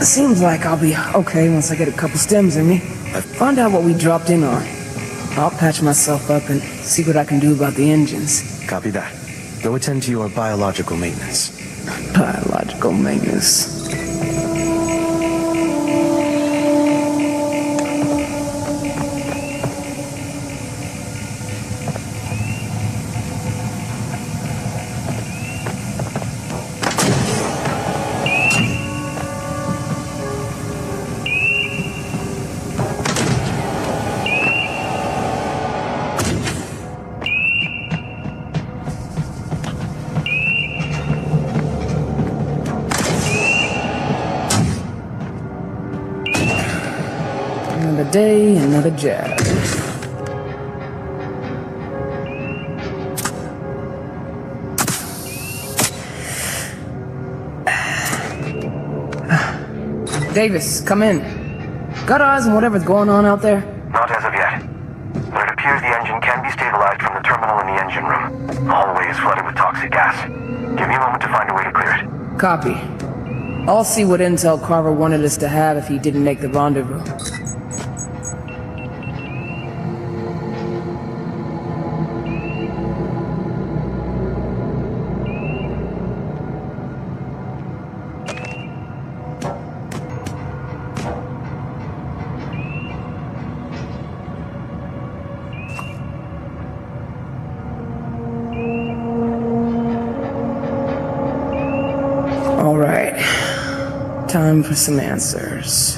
Seems like I'll be okay once I get a couple stems in me. Find out what we dropped in on. I'll patch myself up and see what I can do about the engines. Copy that. Go attend to your biological maintenance. Biological maintenance. Another day, another jab. Davis, come in. Got eyes on whatever's going on out there? Not as of yet. But it appears the engine can be stabilized from the terminal in the engine room. The hallway is flooded with toxic gas. Give me a moment to find a way to clear it. Copy. I'll see what intel Carver wanted us to have if he didn't make the rendezvous. All right. Time for some answers.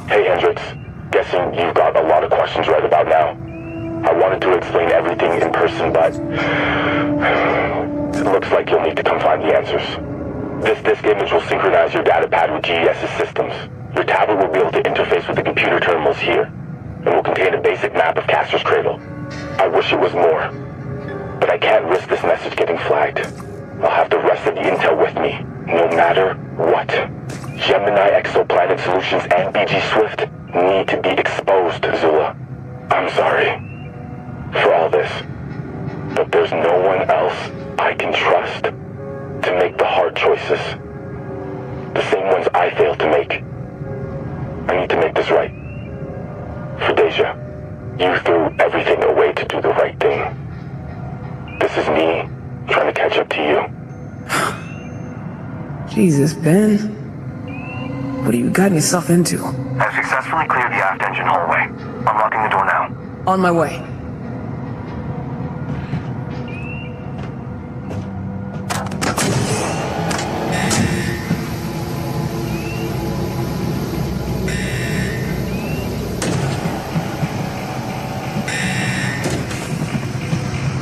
Hey Hendricks, guessing you've got a lot of questions right about now. I wanted to explain everything in person, but it looks like you'll need to come find the answers. This disk image will synchronize your data pad with GES's systems. Your tablet will be able to interface with the computer terminals here, and will contain a basic map of Castor's Cradle. I wish it was more, but I can't risk this message getting flagged. I'll have the rest of the intel with me, no matter what. Gemini Exoplanet Solutions and BG Swift need to be exposed, Zula. I'm sorry for all this, but there's no one else I can trust to make the hard choices. The same ones I failed to make. I need to make this right. For Deja, you threw everything away to do the right thing. This is me trying to catch up to you. Jesus, Ben. What have you gotten yourself into? I've successfully cleared the aft engine hallway. Unlocking the door now. On my way.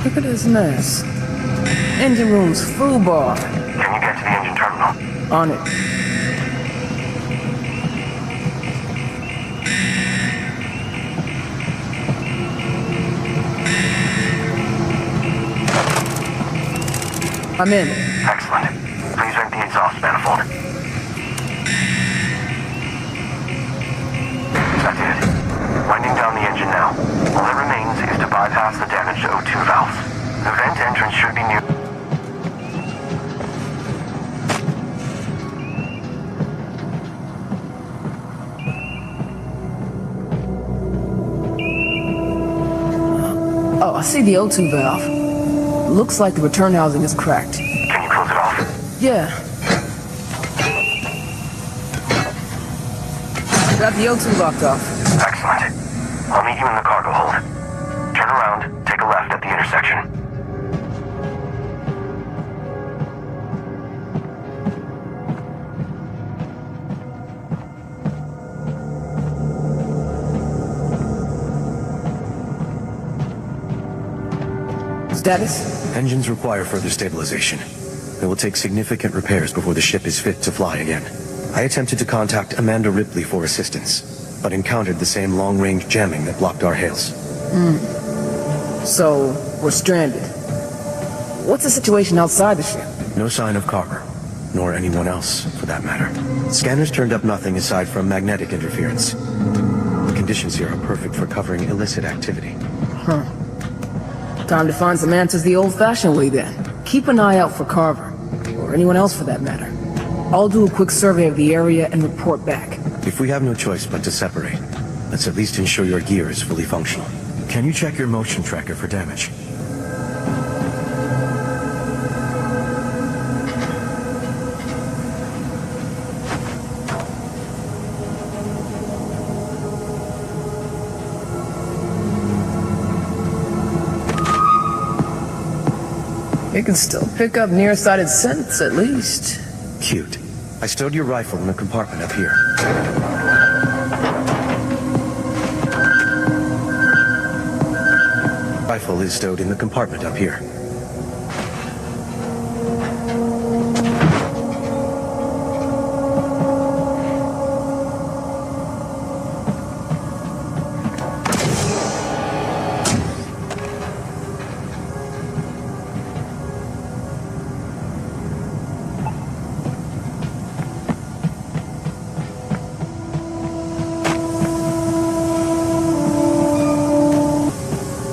Look at this mess. Engine room's full bar. Can you get to the engine terminal? On it. I'm in. Excellent. Please vent the exhaust manifold. That's it. Winding down the engine now. All that remains is to bypass the damaged O2 valves. The vent entrance should be near... Oh, I see the O2 valve. Looks like the return housing is cracked. Can you close it off? Yeah. Got the O2 locked off. Excellent. I'll meet you in the cargo hold. Turn around, take a left at the intersection. Status? Engines require further stabilization. It will take significant repairs before the ship is fit to fly again. I attempted to contact Amanda Ripley for assistance, but encountered the same long-range jamming that blocked our hails. So, we're stranded. What's the situation outside the ship? No sign of Carver, nor anyone else, for that matter. Scanners turned up nothing aside from magnetic interference. The conditions here are perfect for covering illicit activity. Time to find some answers the old-fashioned way then. Keep an eye out for Carver, or anyone else for that matter. I'll do a quick survey of the area and report back. If we have no choice but to separate, let's at least ensure your gear is fully functional. Can you check your motion tracker for damage? You can still pick up nearsighted scents, at least. Cute. I stowed your rifle in the compartment up here. Rifle is stowed in the compartment up here.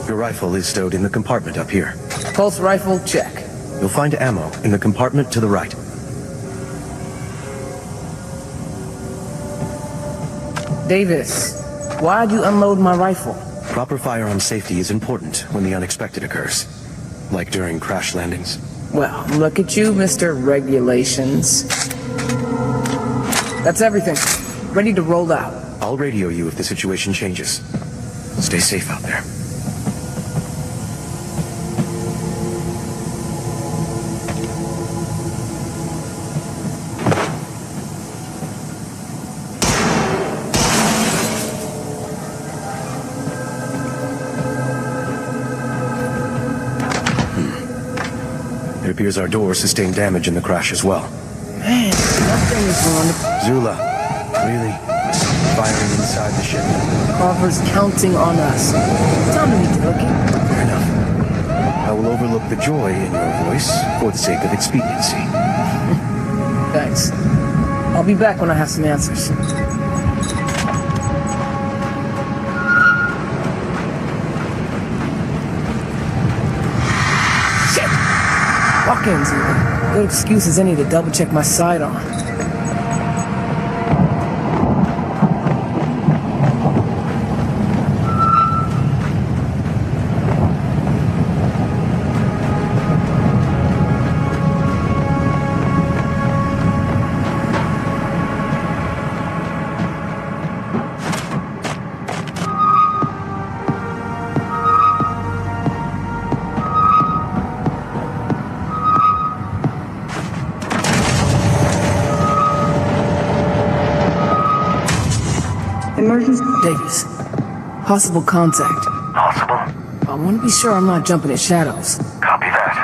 Rifle is stowed in the compartment up here. Pulse rifle, check. You'll find ammo in the compartment to the right. Davis, why'd you unload my rifle? Proper firearm safety is important when the unexpected occurs. Like during crash landings. Well, look at you, Mr. Regulations. That's everything. Ready to roll out. I'll radio you if the situation changes. Stay safe out there. It appears our door sustained damage in the crash as well. Man, nothing is wonderful. Zula, really? Firing inside the ship? Carver's counting on us. Time to meet the rookie. Fair enough. I will overlook the joy in your voice for the sake of expediency. Thanks. I'll be back when I have some answers. Walk-ins, even. Good excuse as any to double-check my sidearm. Emergency. Davis. Possible contact. Possible? I want to be sure I'm not jumping at shadows. Copy that.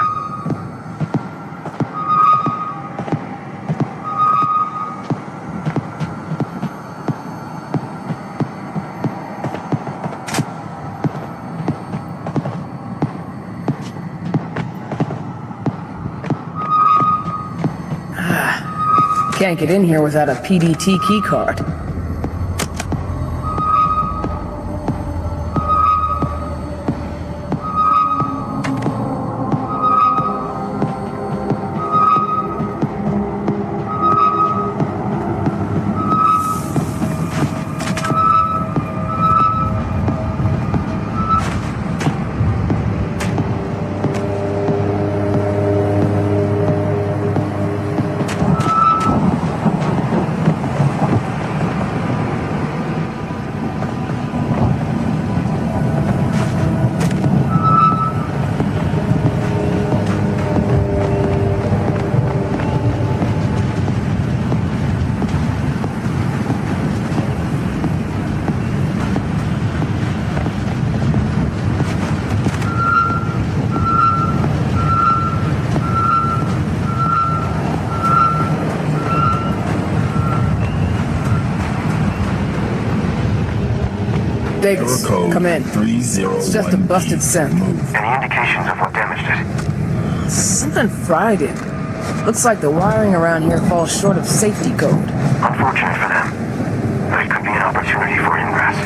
Can't get in here without a PDT keycard. Davis, come in. It's just a busted scent. Any indications of what damaged it? Something fried it. Looks like the wiring around here falls short of safety code. Unfortunate for them. But it could be an opportunity for ingress.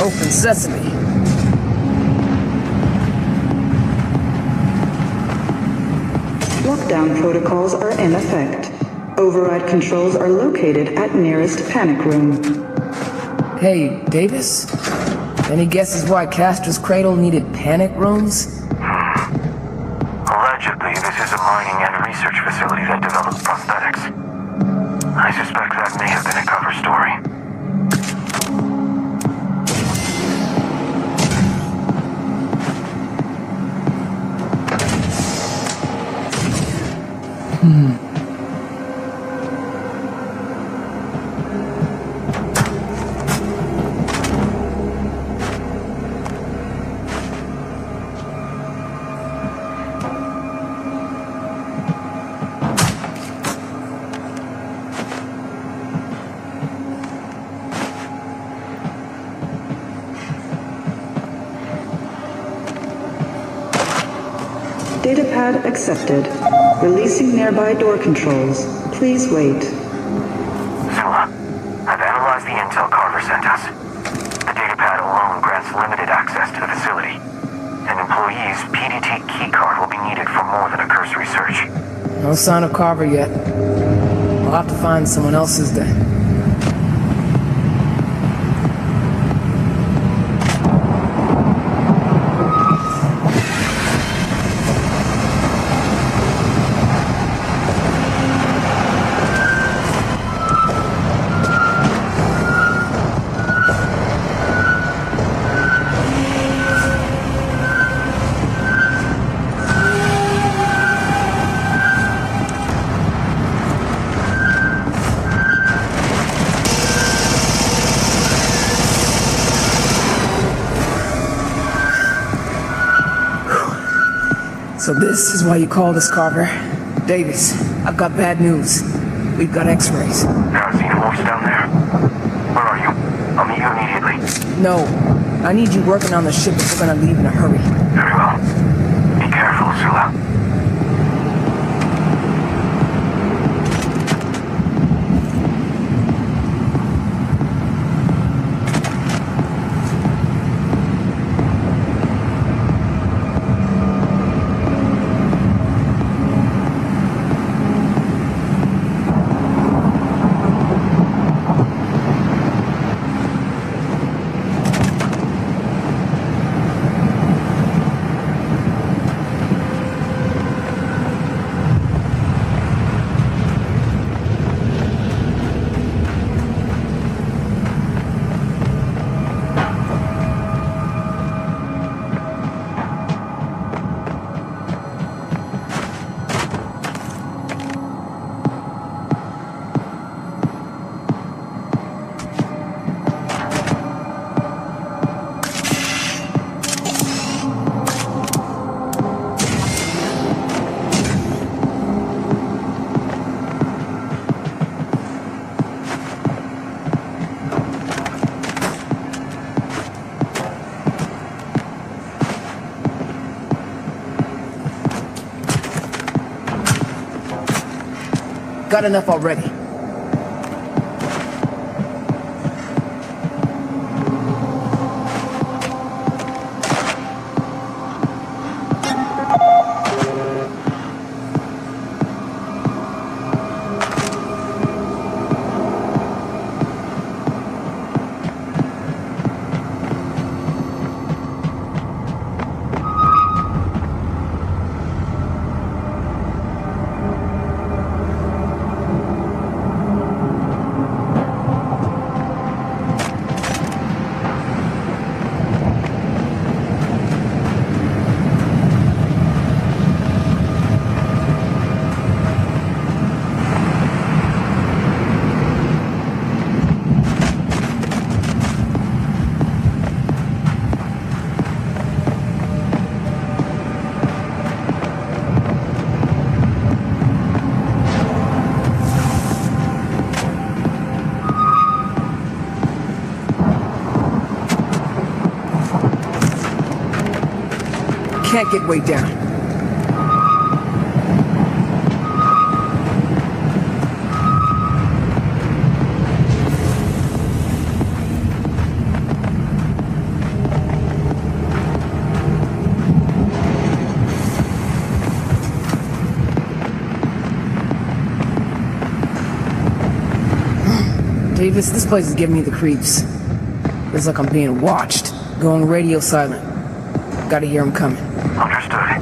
Open sesame. Lockdown protocols are in effect. Override controls are located at nearest panic room. Hey, Davis? Any guesses why Castor's Cradle needed panic rooms? Allegedly, this is a mining and research facility that develops prosthetics. I suspect that may have been a cover story. Datapad accepted. Releasing nearby door controls. Please wait. Zula, I've analyzed the intel Carver sent us. The datapad alone grants limited access to the facility. An employee's PDT keycard will be needed for more than a cursory search. No sign of Carver yet. I'll have to find someone else's then. So this is why you called us, Carver. Davis, I've got bad news. We've got x-rays. Have seen a horse down there? Where are you? I'll meet you immediately. No, I need you working on the ship if we're gonna leave in a hurry. Very well. Be careful, Zula. Got enough already. Can't get way down. Davis, this place is giving me the creeps. Feels like I'm being watched. Going radio silent. Gotta hear him coming. Understood.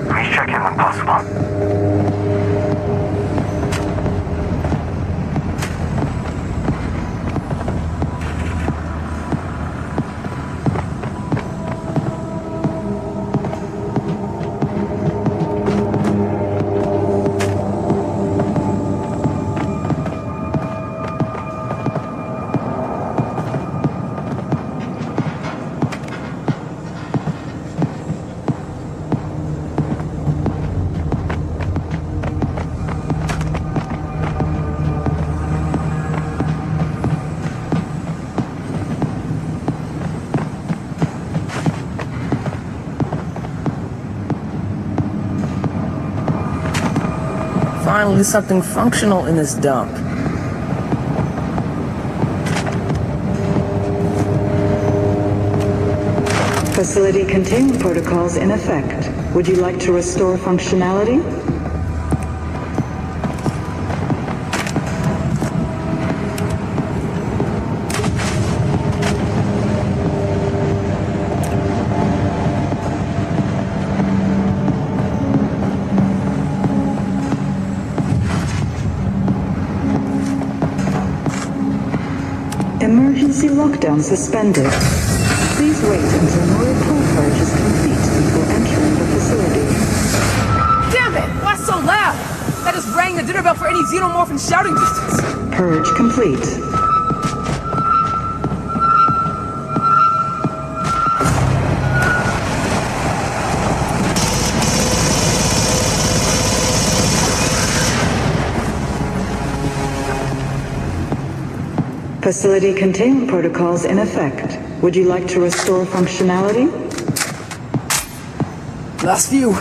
Please check in when possible. Finally, something functional in this dump. Facility containment protocols in effect. Would you like to restore functionality? Emergency lockdown suspended. Please wait until more pull purge is complete before entering the facility. Damn it! Why so loud? That just rang the dinner bell for any xenomorph in shouting distance. Purge complete. Facility containment protocols in effect. Would you like to restore functionality? Last few.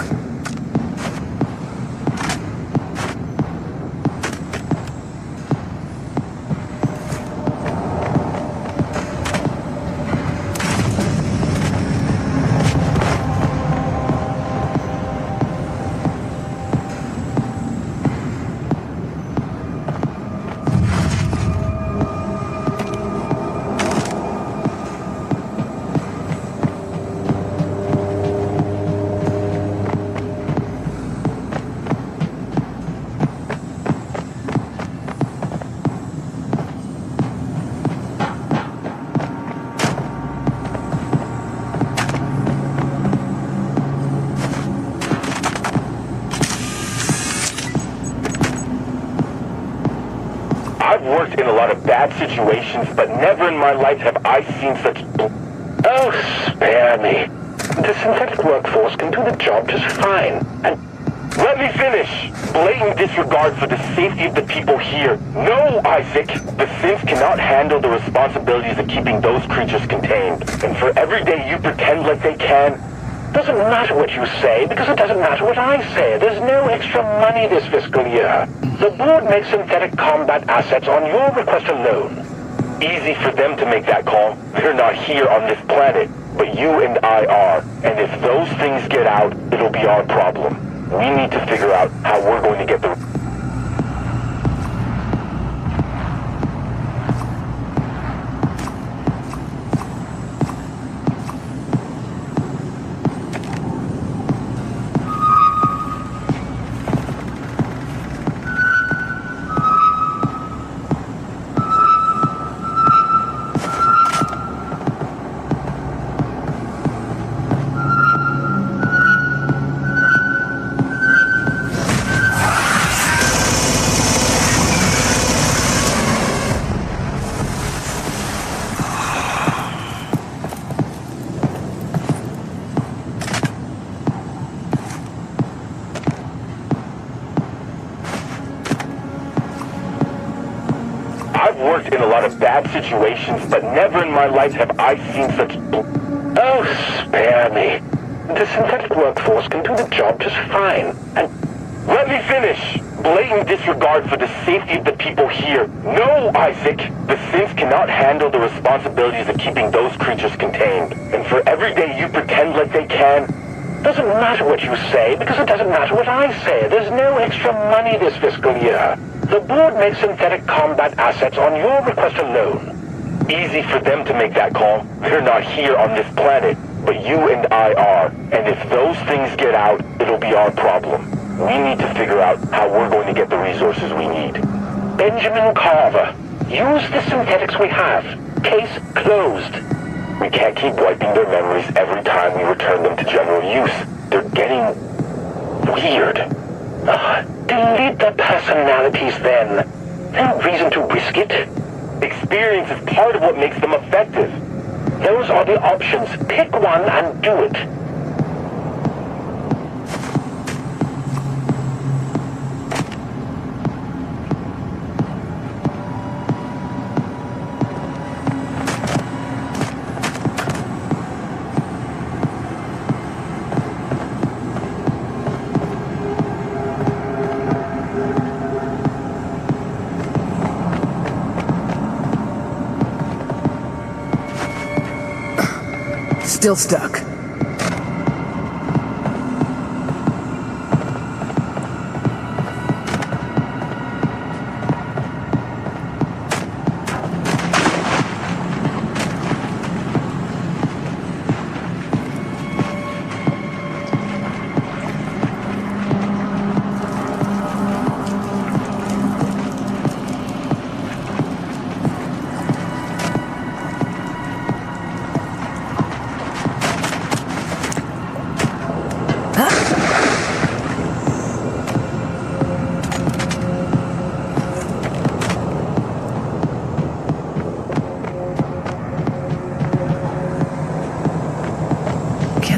I've worked in a lot of bad situations, but never in my life have I seen such... Oh, spare me. The synthetic workforce can do the job just fine. And let me finish! Blatant disregard for the safety of the people here. No, Isaac! The synths cannot handle the responsibilities of keeping those creatures contained. And for every day you pretend like they can, doesn't matter what you say, because it doesn't matter what I say. There's no extra money this fiscal year. The board makes synthetic combat assets on your request alone. Easy for them to make that call. They're not here on this planet, but you and I are. And if those things get out, it'll be our problem. We need to figure out how we're going to get the... I've worked in a lot of bad situations, but never in my life have I seen such... Oh, spare me. The synthetic workforce can do the job just fine. And let me finish! Blatant disregard for the safety of the people here. No, Isaac! The synths cannot handle the responsibilities of keeping those creatures contained. And for every day you pretend like they can, doesn't matter what you say, because it doesn't matter what I say. There's no extra money this fiscal year. The board makes synthetic combat assets on your request alone. Easy for them to make that call. They're not here on this planet, but you and I are. And if those things get out, it'll be our problem. We need to figure out how we're going to get the resources we need. Benjamin Carver, use the synthetics we have. Case closed. We can't keep wiping their memories every time we return them to general use. They're getting weird. Delete the personalities then. No reason to risk it. Experience is part of what makes them effective. Those are the options. Pick one and do it. Still stuck.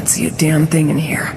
See a damn thing in here.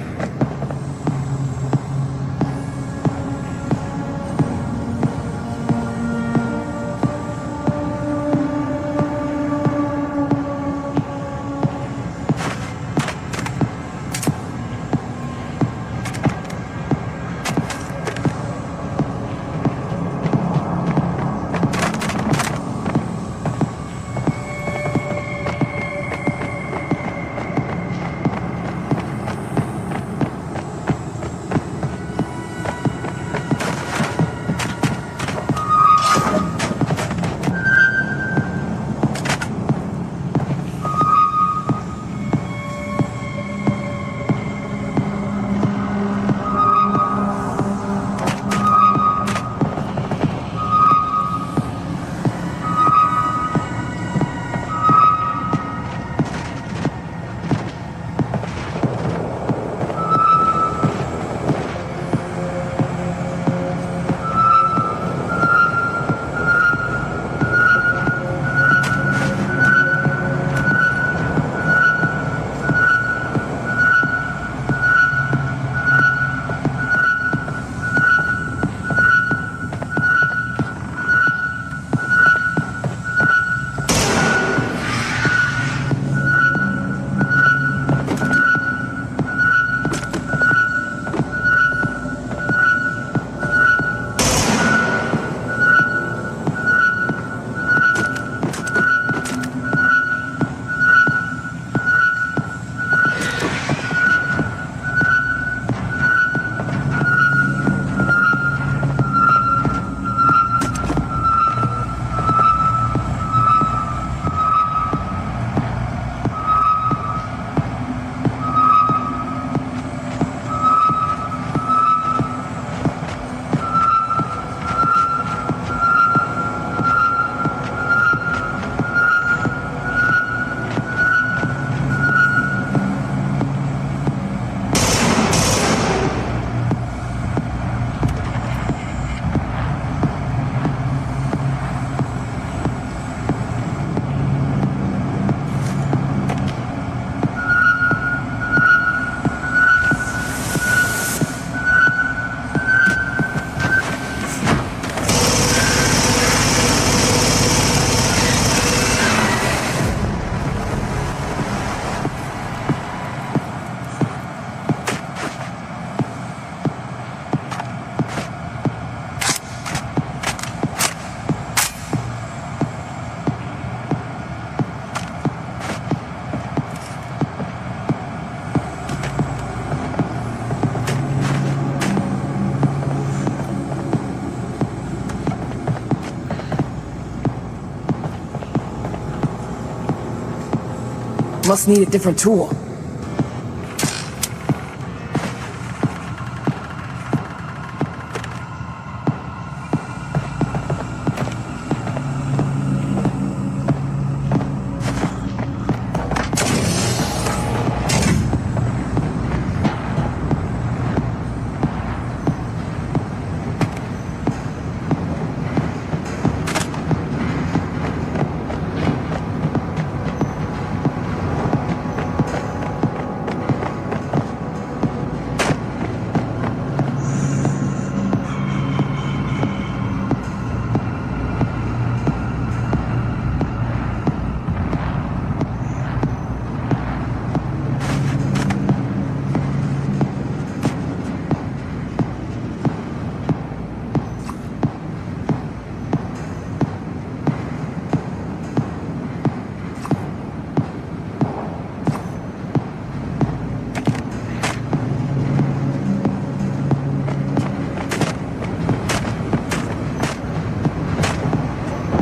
Must need a different tool.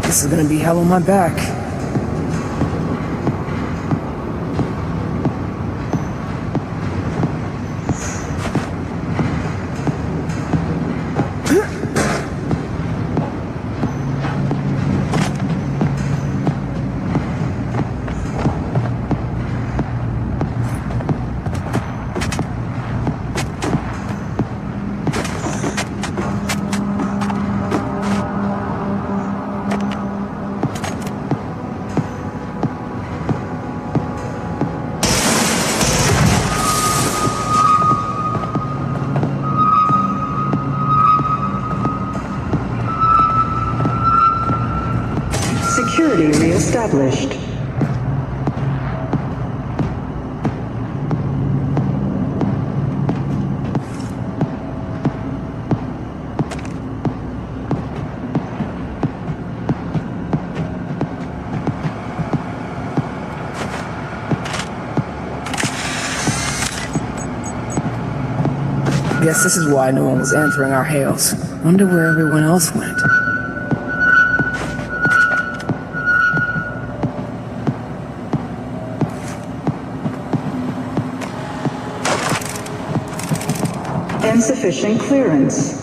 This is gonna be hell on my back. Security reestablished. Guess this is why no one was answering our hails. Wonder where everyone else went. Insufficient clearance.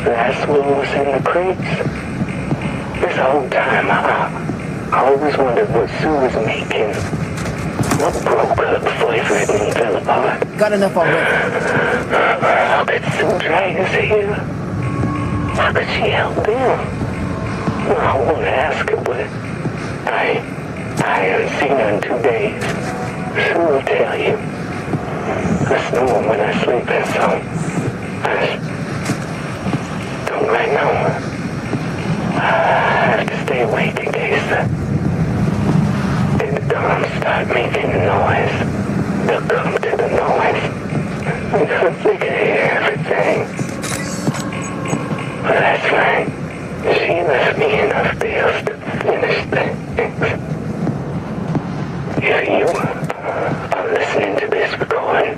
Last moves in the crates. This whole time I always wondered what Sue was making. What broke her before everything fell apart? Got enough already. How could Sue drag us here? How could she help him? I want to ask her, but I haven't seen her in 2 days. Sue will tell you. I snore when I sleep, and so I don't right now. I have to stay awake in case the drums start making a noise. They'll come to the noise. Because they can hear everything. But That's right. She left me enough bills to finish things. If you are listening to this recording,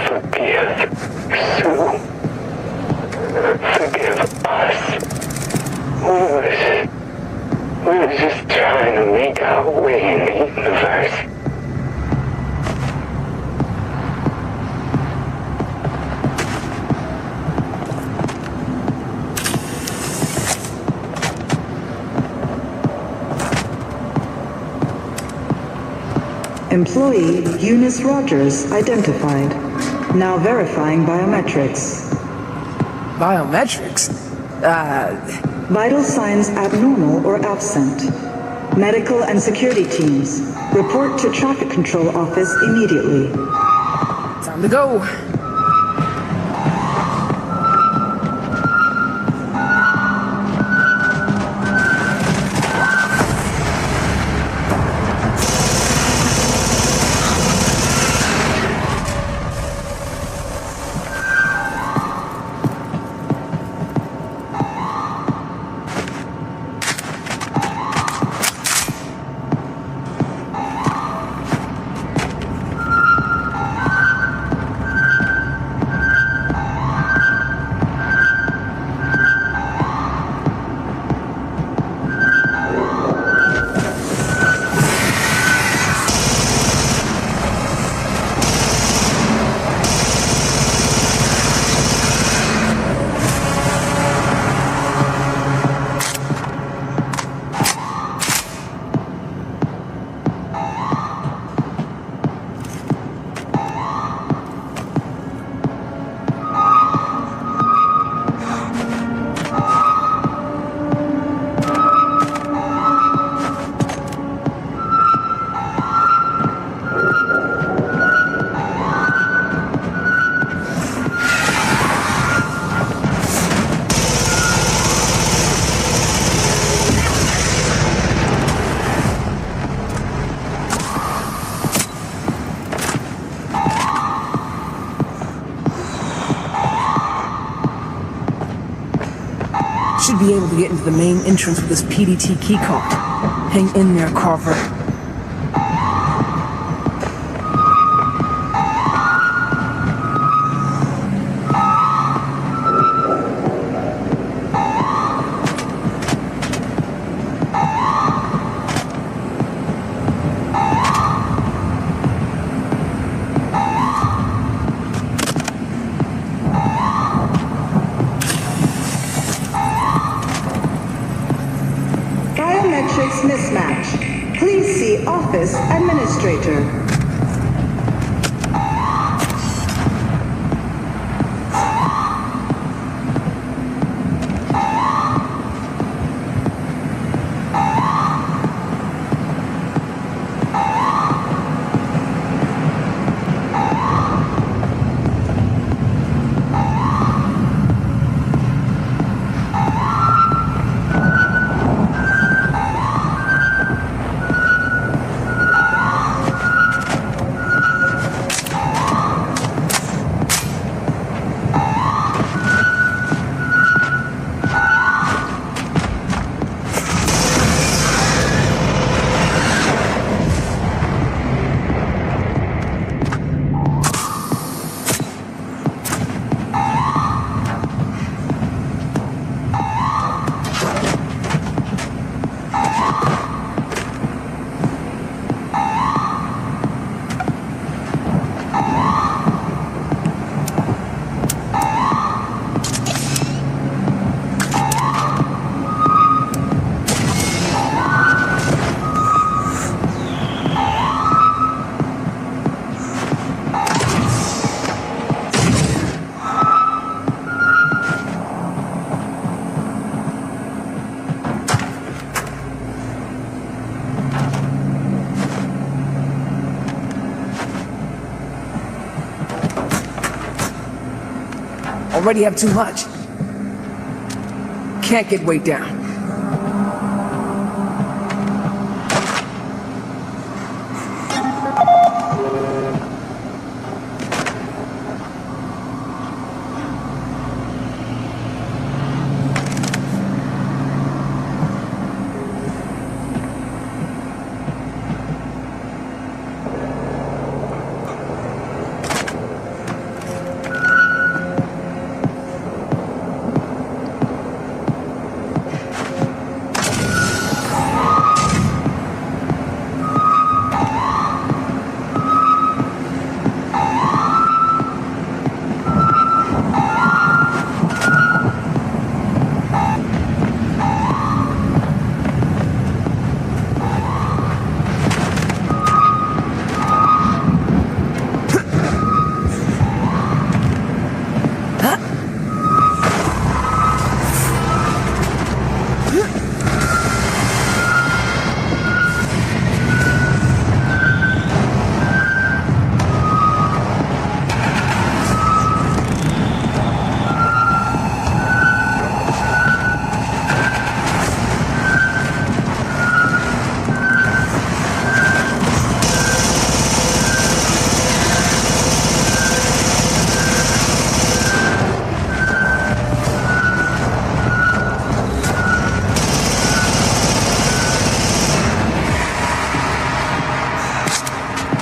forgive Sue. Forgive us. We were just trying to make our way in the universe. Employee Eunice Rogers identified. Now verifying biometrics. Biometrics? Vital signs abnormal or absent. Medical and security teams, report to traffic control office immediately. Time to go. Should be able to get into the main entrance with this PDT keycard. Hang in there, Carver. Mismatch. Please see Office Administrator. Already have too much. Can't get weighed down.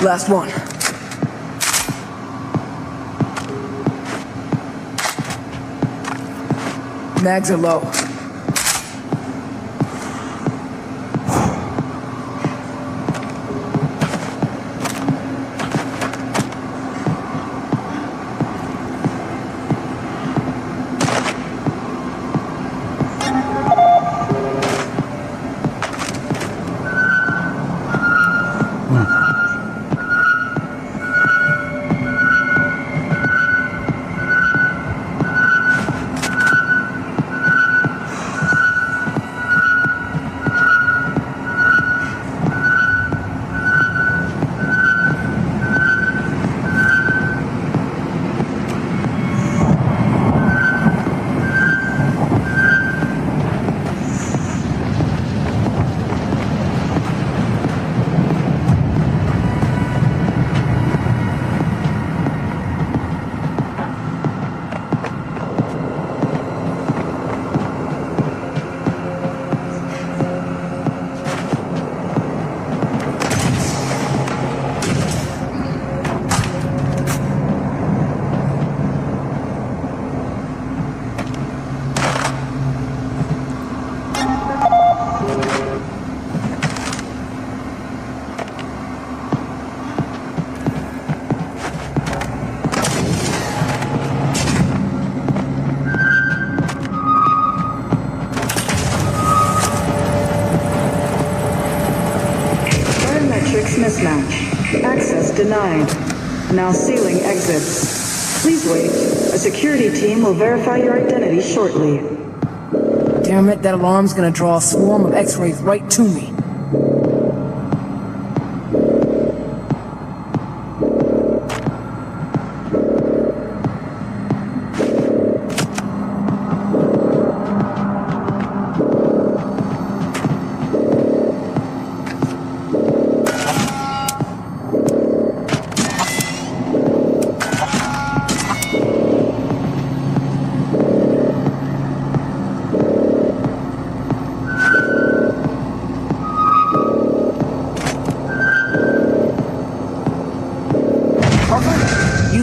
Last one. Mags are low. Mismatch. Access denied. Now sealing exits. Please wait. A security team will verify your identity shortly. Damn it, that alarm's gonna draw a swarm of X-rays right to me.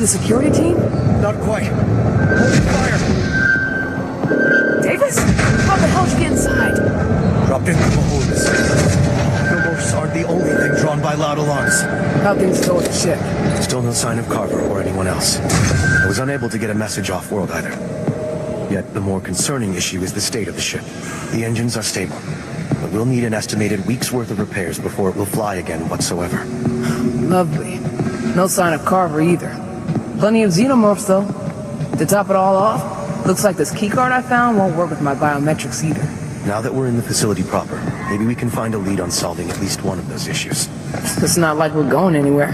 The security team? Not quite. Holding fire! Davis? How the hell did you get inside? Dropped in from a hole in the city. Philmorphs aren't the only thing drawn by loud alarms. How things go with the ship? Still no sign of Carver or anyone else. I was unable to get a message off-world either. Yet the more concerning issue is the state of the ship. The engines are stable, but we'll need an estimated week's worth of repairs before it will fly again whatsoever. Lovely. No sign of Carver either. Plenty of xenomorphs, though. To top it all off, looks like this keycard I found won't work with my biometrics either. Now that we're in the facility proper, maybe we can find a lead on solving at least one of those issues. It's not like we're going anywhere.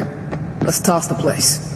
Let's toss the place.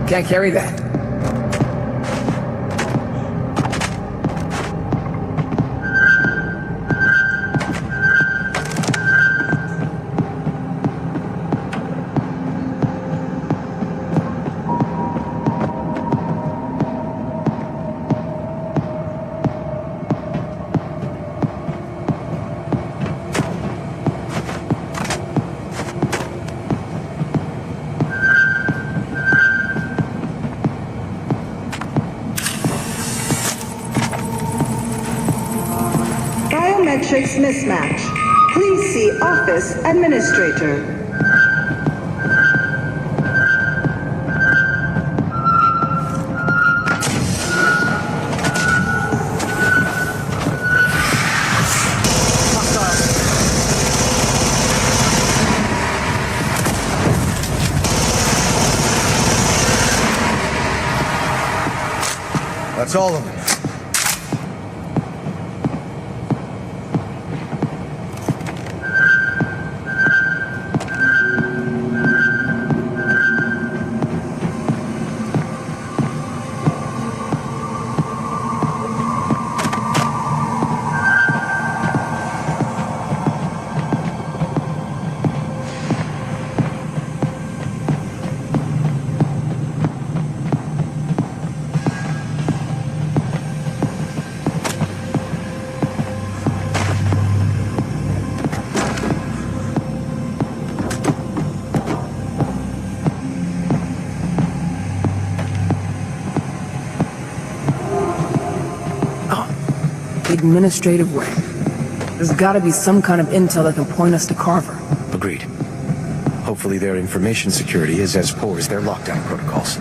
Can't carry that. Biometrics mismatch. Please see Office Administrator. That's all of them. the administrative wing. There's gotta be some kind of intel that can point us to Carver. Agreed. Hopefully their information security is as poor as their lockdown protocols.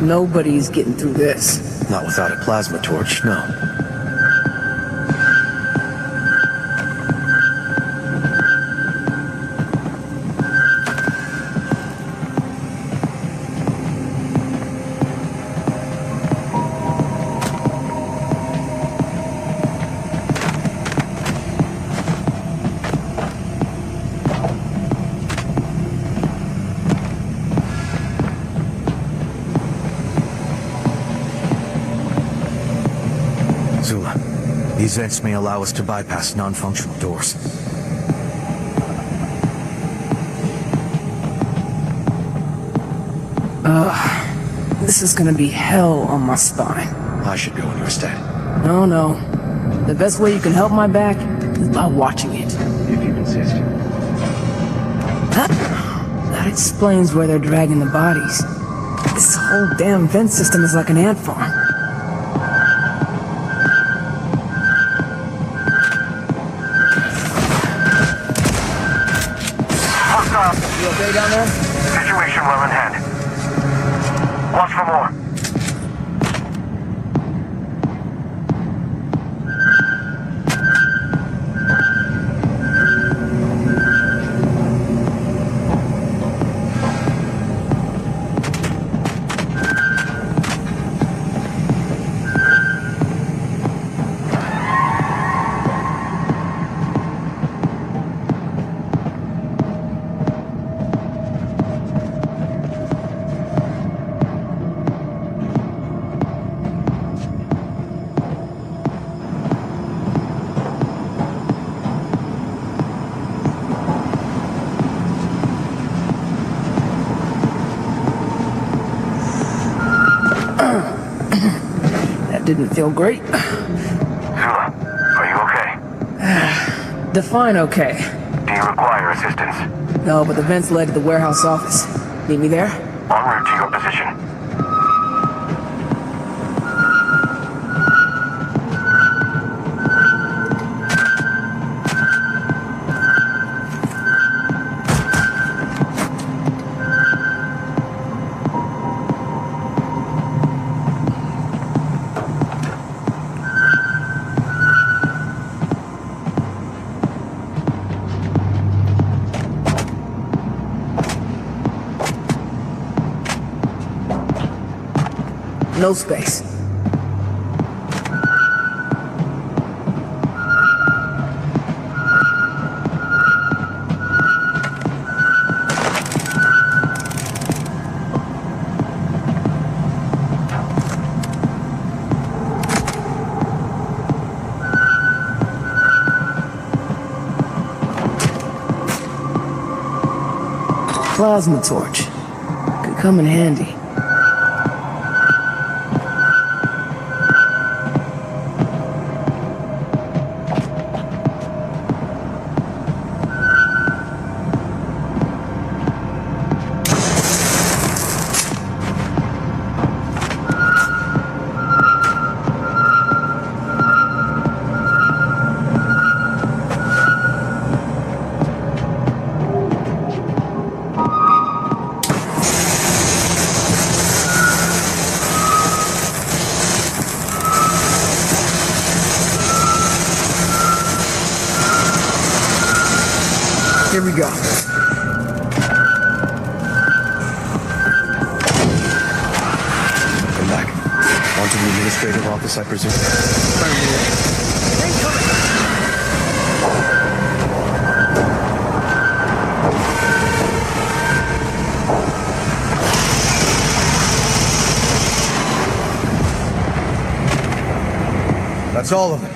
Nobody's getting through this. Not without a plasma torch, no. Zula, these vents may allow us to bypass non-functional doors. This is gonna be hell on my spine. I should go in your stead. No, no. The best way you can help my back is by watching it. If you insist. That explains where they're dragging the bodies. This whole damn vent system is like an ant farm. You okay down there? Situation well in hand. Watch for more. That didn't feel great. Zula, are you okay? Define okay. Do you require assistance? No, but the vents led to the warehouse office. Meet me there? En route to your position. No space. Plasma torch. Could come in handy. Here we go. Come back. Onto the administrative office, I presume? That's all of them.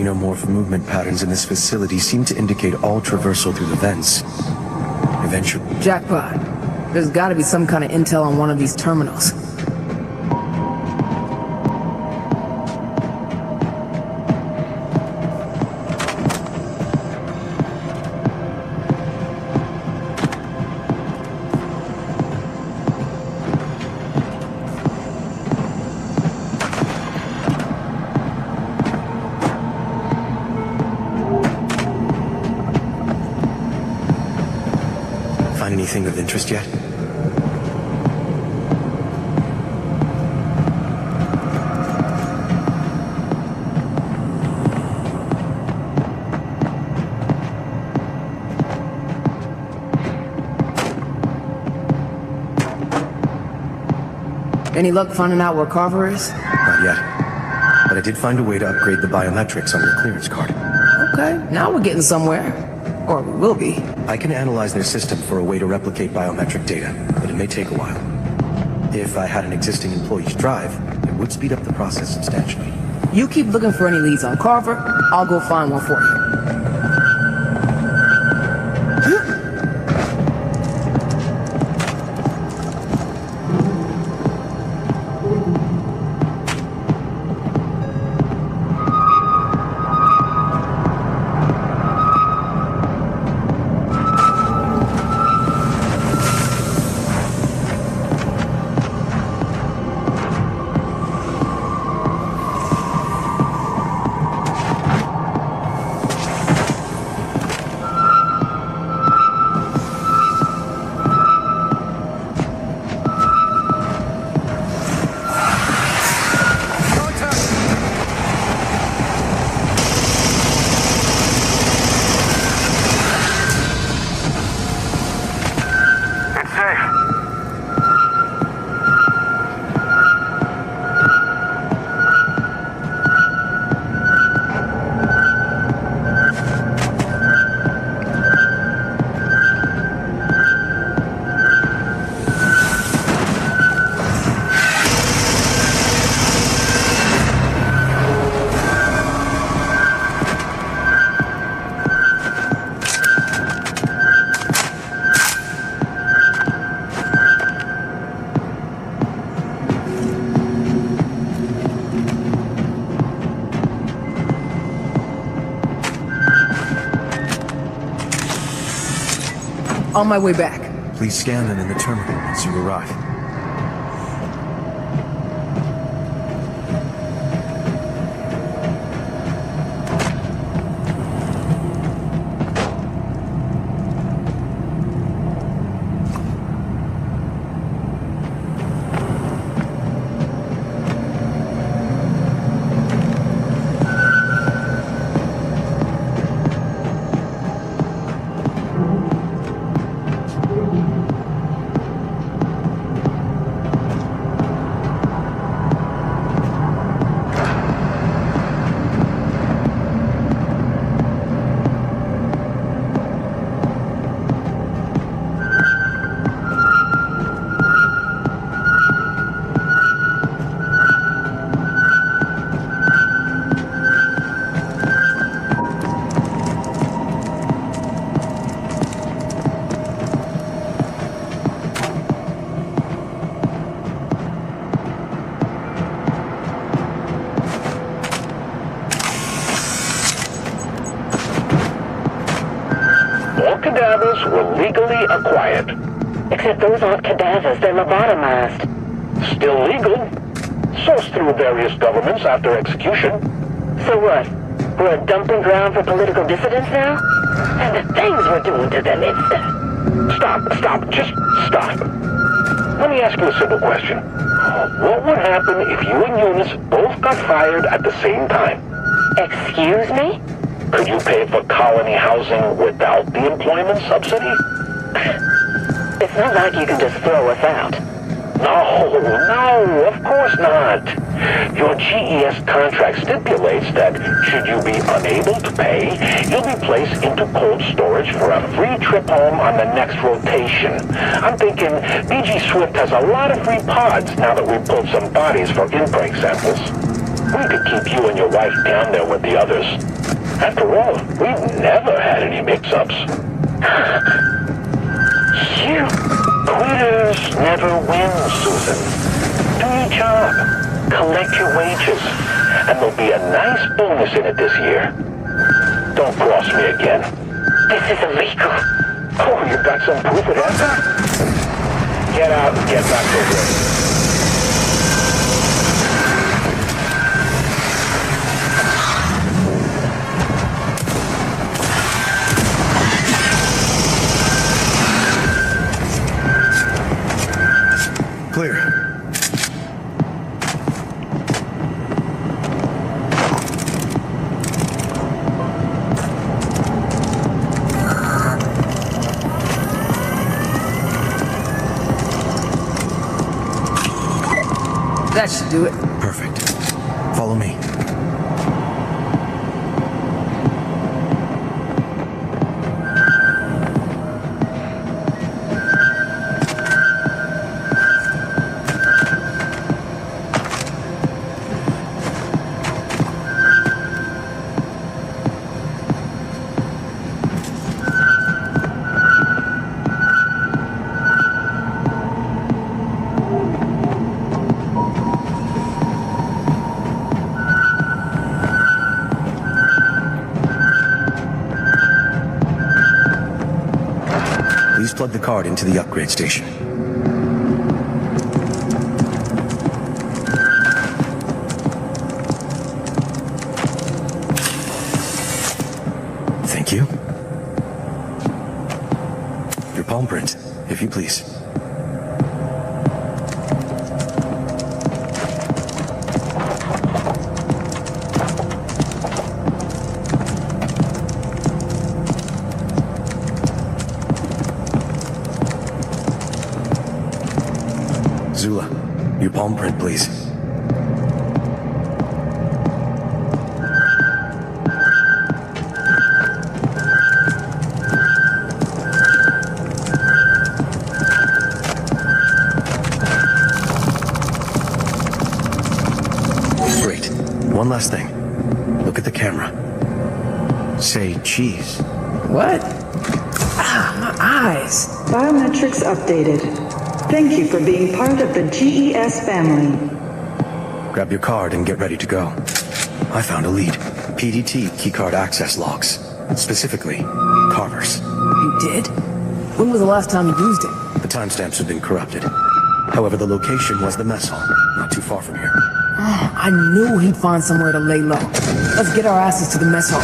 xenomorph movement patterns in this facility seem to indicate all traversal through the vents. Eventually... Jackpot. There's gotta be some kind of intel on one of these terminals. Find anything of interest yet? Any luck finding out where Carver is? Not yet. But I did find a way to upgrade the biometrics on your clearance card. Okay, now we're getting somewhere. Or we will be. I can analyze their system for a way to replicate biometric data, but it may take a while. If I had an existing employee's drive, it would speed up the process substantially. You keep looking for any leads on Carver, I'll go find one for you. On my way back. Please scan them in the terminal once you arrive. Cadavers were legally acquired. Except those aren't cadavers, they're lobotomized. Still legal. Sourced through various governments after execution. So what? We're a dumping ground for political dissidents now? And the things we're doing to them, it's... Stop, just stop. Let me ask you a simple question. What would happen if you and Eunice both got fired at the same time? Excuse me? Could you pay for colony housing without the employment subsidy? It's not like you can just throw us out. No, of course not. Your GES contract stipulates that should you be unable to pay, you'll be placed into cold storage for a free trip home on the next rotation. I'm thinking BG Swift has a lot of free pods now that we've pulled some bodies for in-break samples. We could keep you and your wife down there with the others. After all, we've never had any mix-ups. You quitters never win, Susan. Do your job. Collect your wages. And there'll be a nice bonus in it this year. Don't cross me again. This is illegal. Oh, you got some proof of that? Get out and get back to work. Clear. That should do it. Perfect. Follow me. Please plug the card into the upgrade station. Thank you. Your palm print, if you please. Zula, your palm print, please. Great. One last thing. Look at the camera. Say cheese. What? Ah, my eyes. Biometrics updated. Thank you for being part of the GES family. Grab your card and get ready to go. I found a lead. PDT keycard access logs. Specifically, Carver's. You did? When was the last time you used it? The timestamps have been corrupted. However, the location was the mess hall, not too far from here. I knew he'd find somewhere to lay low. Let's get our asses to the mess hall.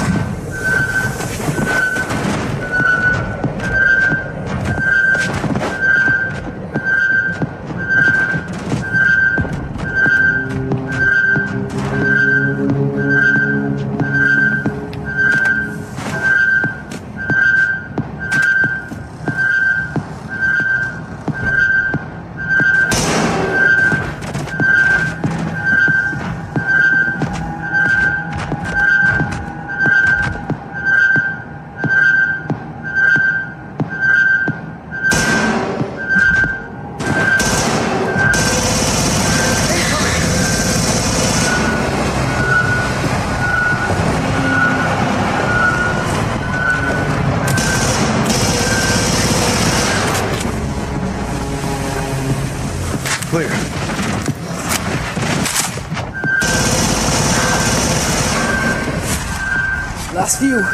Clear. Last few.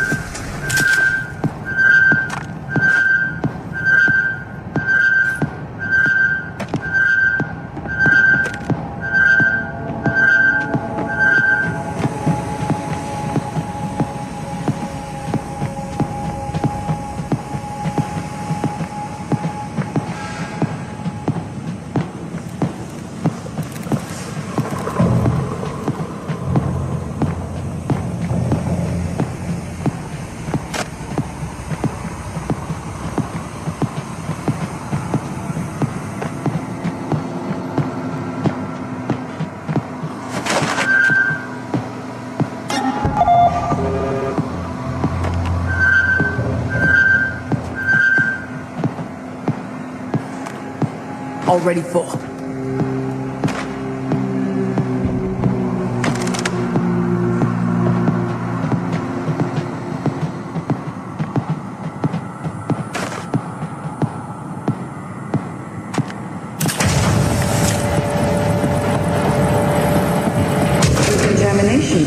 Already full.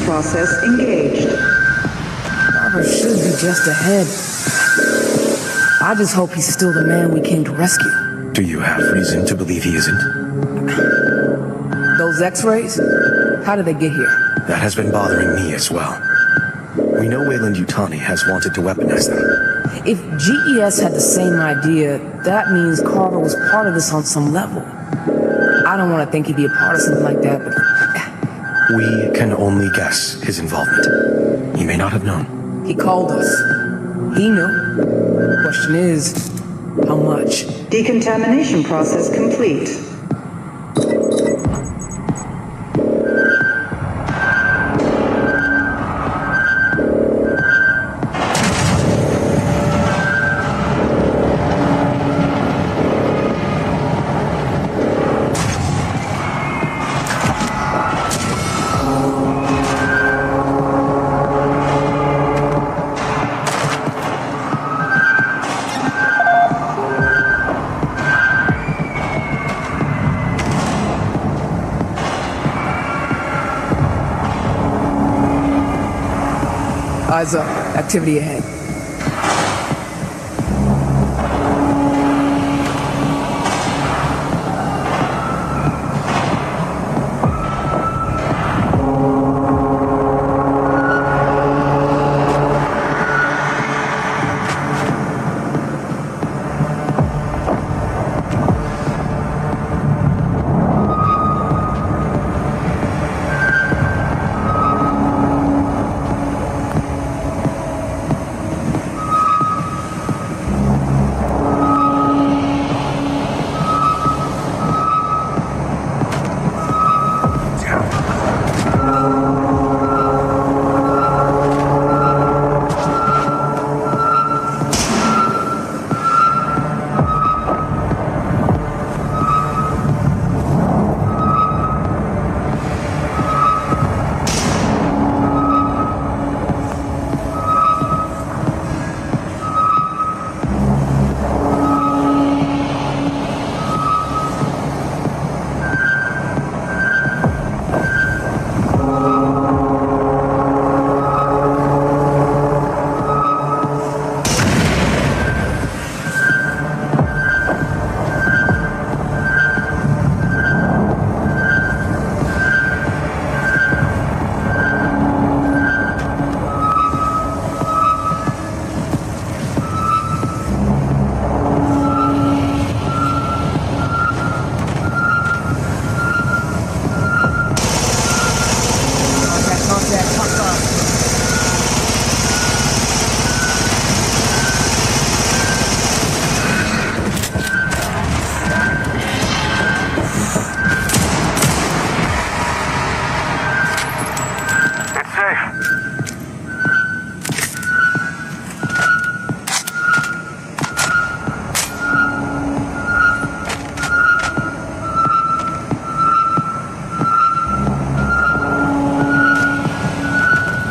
process engaged. Carver should be just ahead. I just hope he's still the man we came to rescue. Do you have reason to believe he isn't? Those x-rays? How did they get here? That has been bothering me as well. We know Wayland Yutani has wanted to weaponize them. If GES had the same idea, that means Carver was part of this on some level. I don't want to think he'd be a part of something like that, but... We can only guess his involvement. He may not have known. He called us. He knew. Question is, how much? Decontamination process complete. Eyes up. Activity ahead.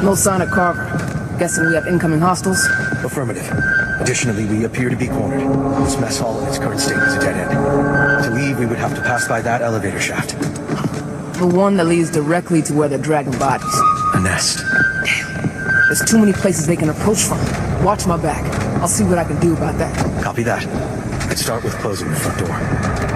No sign of Carver. Guessing we have incoming hostiles? Affirmative. Additionally, we appear to be cornered. This mess hall in its current state is a dead end. To leave, we would have to pass by that elevator shaft. The one that leads directly to where they're dragging bodies. A nest. There's too many places they can approach from. Watch my back. I'll see what I can do about that. Copy that. I'd start with closing the front door.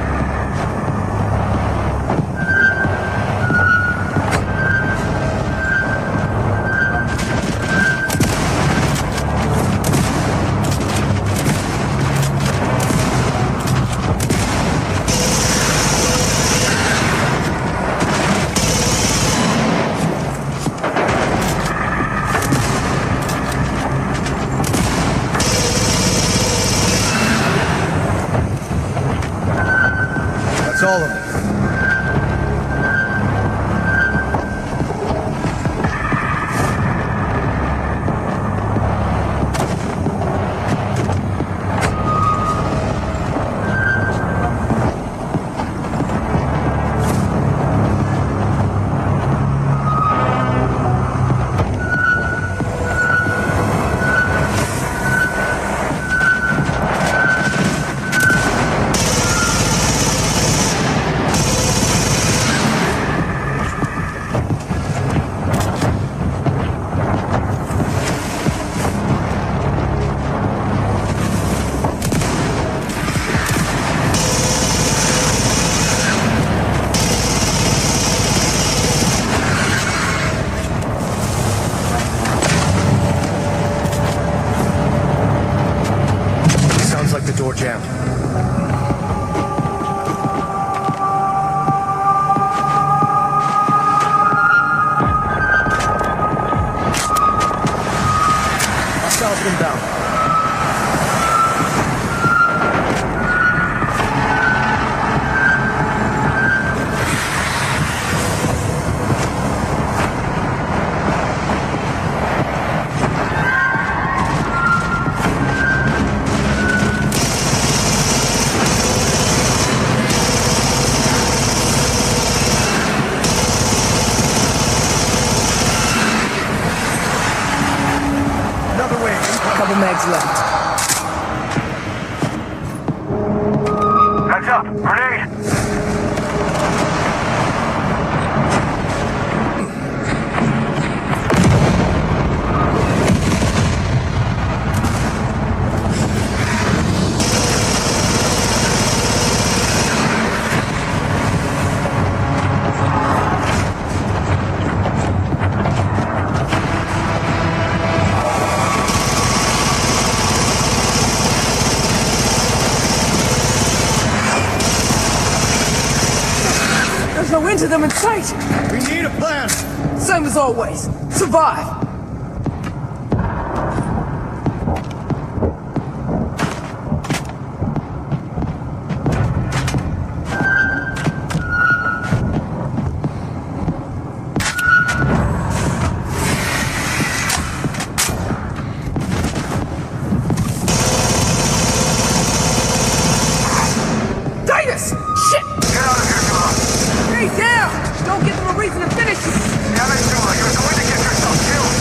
jammed. Hostiles inbound. Couple mags left. Heads up! Grenade! No into them in sight! We need a plan! Same as always. Survive! Titus! Shit! Get out of here, Dula! Stay down! Don't give them a reason to finish you! Damn it, Dula, you're going to get yourself killed!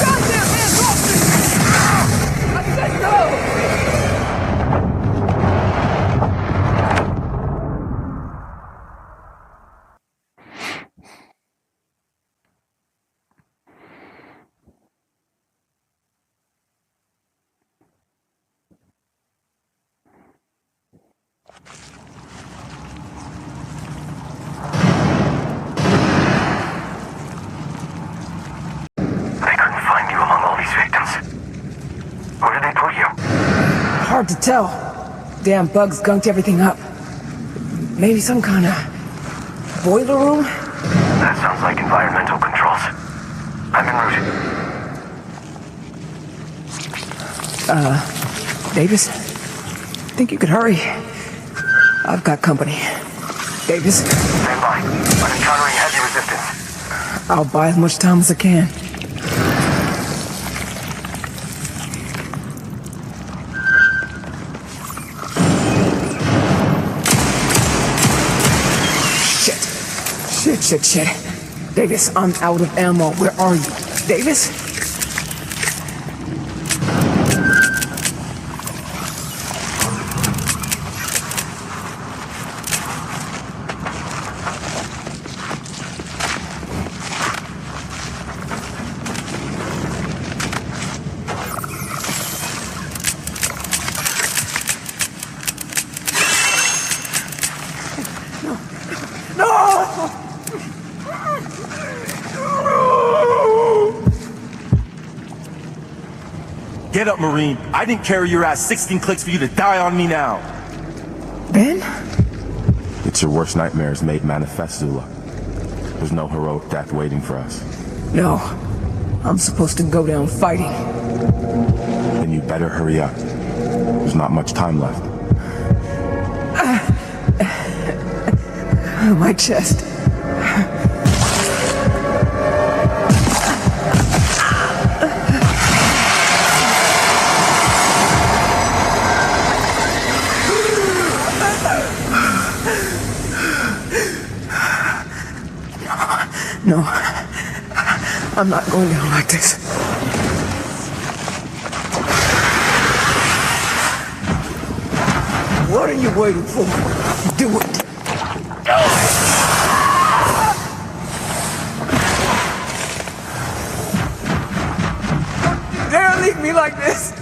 Goddamn hands off me! I said no! They couldn't find you among all these victims. Where did they put you? Hard to tell. Damn bugs gunked everything up. Maybe some kind of boiler room? That sounds like environmental controls. I'm en route. Davis? Think you could hurry? I've got company. Davis? Stand by. I'm encountering heavy resistance. I'll buy as much time as I can. Shit. Davis, I'm out of ammo. Where are you? Davis? Get up, Marine. I didn't carry your ass 16 clicks for you to die on me now. Ben? It's your worst nightmares made manifest, Zula. There's no heroic death waiting for us. No. I'm supposed to go down fighting. Then you better hurry up. There's not much time left. My chest. No, I'm not going down like this. What are you waiting for? Do it. Don't you dare leave me like this.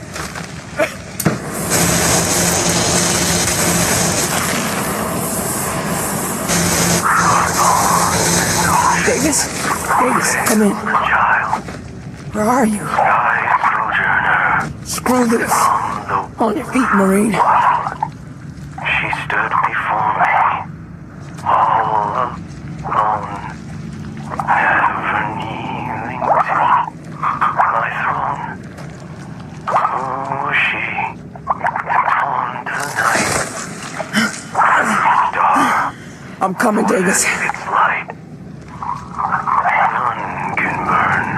Davis? Davis, come in. Child, Where are you? sky sojourner. Screw this. From the On your feet, Marine. She stood before me, all alone, ever kneeling to my throne. Who was she to taunt the night? Star, I'm coming, Davis. its light. None can burn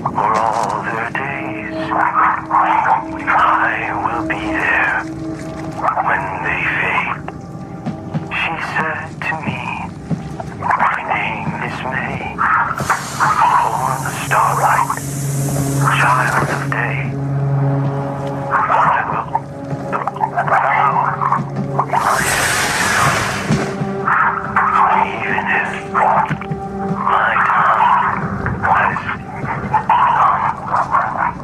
for all their days. I will be there when they fade. She said to me, my name is May. Born the starlight, child of day. I will bow my head, even if my time has come.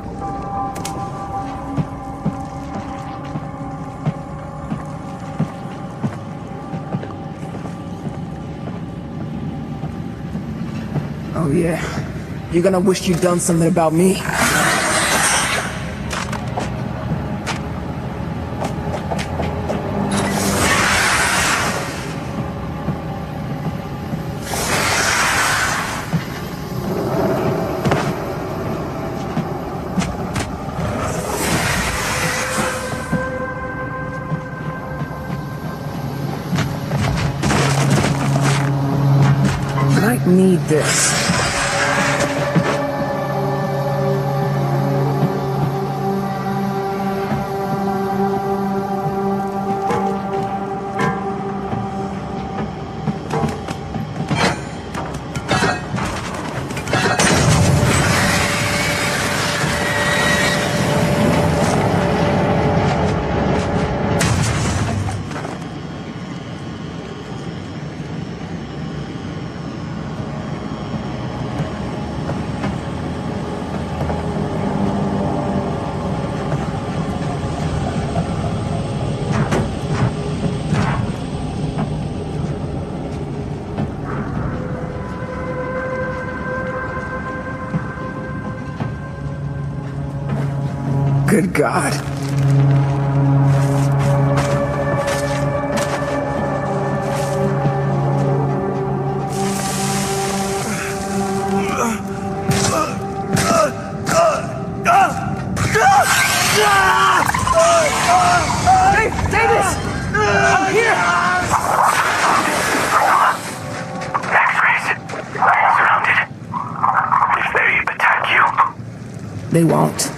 Oh, yeah. You're gonna wish you'd done something about me. Might need this. Good God. Davis! I'm here! X-rays. Surrounded. If they attack you, They won't.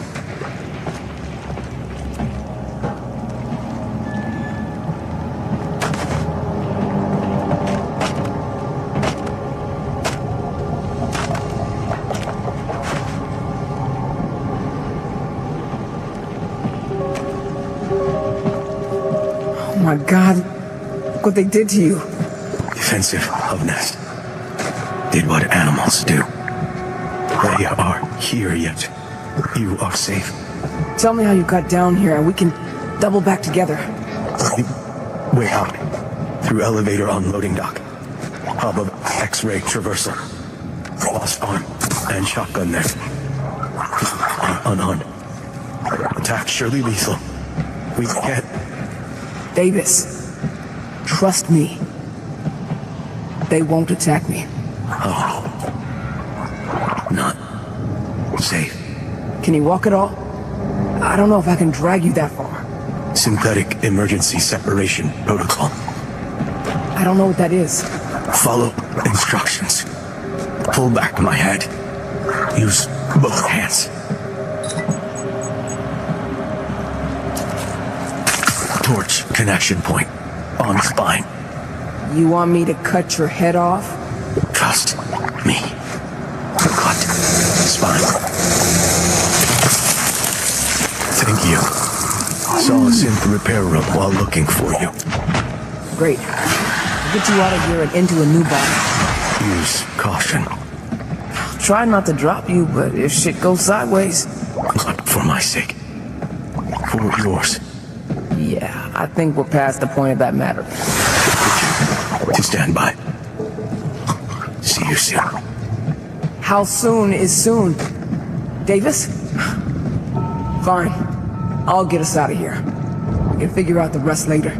Oh my God. Look what they did to you. Defensive of nest. Did what animals do. They are here yet. You are safe. Tell me how you got down here and we can double back together. Way out. Through elevator on loading dock. Hub of X-ray traversal. Lost arm and shotgun there. Unarmed. Attack surely lethal. We can't. Davis, trust me. They won't attack me. Oh. Not safe. Can you walk at all? I don't know if I can drag you that far. Synthetic emergency separation protocol. I don't know what that is. Follow instructions. Pull back my head. Use both hands. Torch connection point on spine. You want me to cut your head off? Trust me. Cut spine. Thank you. Saw us in the repair room while looking for you. Great. I'll get you out of here and into a new body. Use caution. Try not to drop you, but if shit goes sideways... Not for my sake. For yours. Yeah, I think we're past the point of that matter. To stand by. See you soon. How soon is soon? Davis? Fine. I'll get us out of here. We can figure out the rest later.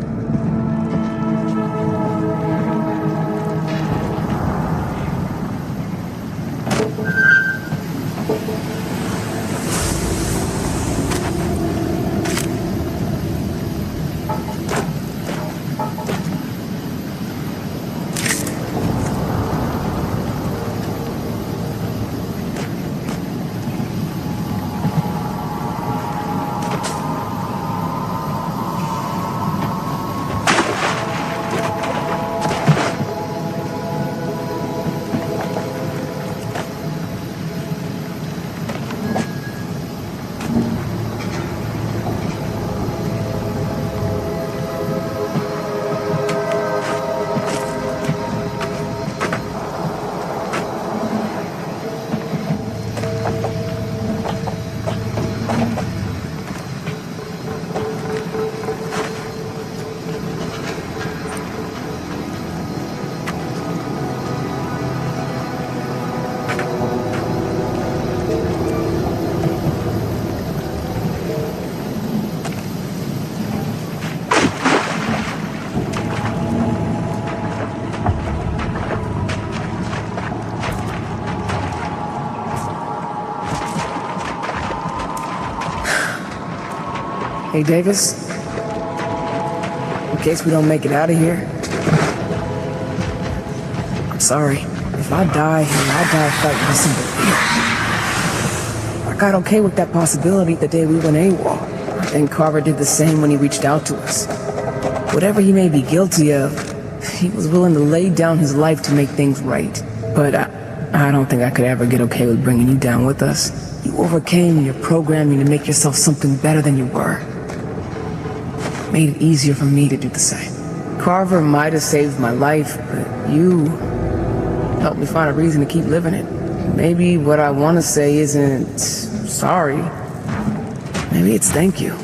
Hey, Davis. In case we don't make it out of here. I'm sorry. If I die here, I die fighting for sympathy. I got okay with that possibility the day we went AWOL. I think Carver did the same when he reached out to us. Whatever he may be guilty of, he was willing to lay down his life to make things right. But I don't think I could ever get okay with bringing you down with us. You overcame your programming to make yourself something better than you were. Made it easier for me to do the same. Carver might have saved my life, but you helped me find a reason to keep living it. Maybe what I want to say isn't sorry. Maybe it's thank you.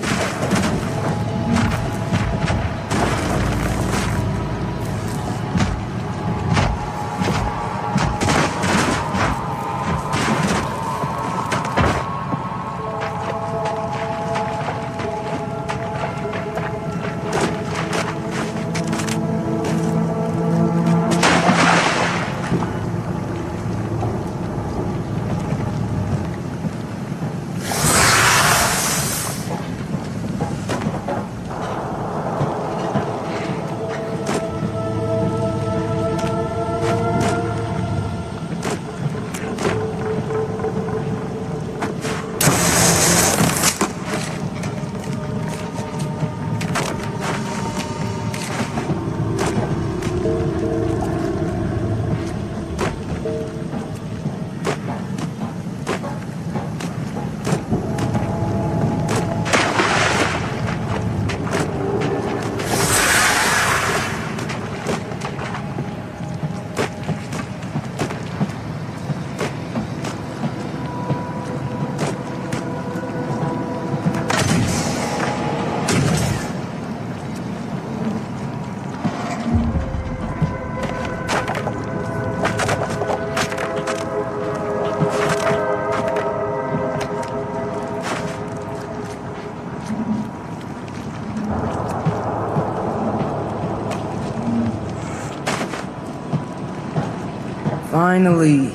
Finally.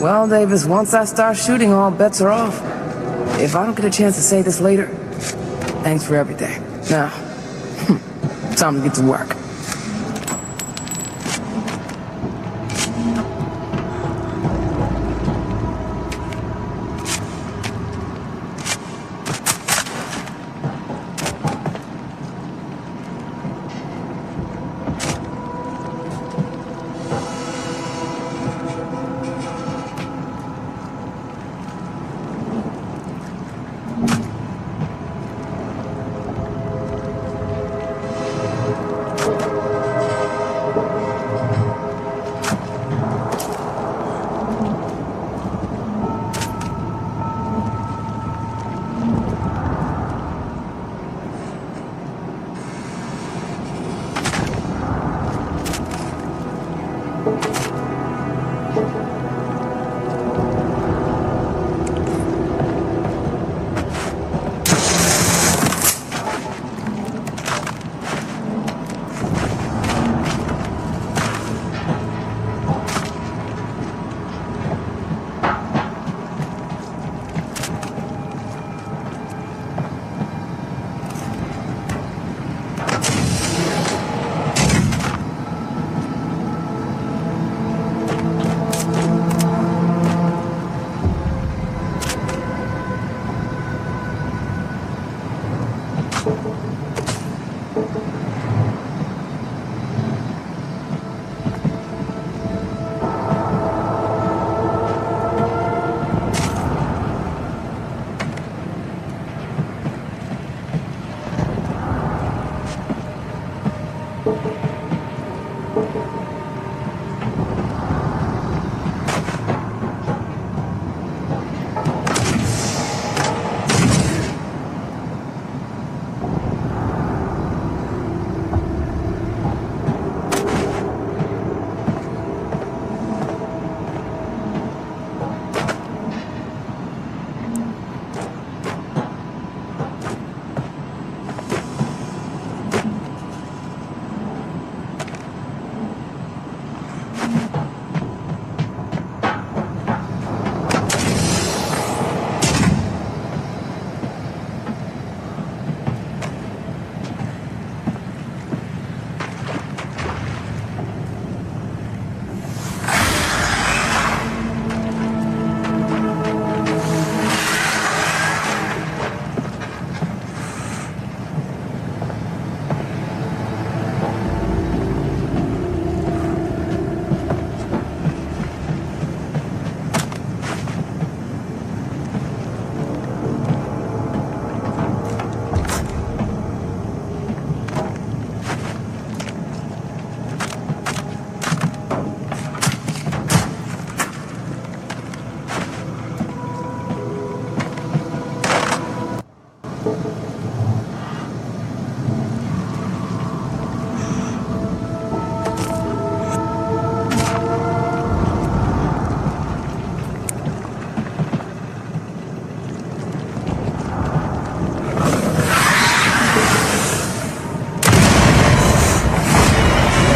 Well, Davis, once I start shooting, all bets are off. If I don't get a chance to say this later, thanks for everything. Now, time to get to work.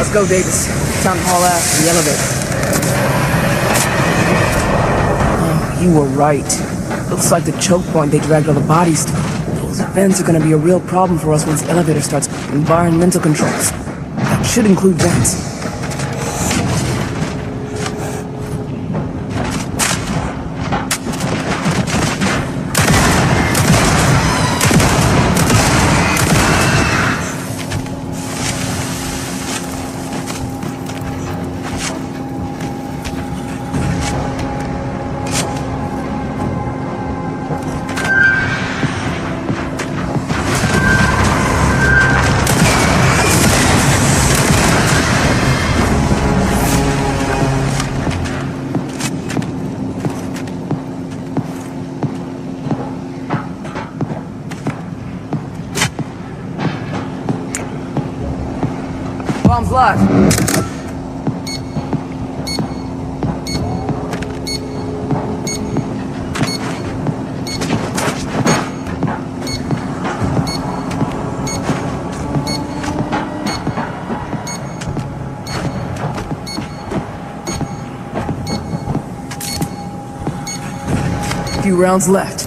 Let's go, Davis. Time to haul ass to the elevator. Oh, you were right. Looks like the choke point they dragged all the bodies to. Those vents are gonna be a real problem for us once the elevator starts. Environmental controls. That should include vents. Bomb's live. Few rounds left.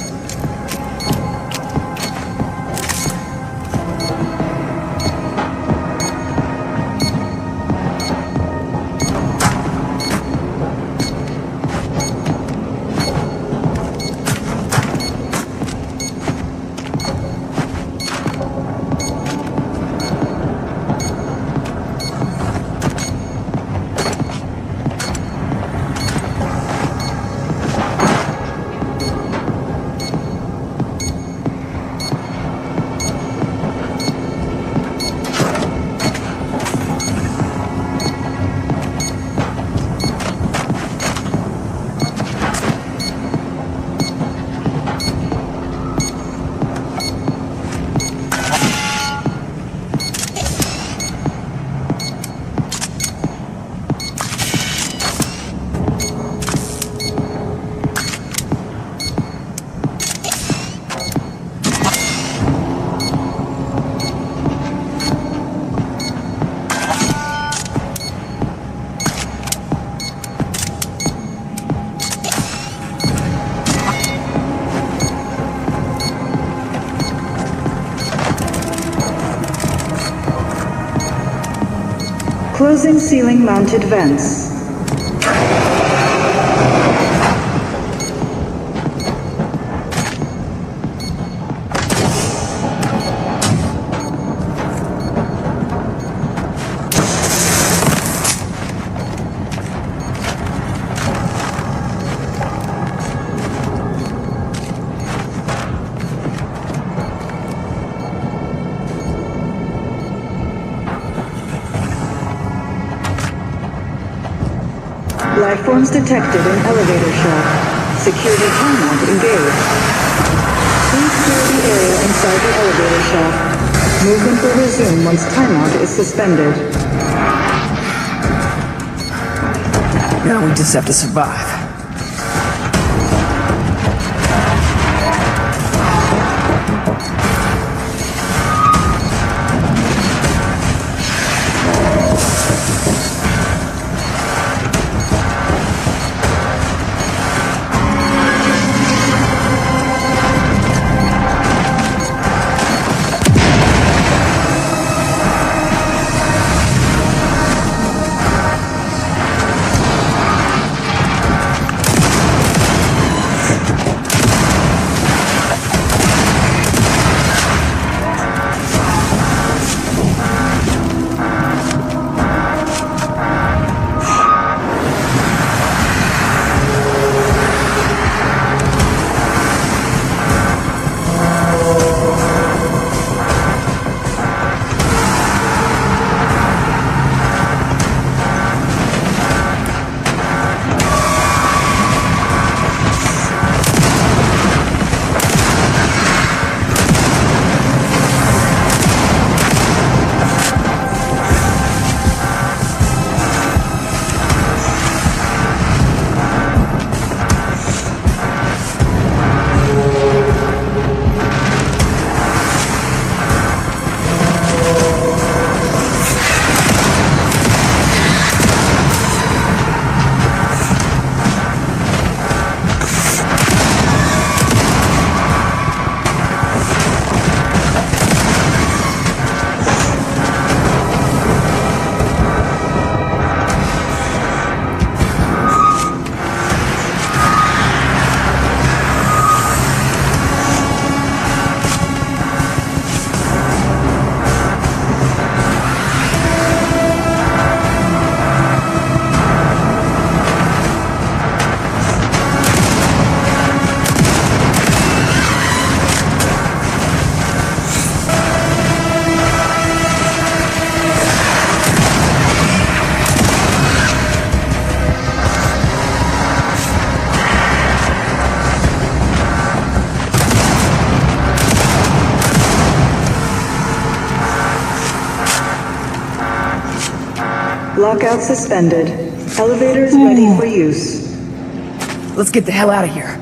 Closing ceiling-mounted vents. Lifeforms detected in elevator shaft. Security timeout engaged. Please clear the area inside the elevator shaft. Movement will resume once timeout is suspended. Now we just have to survive. Lockout suspended. Elevators ready for use. Let's get the hell out of here.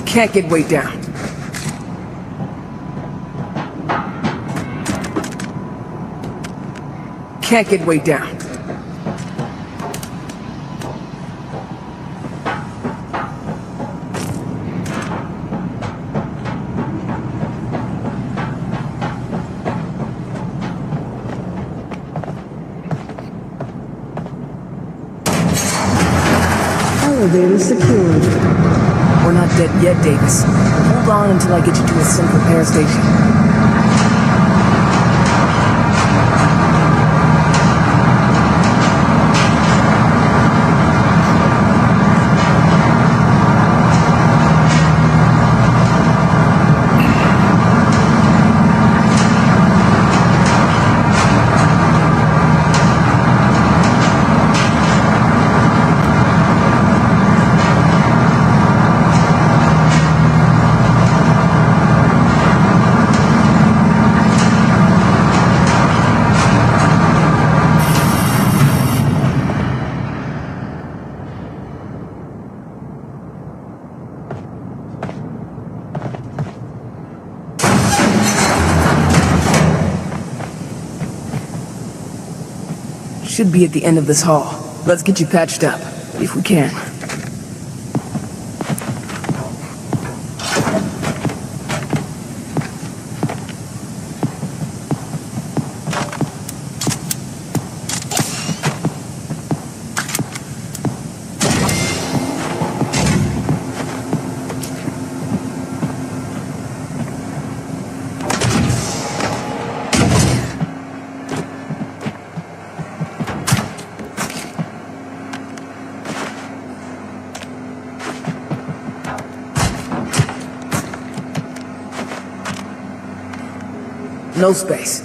Can't get way down. Can't get way down. Elevator secured. We're not dead yet, Davis. Hold on until I get you to a sync repair station. Should be at the end of this hall. Let's get you patched up, if we can. No space.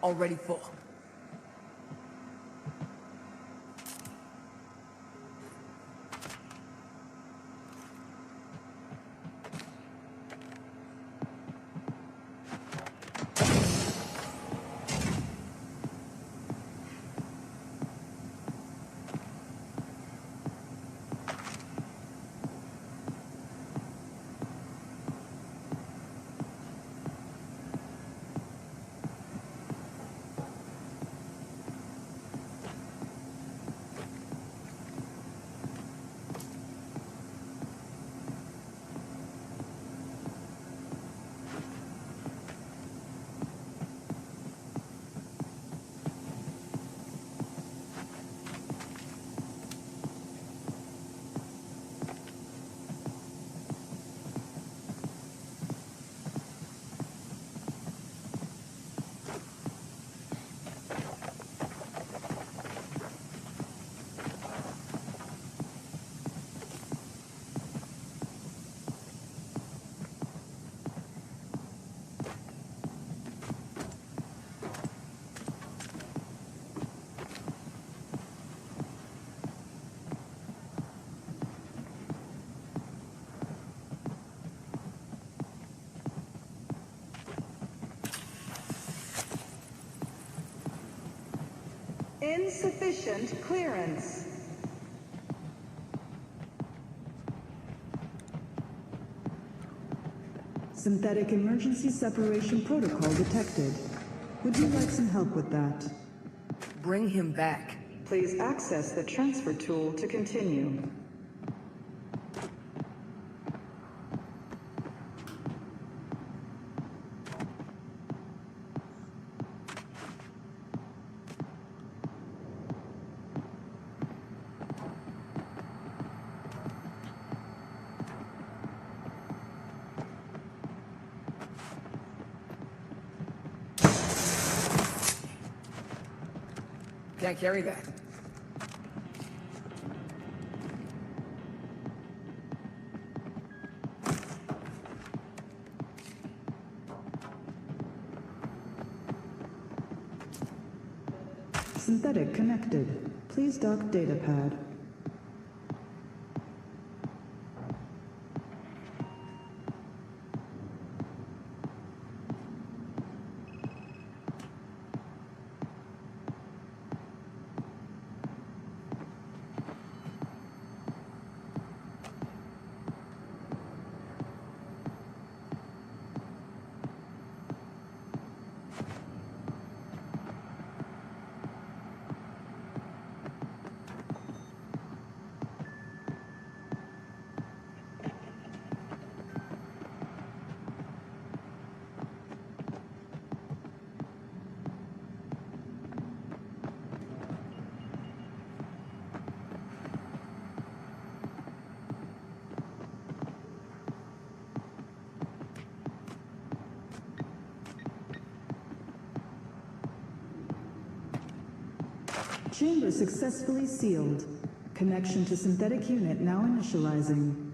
Already full. Insufficient clearance. Synthetic emergency separation protocol detected. Would you like some help with that? Bring him back. Please access the transfer tool to continue. Can't carry that. Synthetic connected. Please dock datapad. Chamber successfully sealed. Connection to synthetic unit now initializing.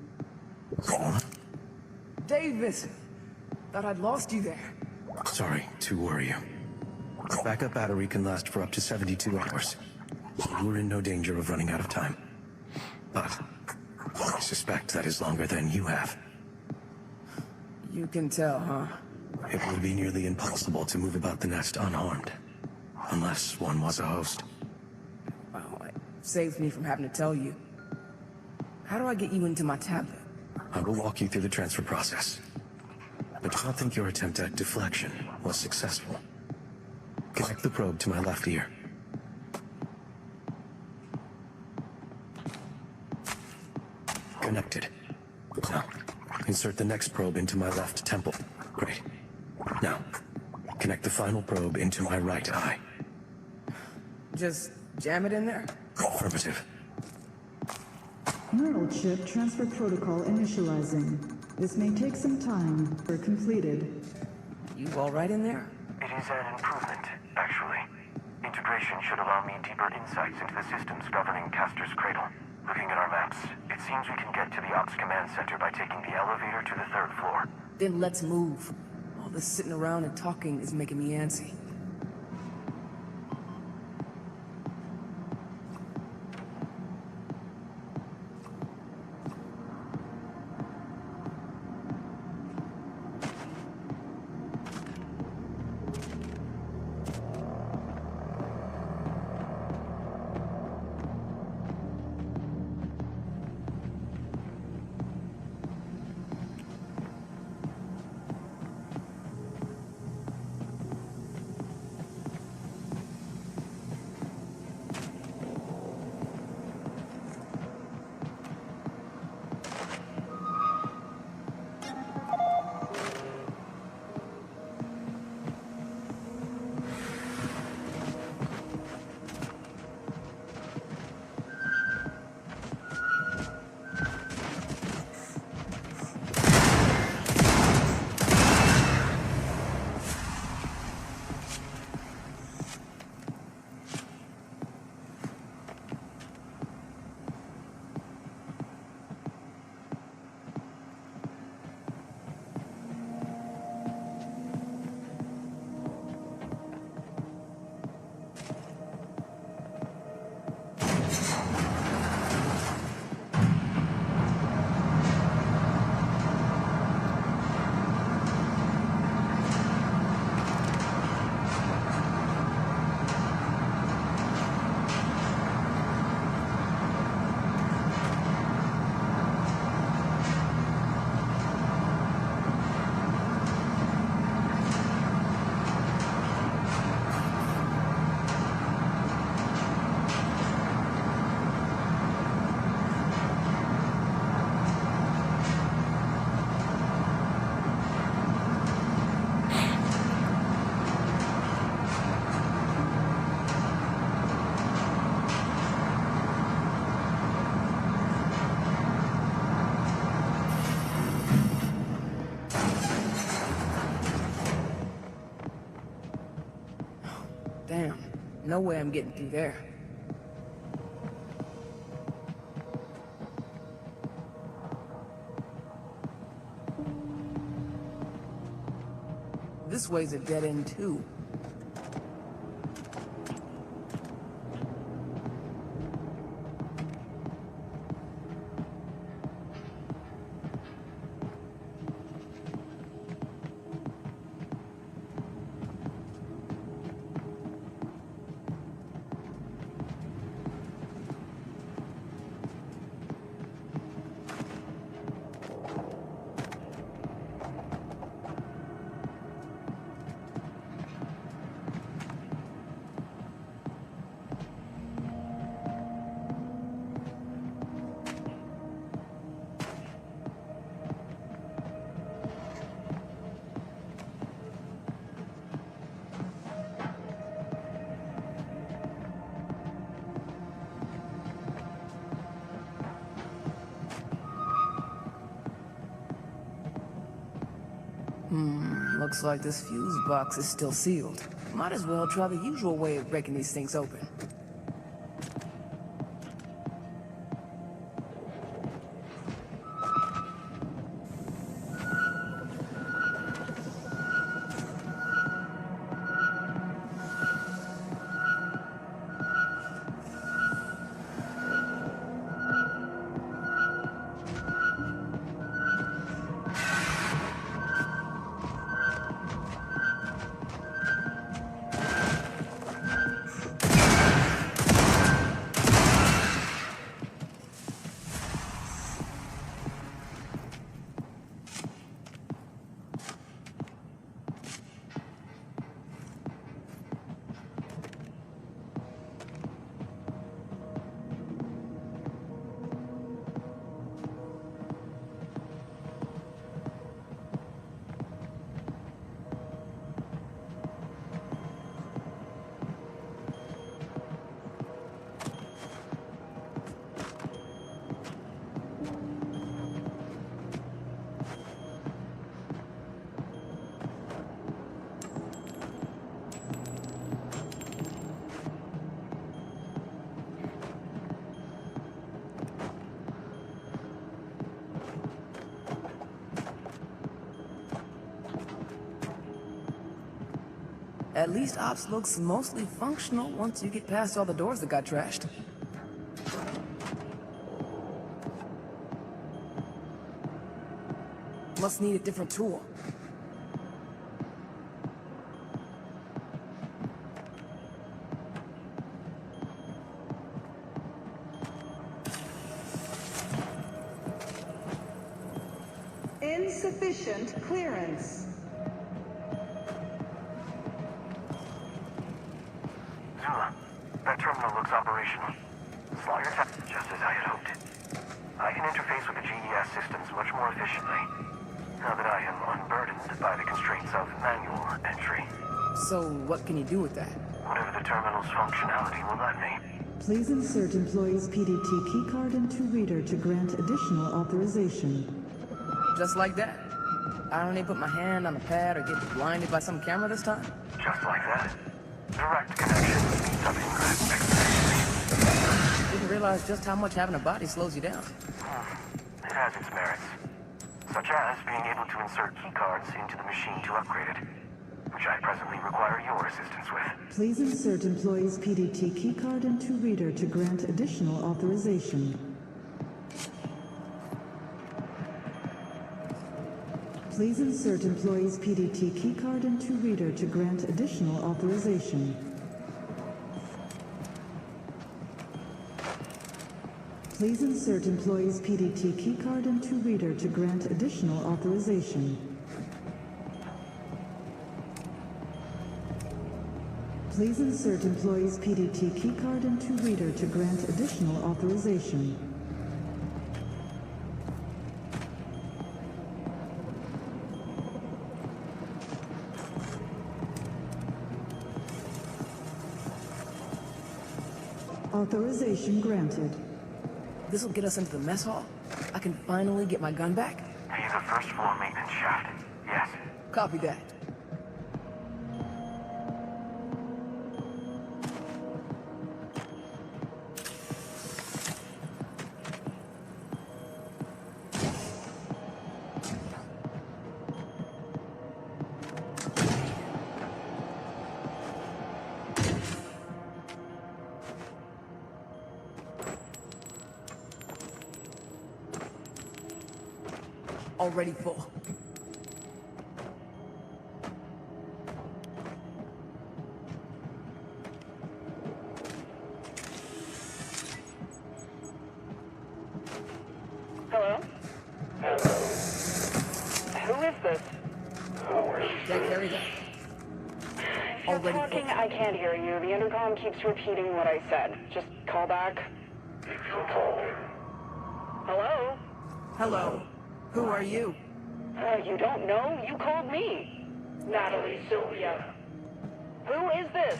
Davis! Thought I'd lost you there. Sorry to worry you. Backup battery can last for up to 72 hours. You are in no danger of running out of time. But I suspect that is longer than you have. You can tell, huh? It would be nearly impossible to move about the nest unharmed. Unless one was a host. Well, it saves me from having to tell you. How do I get you into my tablet? I will walk you through the transfer process. But do not think your attempt at deflection was successful. Connect the probe to my left ear. Connected. Now, insert the next probe into my left temple. Great. Now, connect the final probe into my right eye. Just jam it in there? Affirmative. Neural chip transfer protocol initializing. This may take some time. We're completed. You all right in there? It is an improvement, actually. Integration should allow me deeper insights into the systems governing Castor's Cradle. Looking at our maps, it seems we can get to the Ops Command Center by taking the elevator to the 3rd floor. Then let's move. All this sitting around and talking is making me antsy. Damn. No way I'm getting through there. This way's a dead end too. Looks like this fuse box is still sealed. Might as well try the usual way of breaking these things open. At least Ops looks mostly functional once you get past all the doors that got trashed. Must need a different tool. Insufficient clearance. That terminal looks operational. Slaughter just as I had hoped. I can interface with the GES systems much more efficiently, now that I am unburdened by the constraints of manual entry. So, what can you do with that? Whatever the terminal's functionality will let me. Please insert employee's PDT keycard into reader to grant additional authorization. Just like that. I don't need to put my hand on the pad or get blinded by some camera this time. Just like that. Direct connection means of ingress. Didn't realize just how much having a body slows you down. It has its merits. Such as being able to insert keycards into the machine to upgrade it, which I presently require your assistance with. Please insert employee's PDT keycard into reader to grant additional authorization. Please insert employee's PDT keycard into reader to grant additional authorization. Please insert employee's PDT keycard into reader to grant additional authorization. Please insert employee's PDT keycard into reader to grant additional authorization. Authorization granted. This'll get us into the mess hall. I can finally get my gun back. Via the first floor maintenance shaft. Yes. Copy that. already full. Hello? Hello? Who is this? Can't carry that. If you're Already talking, full. I can't hear you. The intercom keeps repeating what I said. Just call back. Hello? Hello. Who are you? You don't know? You called me. Natalie Sylvia. Who is this?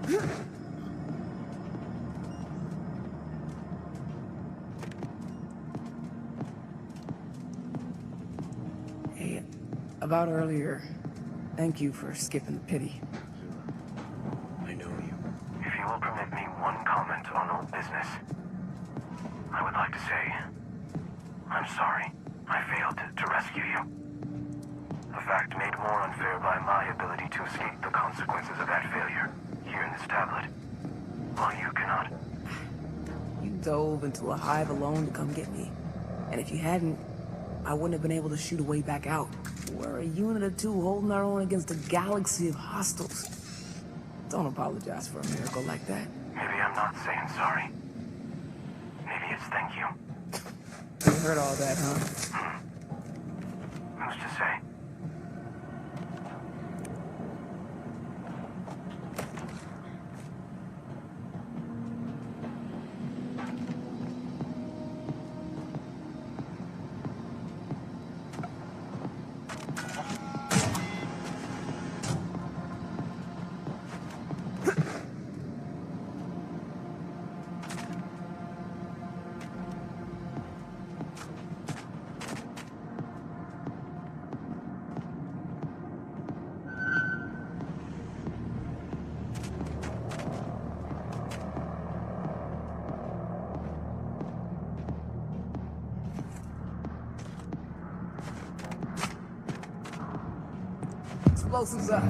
Hey, about earlier, thank you for skipping the pity. I know you. If you will permit me one comment on old business, I would like to say, I'm sorry I failed to rescue you. A fact made more unfair by my ability to escape the consequences of that failure here in this tablet, while you cannot. You dove into a hive alone to come get me. And if you hadn't, I wouldn't have been able to shoot a way back out. We're a unit of two holding our own against a galaxy of hostiles. Don't apologize for a miracle like that. Maybe I'm not saying sorry. Maybe it's thank you. You heard all that, huh? Who's to say? Explosives up.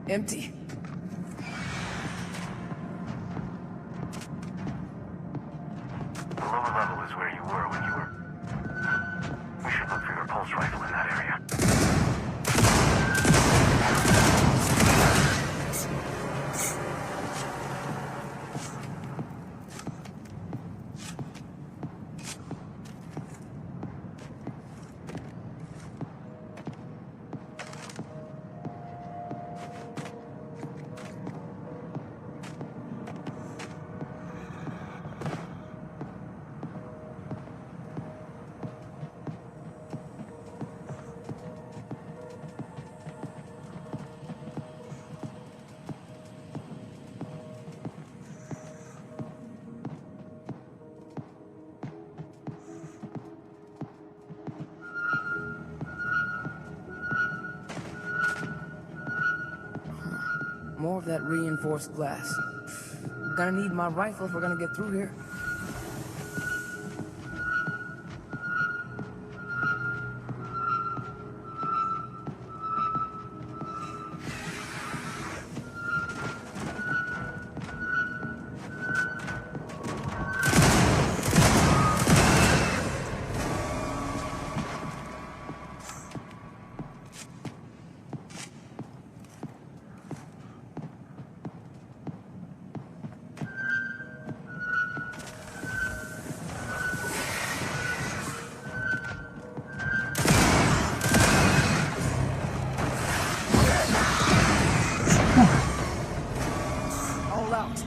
Empty. The lower level is where you were when you were... We should look for your pulse rifle in that area. More of that reinforced glass. We're gonna need my rifle if we're gonna get through here. All out.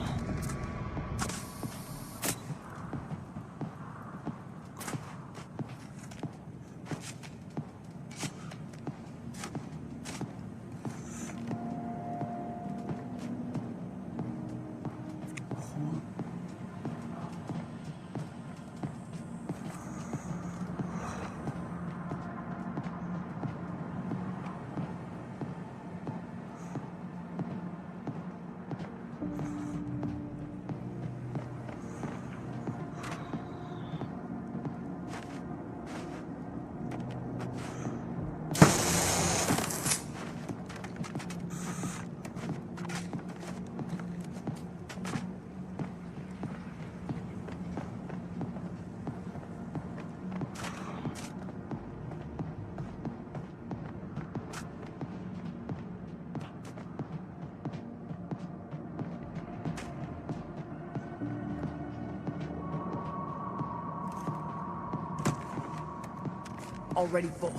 already full.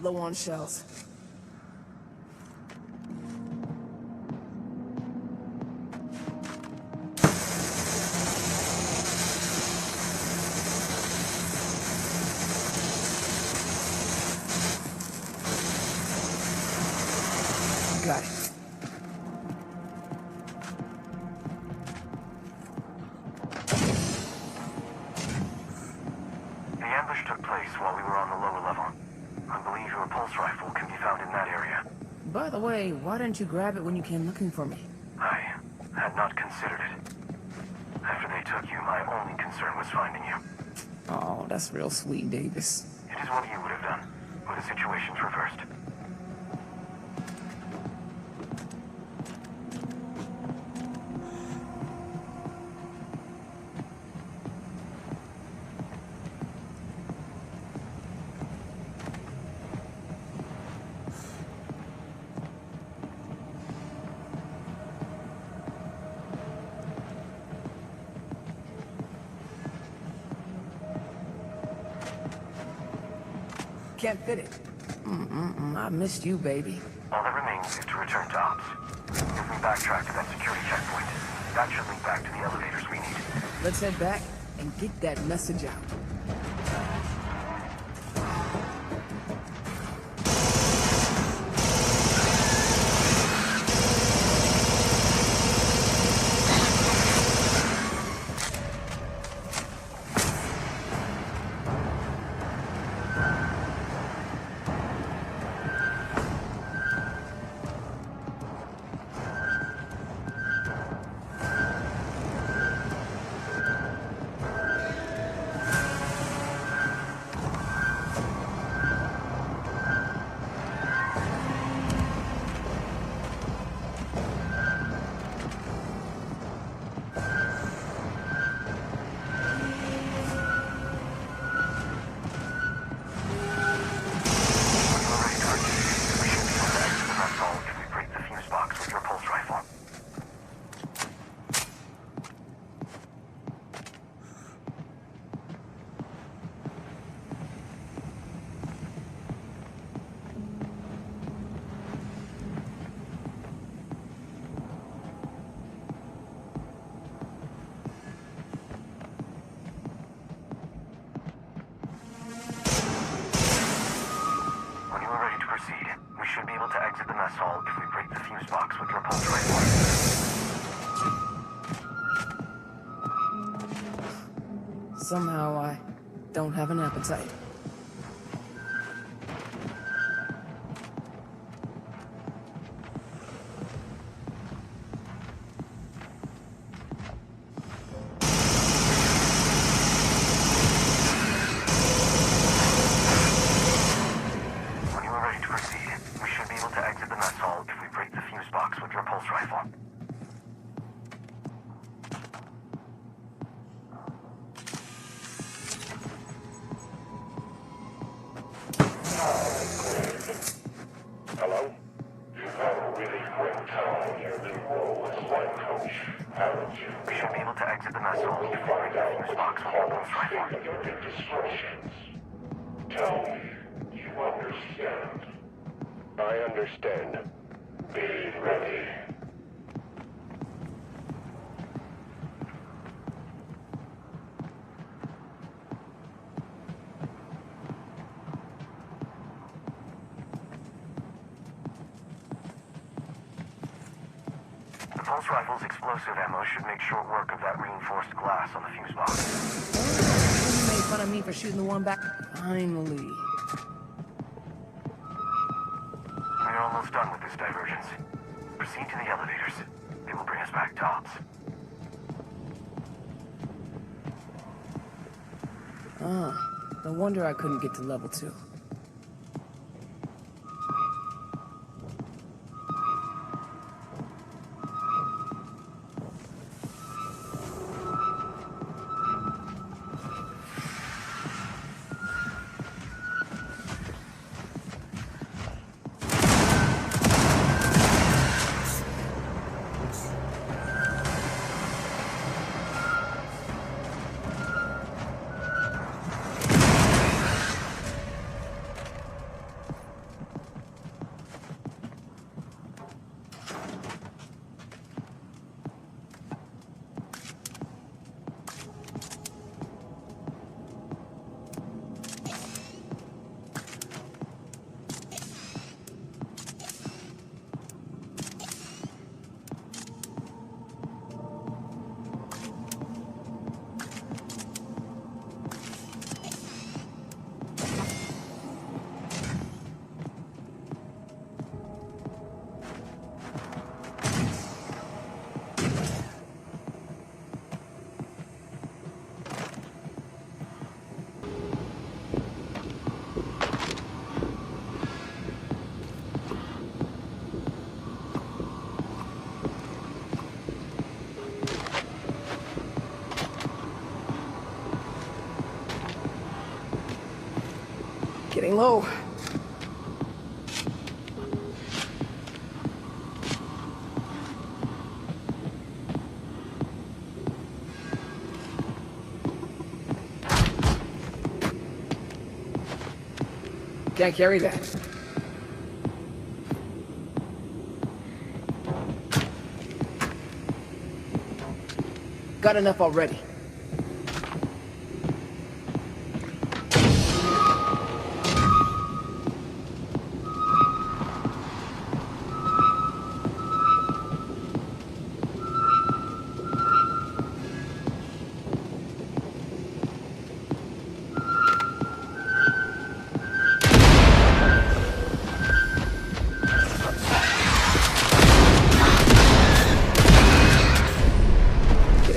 Low on shells. Got it. The ambush took place while we were on the lower level. I believe your pulse rifle can be found in that area. By the way, why didn't you grab it when you came looking for me? I had not considered it. After they took you, my only concern was finding you. Oh, that's real sweet, Davis. It is what you would have done, but the situation's reversed. Can't fit it. I missed you, baby. All that remains is to return to ops. If we backtrack to that security checkpoint, that should lead back to the elevators we need. Let's head back and get that message out. Somehow I don't have an appetite. When you are ready to proceed, we should be able to exit the mess hall if we break the fuse box with your pulse rifle. Hello? You've had a really great time in your new role as flight coach, haven't you? We should be able to exit the mess hall if we break the fuse box with your pulse rifle. Your indiscretions. Tell me, you understand? I understand. Be ready. pulse rifle's explosive ammo should make short work of that reinforced glass on the fuse box. You made fun of me for shooting the one back. Finally. We're almost done with this divergence. Proceed to the elevators. They will bring us back to ops. No wonder I couldn't get to level 2. Getting low. Can't carry that. Got enough already.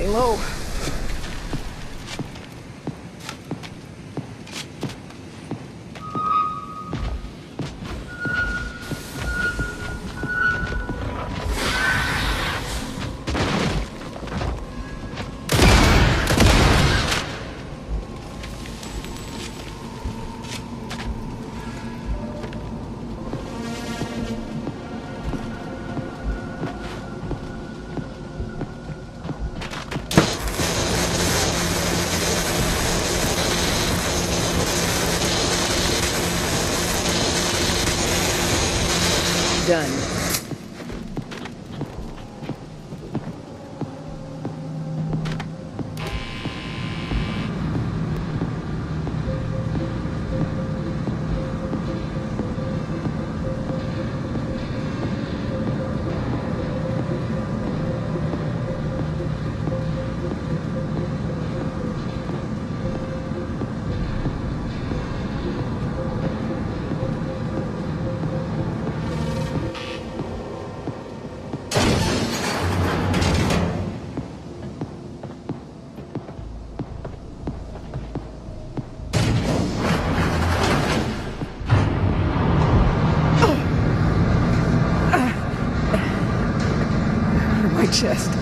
Low. Done. My chest.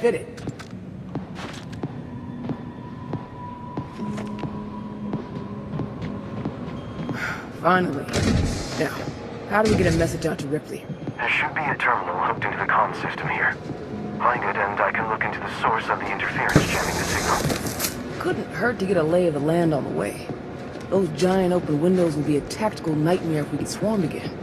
fit it. Finally. Now, how do we get a message out to Ripley? There should be a terminal hooked into the comm system here. Find it and I can look into the source of the interference jamming the signal. Couldn't hurt to get a lay of the land on the way. Those giant open windows would be a tactical nightmare if we get swarmed again.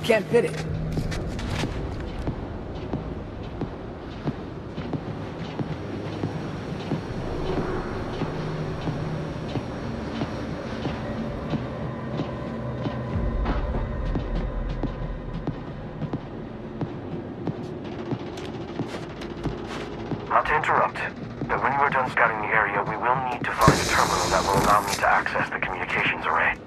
Can't fit it. Not to interrupt, but when you are done scouting the area, we will need to find a terminal that will allow me to access the communications array.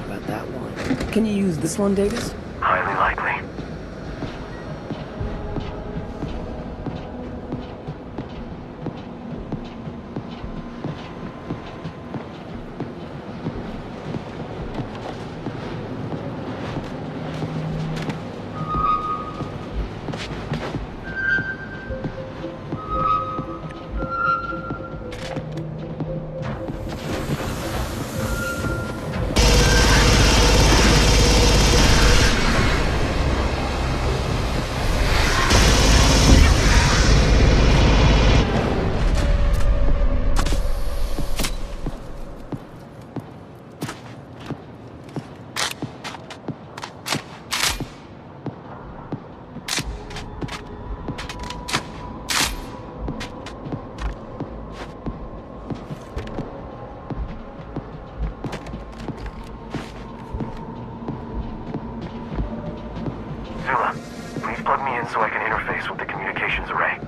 About that one. Can you use this one, Davis? Highly likely. Zula, please plug me in so I can interface with the communications array.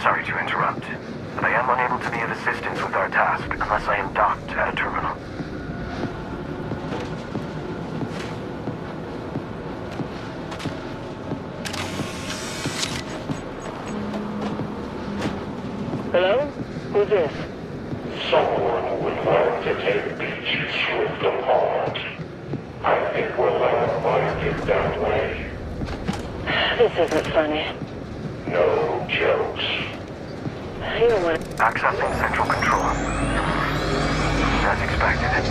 Sorry to interrupt, but I am unable to be of assistance with our task unless I am docked at a terminal. Hello? Who's this? Someone would like to take Beachy's Swift apart. I think we'll let him find it that way. This isn't funny. No jokes. You know what? Accessing central control. As expected,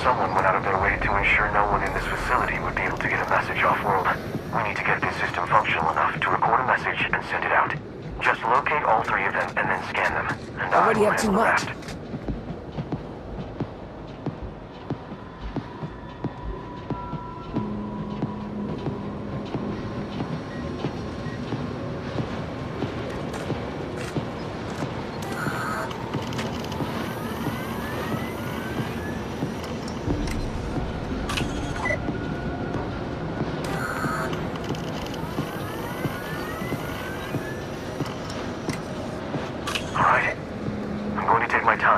someone went out of their way to ensure no one in this facility would be able to get a message off-world. We need to get this system functional enough to record a message and send it out. Just locate all three of them and then scan them. And I Already will have too handle the much. rest. Alright. I'm going to take my time.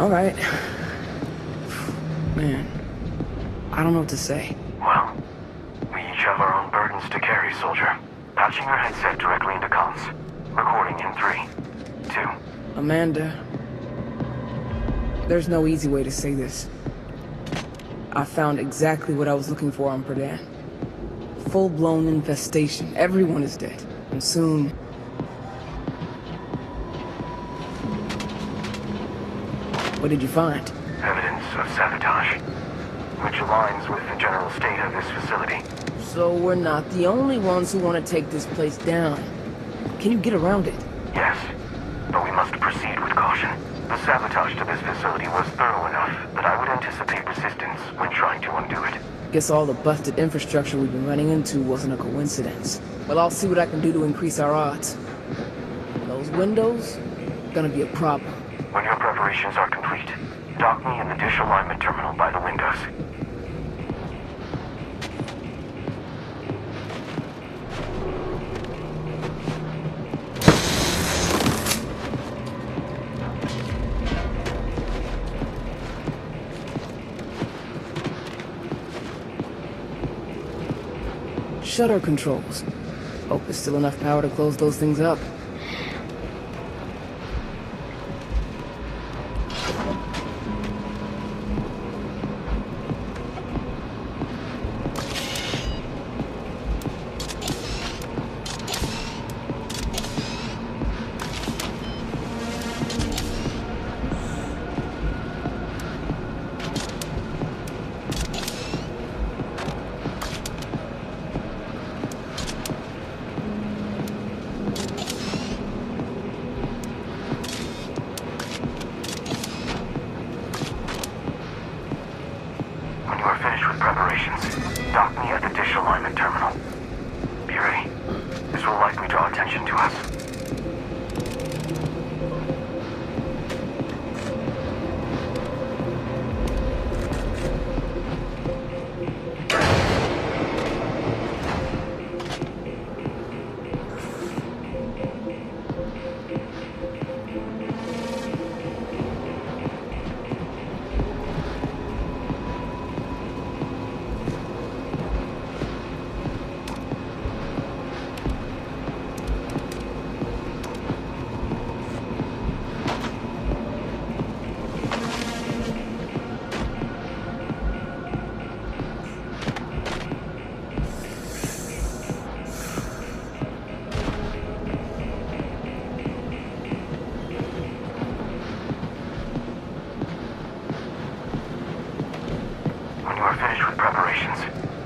Alright. Man, I don't know what to say. Well, we each have our own burdens to carry, soldier. Patching your headset directly into comms. Recording in 3, 2. Amanda, there's no easy way to say this. I found exactly what I was looking for on Perdan. Full-blown infestation. Everyone is dead. And soon... What did you find? Evidence of sabotage, which aligns with the general state of this facility. So we're not the only ones who want to take this place down. Can you get around it? Yes, but we must proceed with caution. The sabotage to this facility was thorough enough that I would anticipate resistance when trying to undo it. Guess all the busted infrastructure we've been running into wasn't a coincidence. Well, I'll see what I can do to increase our odds. Those windows, gonna be a problem. When your preparations are complete, dock me in the dish alignment terminal by the windows. Shutter controls. Hope there's still enough power to close those things up. Dock me at the dish alignment terminal. Be ready. This will likely draw attention to us.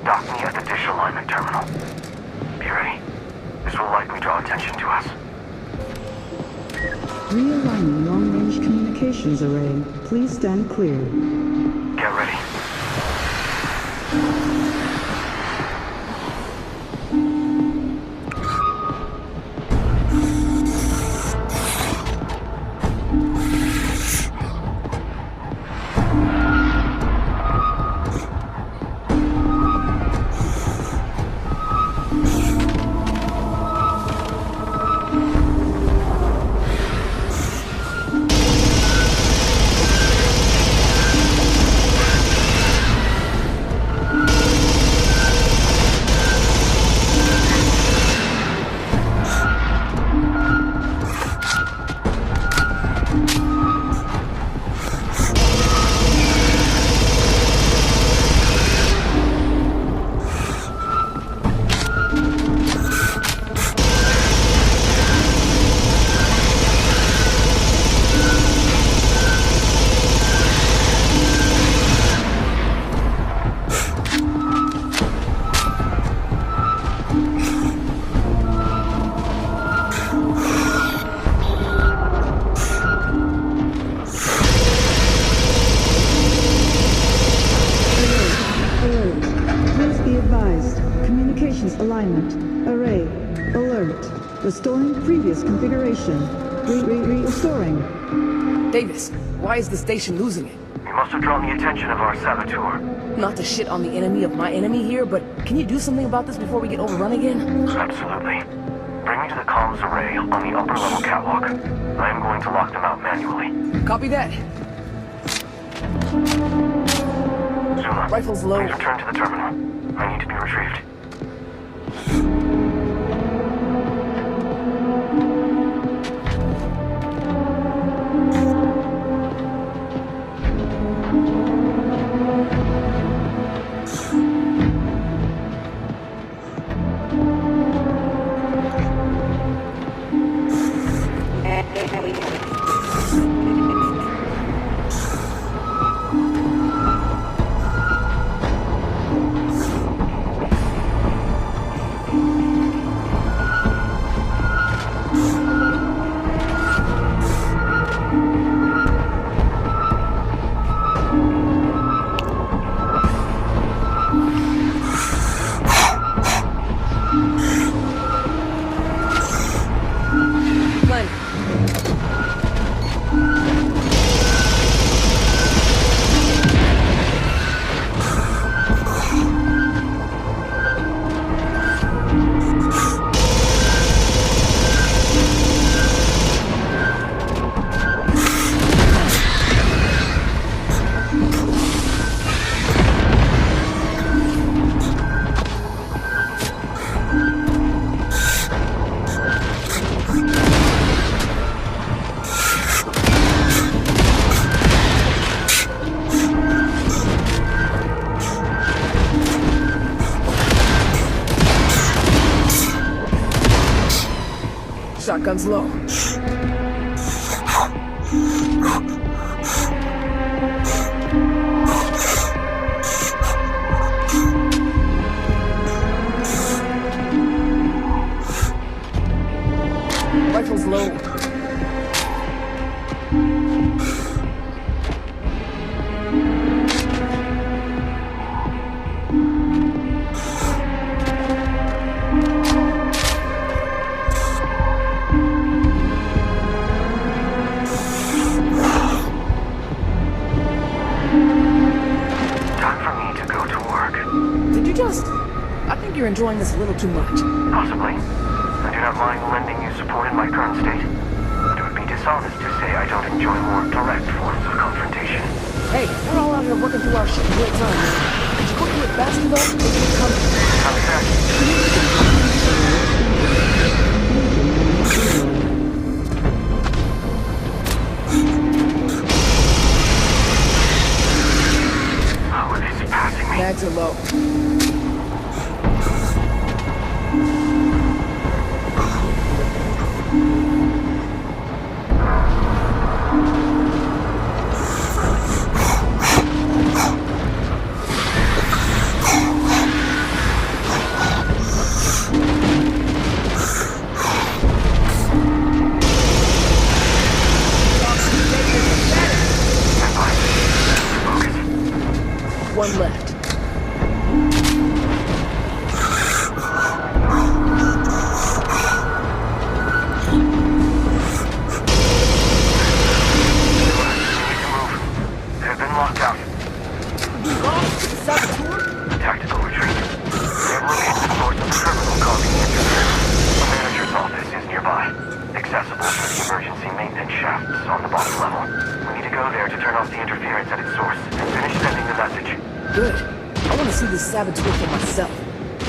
Dock me at the dish alignment terminal. Be ready. This will likely draw attention to us. Realigning long-range communications array. Please stand clear. Get ready. Alignment. Array. Alert. Restoring previous configuration. Restoring. Davis, why is the station losing it? We must have drawn the attention of our saboteur. Not to shit on the enemy of my enemy here, but can you do something about this before we get overrun again? Absolutely. Bring me to the comms array on the upper level catwalk. I am going to lock them out manually. Copy that. Zuma, Rifle's low. please return to the terminal. I need to be retrieved. Shotgun's low. Rifle's low. I think you're enjoying this a little too much. Possibly. I do not mind lending you support in my current state, but it would be dishonest to say I don't enjoy more direct forms of confrontation. Hey, we're all out here working through our shit in real time. Could you go through it faster though? Or did it come? Copy that. Oh, it is passing me. Mags are low. One left. They've been locked out. Tactical retreat. They've located the source of the terminal causing the interference. The manager's office is nearby, accessible through the emergency maintenance shafts on the bottom level. We need to go there to turn off the interference at its source and finish sending the message. Good. I want to see this saboteur for myself.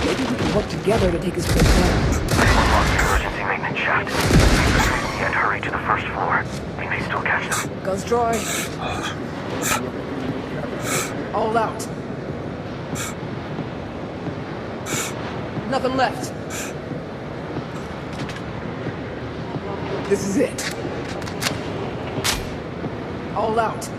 Maybe we can work together to take his place down. Unlock the emergency maintenance shaft. Retrieve me and hurry to the first floor. We may still catch them. Guns drawing. All out. Nothing left. This is it. All out.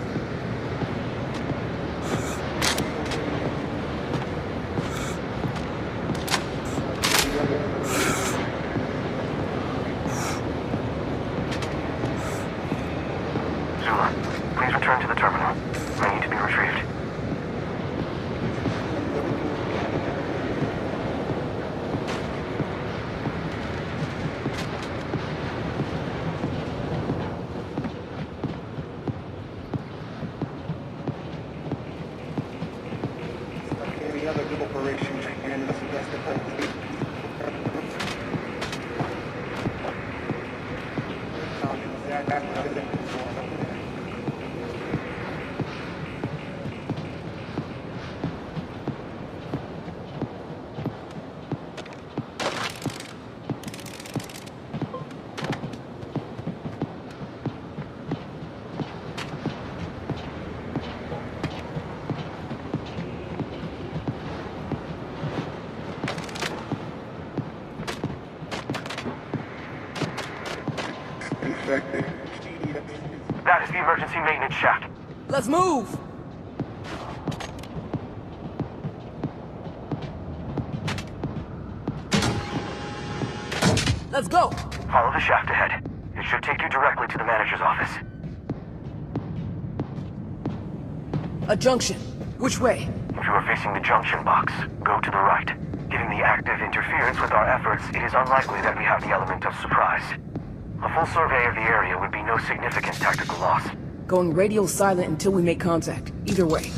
Zula, please return to the terminal. I need to be retrieved. Any other good operations and investigate. emergency maintenance shaft. Let's move! Let's go! Follow the shaft ahead. It should take you directly to the manager's office. A junction. Which way? If you are facing the junction box, go to the right. Given the active interference with our efforts, it is unlikely that we have the element of surprise. A full survey of the area would be no significant tactical loss. Going radio silent until we make contact. Either way.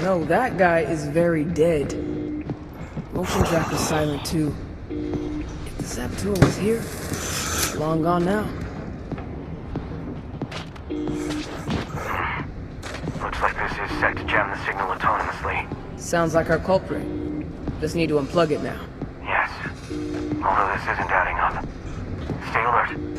No, that guy is very dead. Motion tracker's silent too. If the saboteur was here, long gone now. Looks like this is set to jam the signal autonomously. Sounds like our culprit. Just need to unplug it now. Yes. Although this isn't adding up. Stay alert.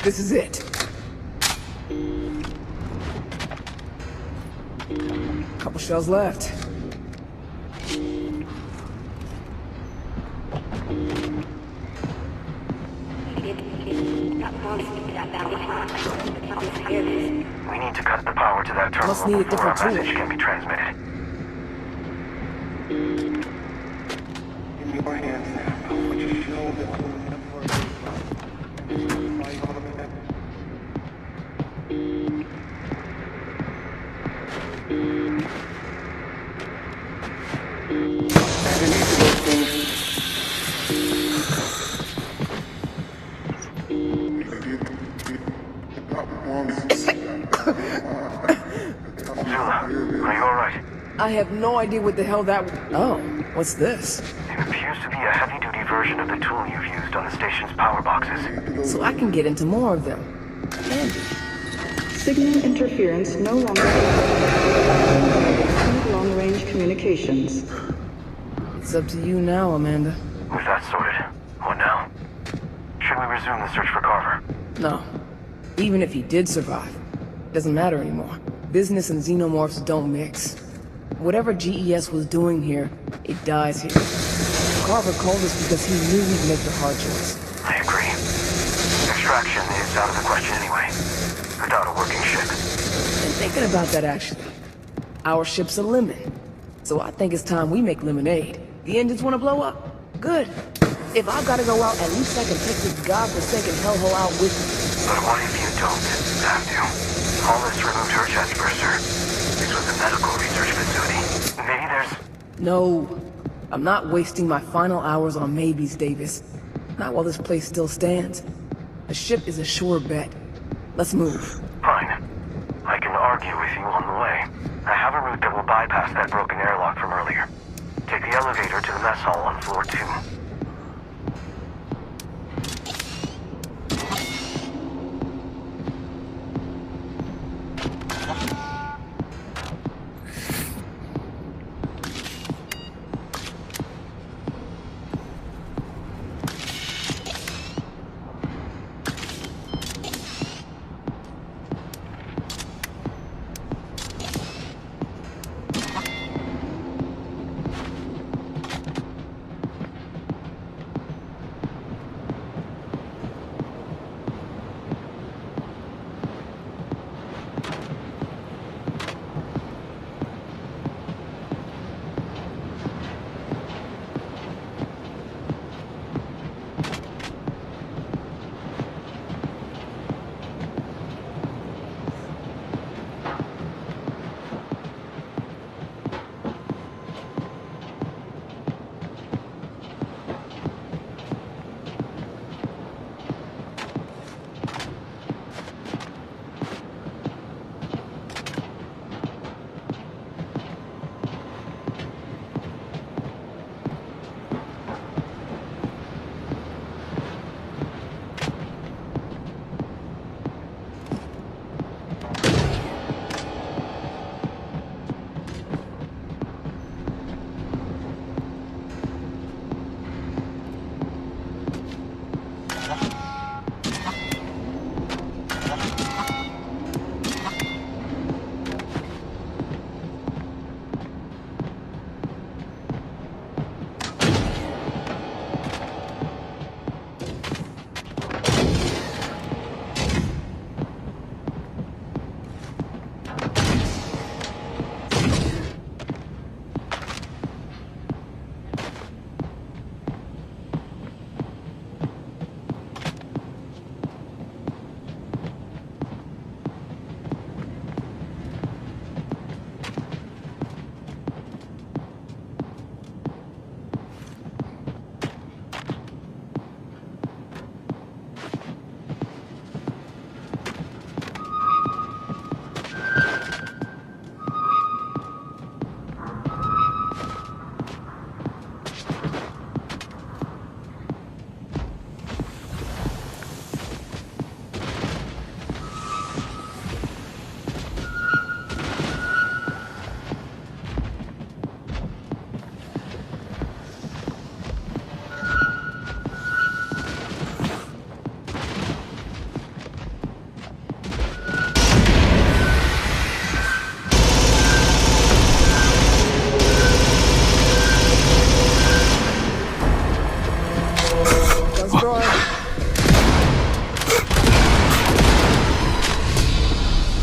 This is it. Couple shells left. We need to cut the power to that terminal Must need a before different our tool. message can be transmitted. Give me your hands now. Would you show that I have no idea what the hell that was. Oh, what's this? It appears to be a heavy-duty version of the tool you've used on the station's power boxes. So I can get into more of them. Handy. Signal interference no longer. Long-range communications. It's up to you now, Amanda. With that sorted, what now? Should we resume the search for Carver? No. Even if he did survive, it doesn't matter anymore. Business and xenomorphs don't mix. Whatever GES was doing here, it dies here. Carver called us because he knew we'd make the hard choice. I agree. Extraction is out of the question anyway. Without a working ship. And thinking about that, actually, our ship's a lemon. So I think it's time we make lemonade. The engines want to blow up? Good. If I've got to go out, at least I can take this godforsaken hellhole out with me. But what if you don't have to? Hollis removed her chest burster. This was a medical research facility. Maybe there's... No. I'm not wasting my final hours on maybes, Davis. Not while this place still stands. The ship is a sure bet. Let's move. Fine. argue with you on the way. I have a route that will bypass that broken airlock from earlier. Take the elevator to the mess hall on floor 2.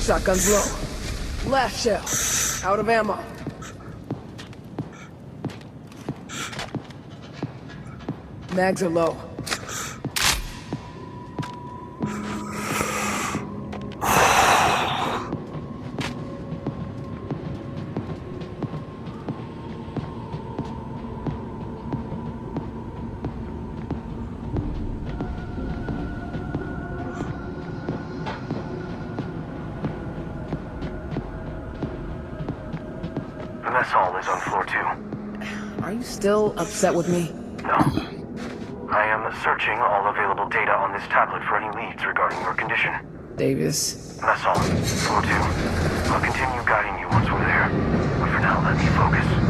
Shotgun's low. Last shell. Out of ammo. Mags are low. The mess hall is on floor 2. Are you still upset with me? No. I am searching all available data on this tablet for any leads regarding your condition. Davis. Mess hall, floor 2. I'll continue guiding you once we're there. But for now, let me focus.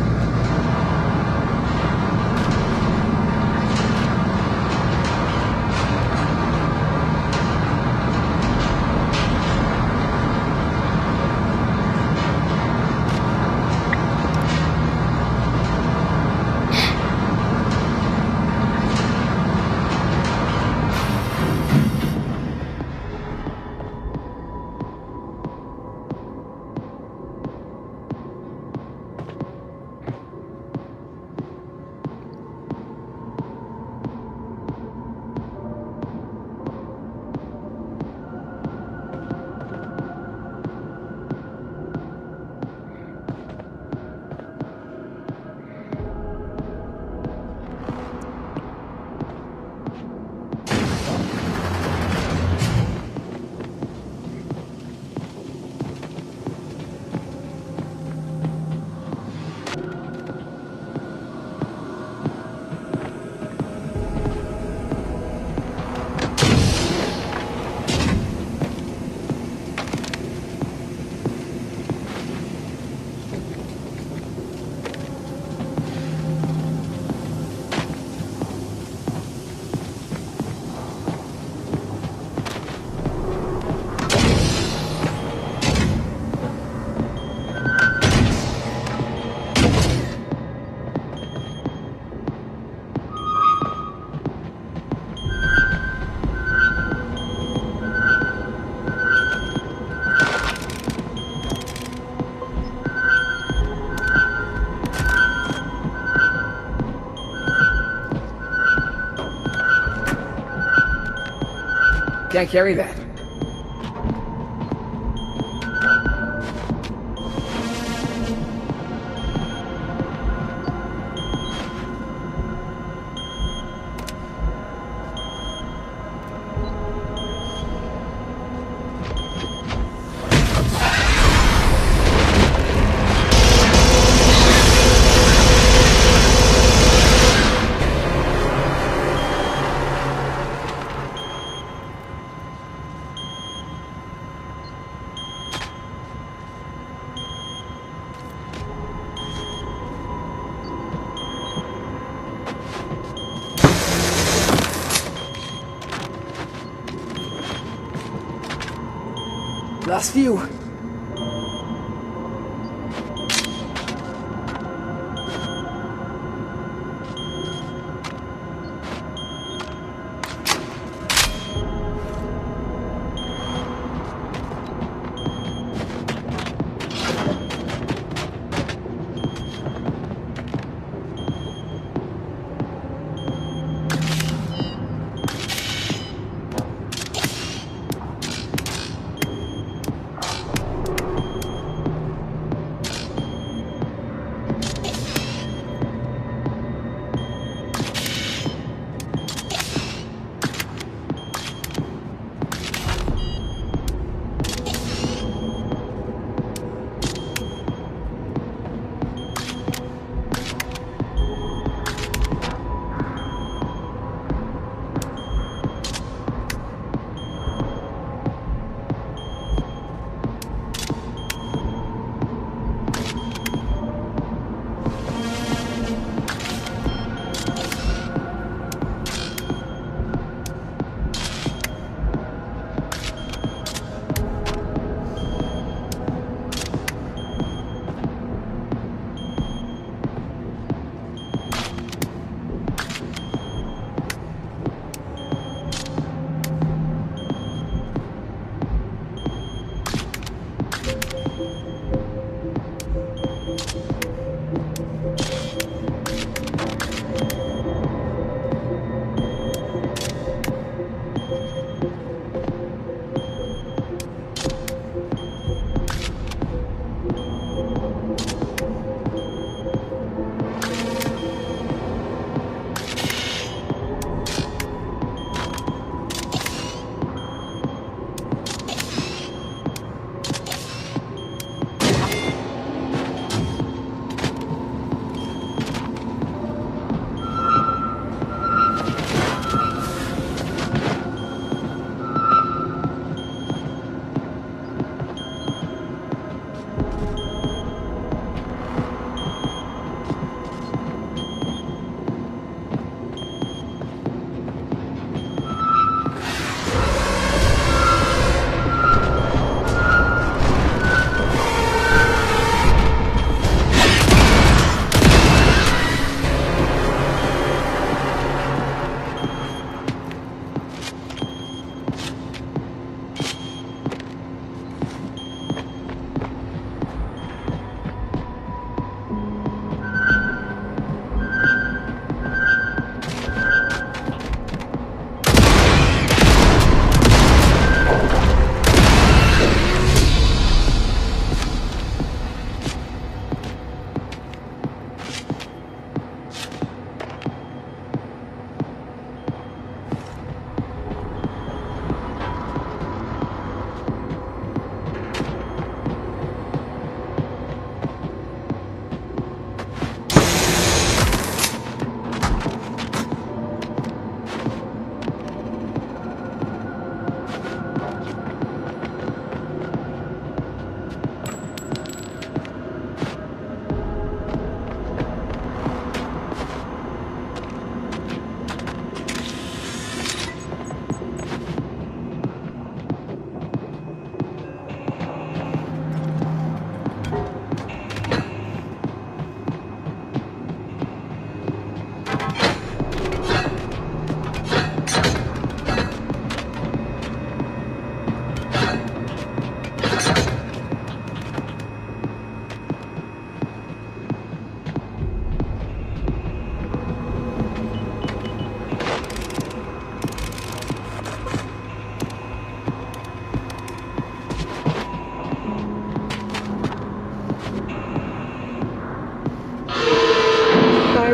Can't carry that. Last few.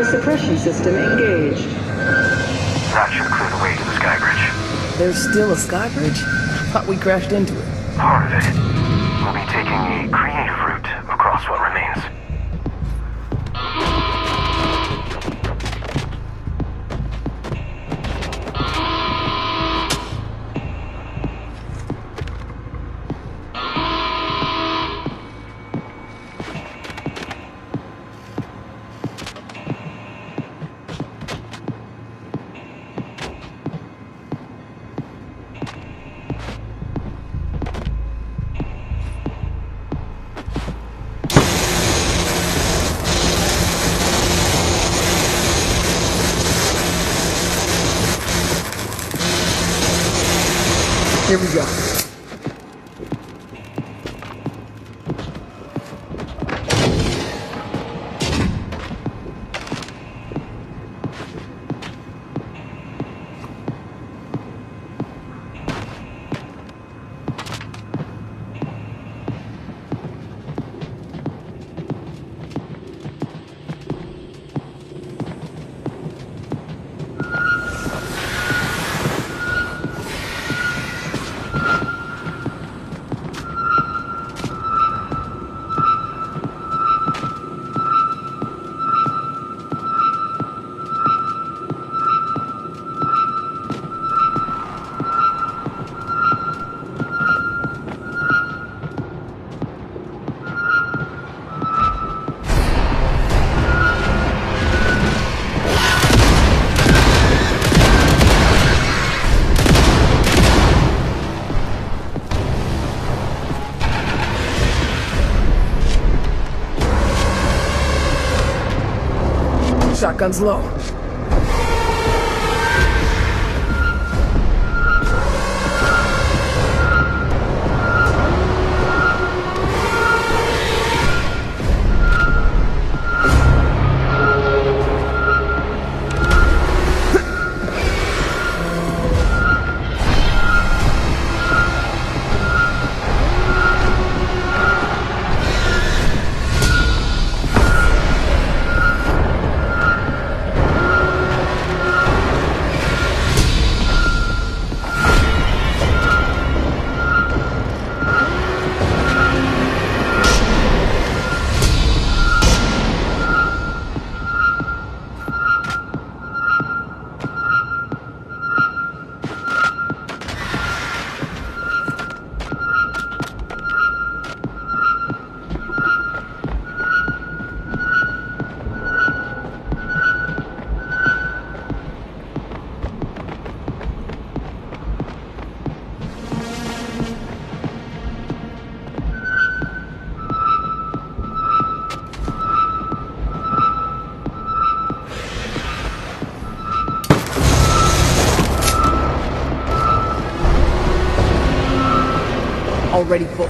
suppression system engaged. That should clear the way to the sky bridge. There's still a sky bridge? Thought we crashed into it. Part of it. We'll be taking a creative route across what remains. Here we go. Shotgun's low. Already full.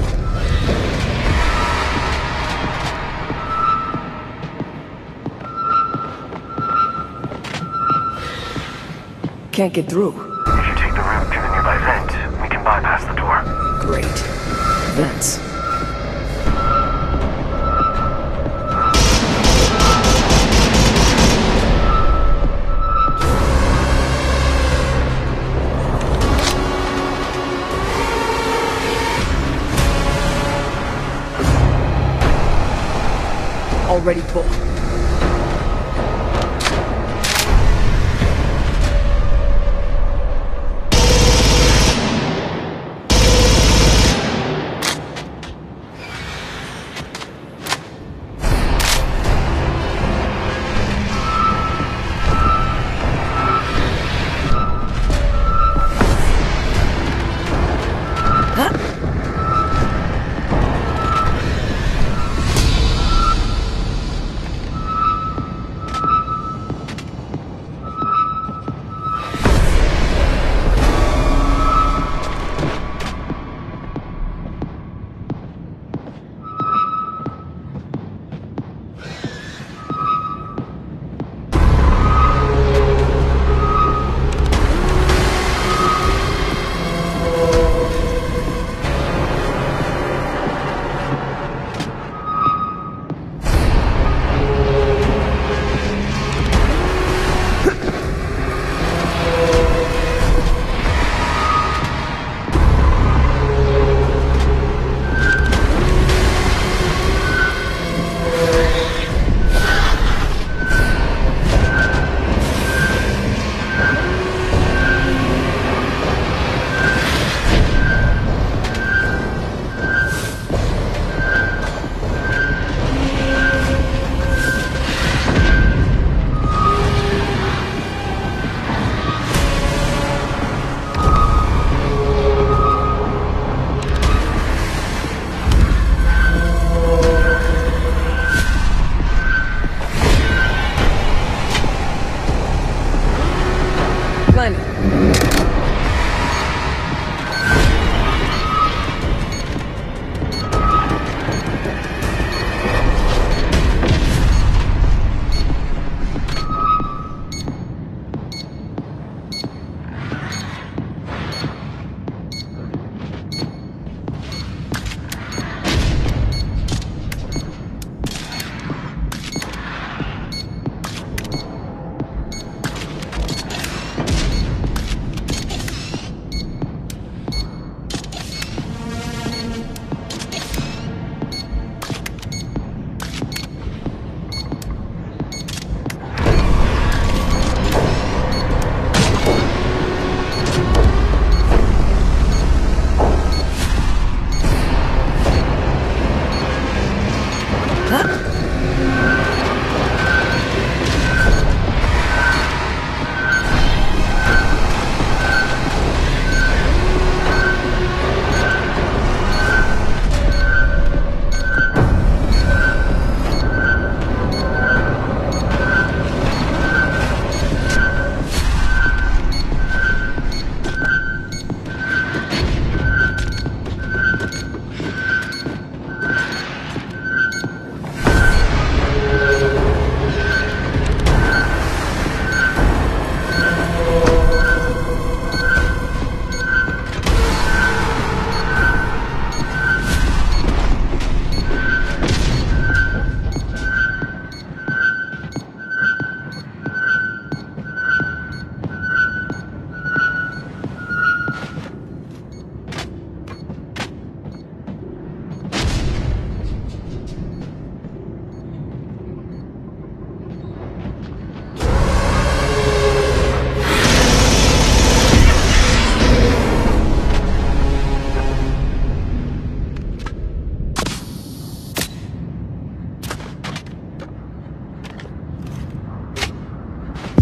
Can't get through. If you take the route to the nearby vent, we can bypass the door. Great. Vents. Already full.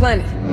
planet.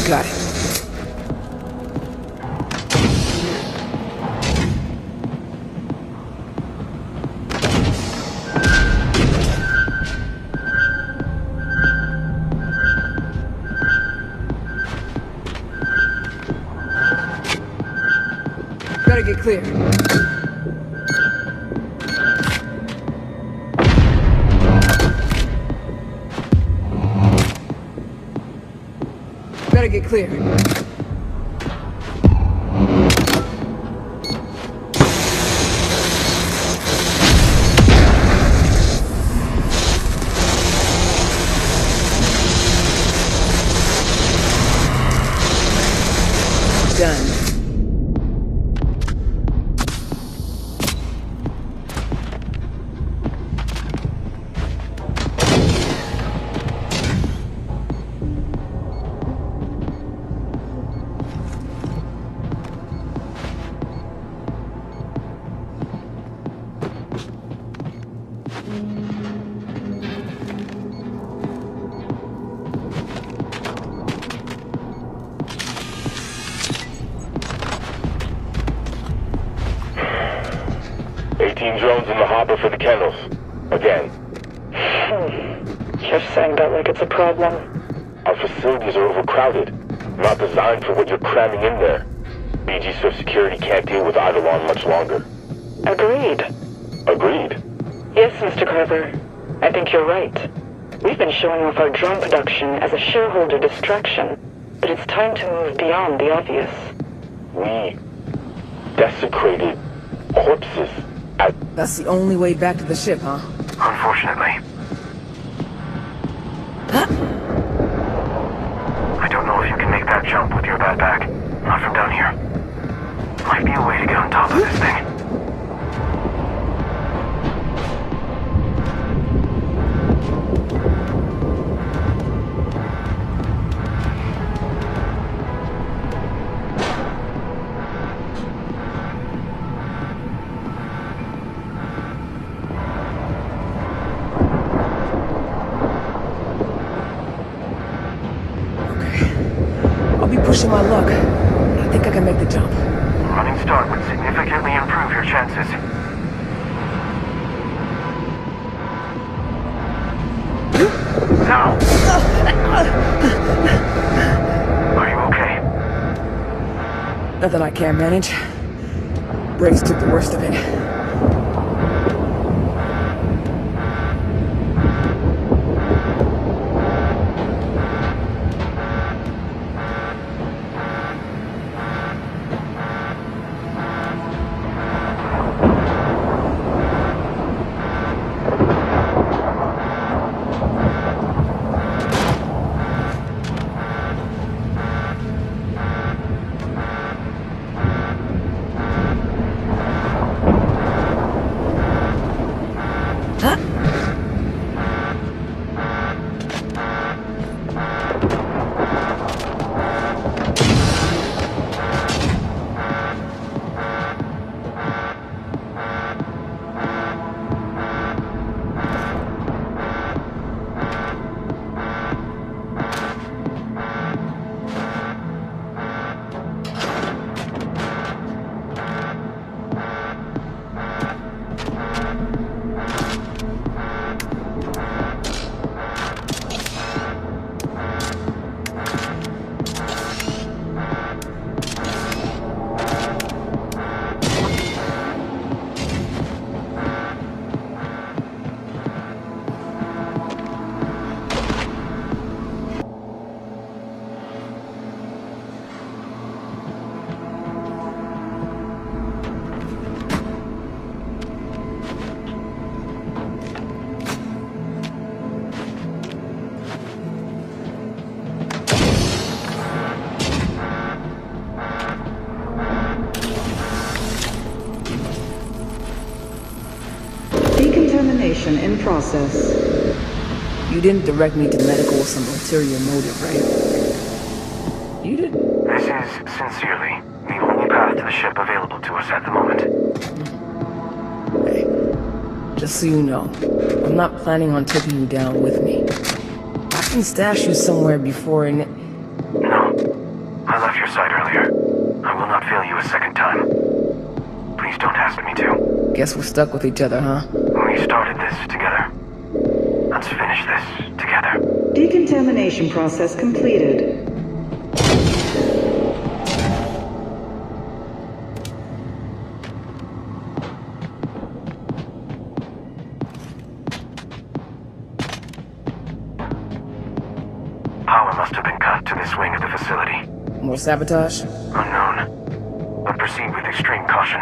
Got it. Gotta get clear. Gotta get clear. Done. Drones in the hopper for the kennels. Again. You're saying that like it's a problem. Our facilities are overcrowded. Not designed for what you're cramming in there. BG Swift Security can't deal with Eidolon much longer. Agreed. Agreed? Yes, Mr. Carver. I think you're right. We've been showing off our drone production as a shareholder distraction, but it's time to move beyond the obvious. We desecrated corpses. That's the only way back to the ship, huh? Unfortunately. I don't know if you can make that jump with your backpack. Not from down here. Might be a way to get on top of this thing. Pushing my luck. I think I can make the jump. A running start would significantly improve your chances. Now! Are you okay? Nothing I can't manage. Brakes took the worst of it. process. You didn't direct me to medical with some ulterior motive, right? You did? This is, sincerely, the only path to the ship available to us at the moment. Hey, just so you know, I'm not planning on taking you down with me. I can stash you somewhere before No. I left your side earlier. I will not fail you a second time. Please don't ask me to. Guess we're stuck with each other, huh? We started this together. Let's finish this together. Decontamination process completed. Power must have been cut to this wing of the facility. More sabotage? Unknown. But proceed with extreme caution.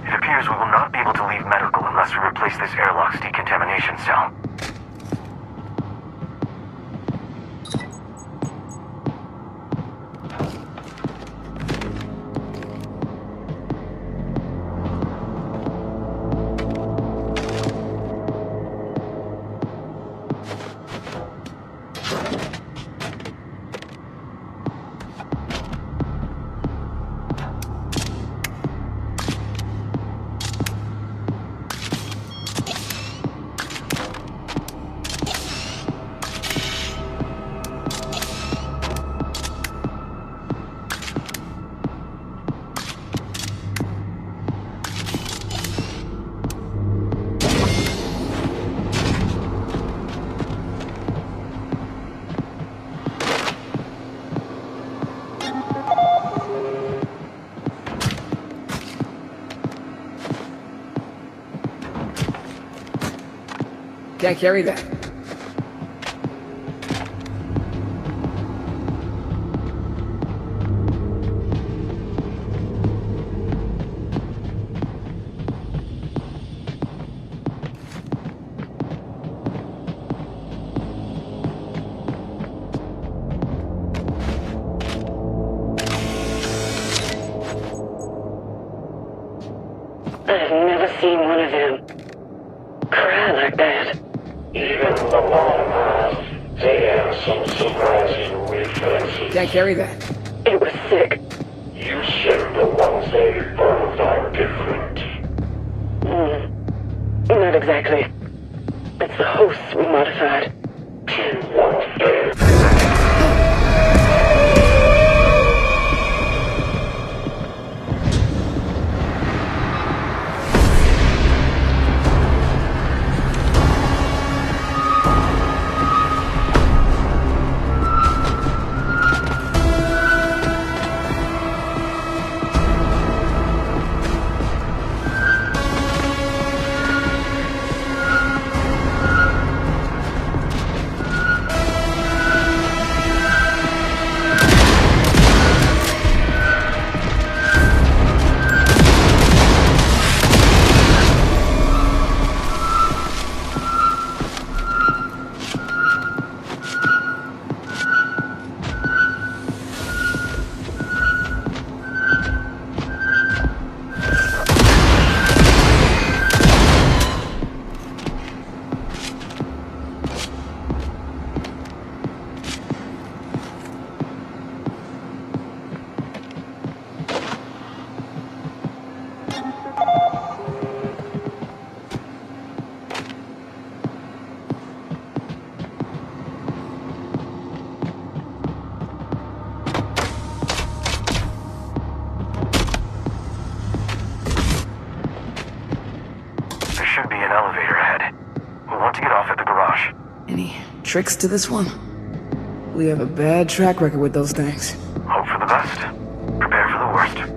It appears we will not be able to leave medical unless we replace this airlock's decontamination cell. Can't carry that. I've never seen one of them cry like that. Even the long miles, they have some surprising reflexes. Can't carry that. It was sick. You said the ones they birthed are different. Not exactly. It's the hosts we modified. To what end? Should be an elevator ahead. We'll want to get off at the garage. Any tricks to this one? We have a bad track record with those things. Hope for the best. Prepare for the worst.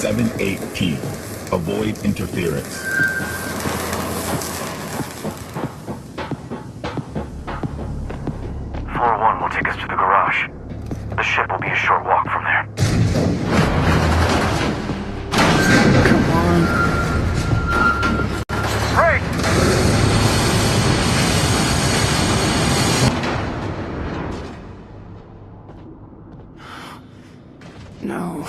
78P. Avoid interference. Floor 1 will take us to the garage. The ship will be a short walk from there. Come on. Break! No.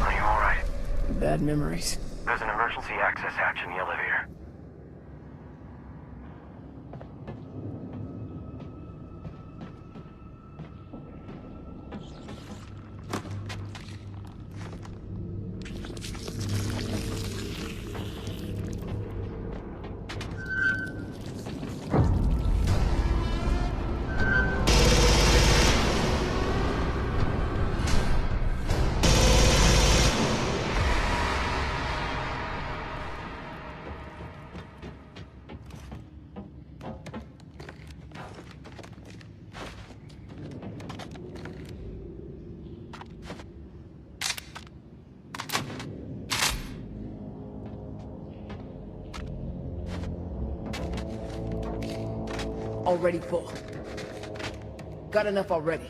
Are you alright? Bad memories. There's an emergency access hatch in the elevator. Already full. Got enough already.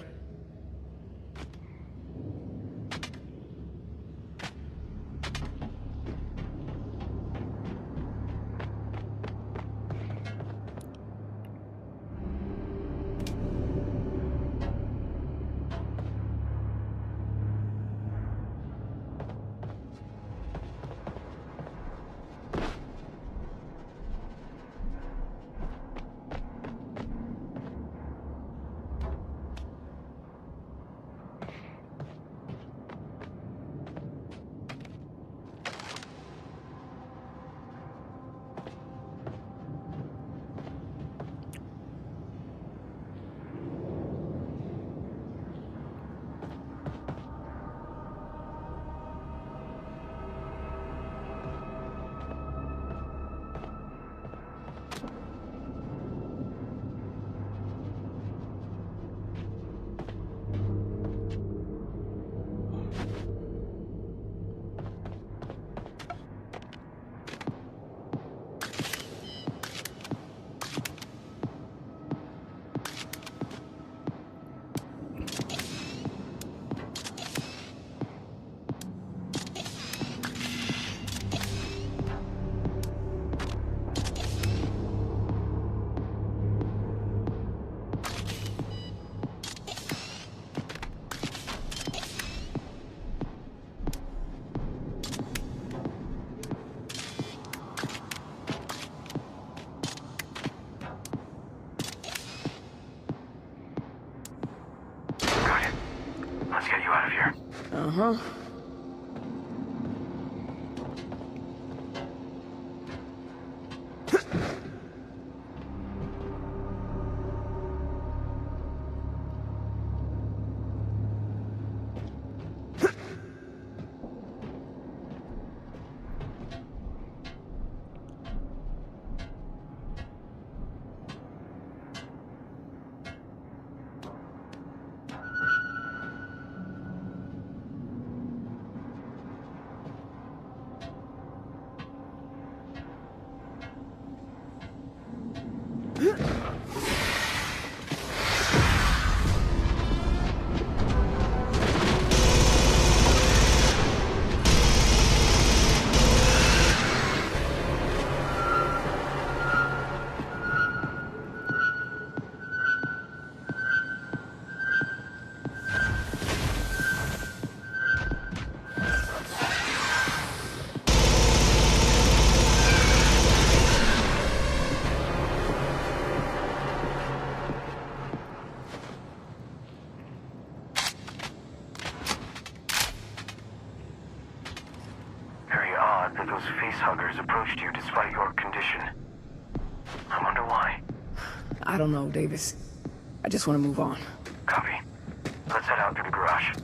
Let's get you out of here. Uh-huh. Very odd that those facehuggers approached you despite your condition. I don't know, Davis. I just want to move on. Copy. Let's head out to the garage.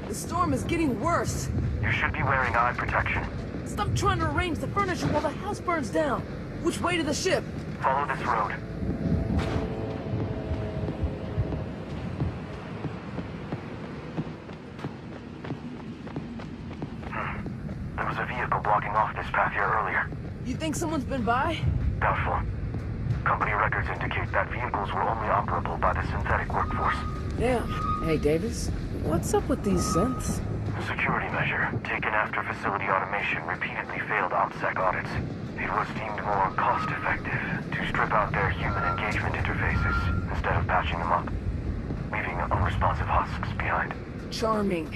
The storm is getting worse. You should be wearing eye protection. Stop trying to arrange the furniture while the house burns down. Which way to the ship? Follow this road. There was a vehicle blocking off this path here earlier. You think someone's been by? Doubtful. Company records indicate that vehicles were only operable by the synthetic workforce. Damn. Hey, Davis. What's up with these synths? A security measure taken after facility automation repeatedly failed OPSEC audits. It was deemed more cost-effective to strip out their human engagement interfaces instead of patching them up, leaving unresponsive husks behind. Charming.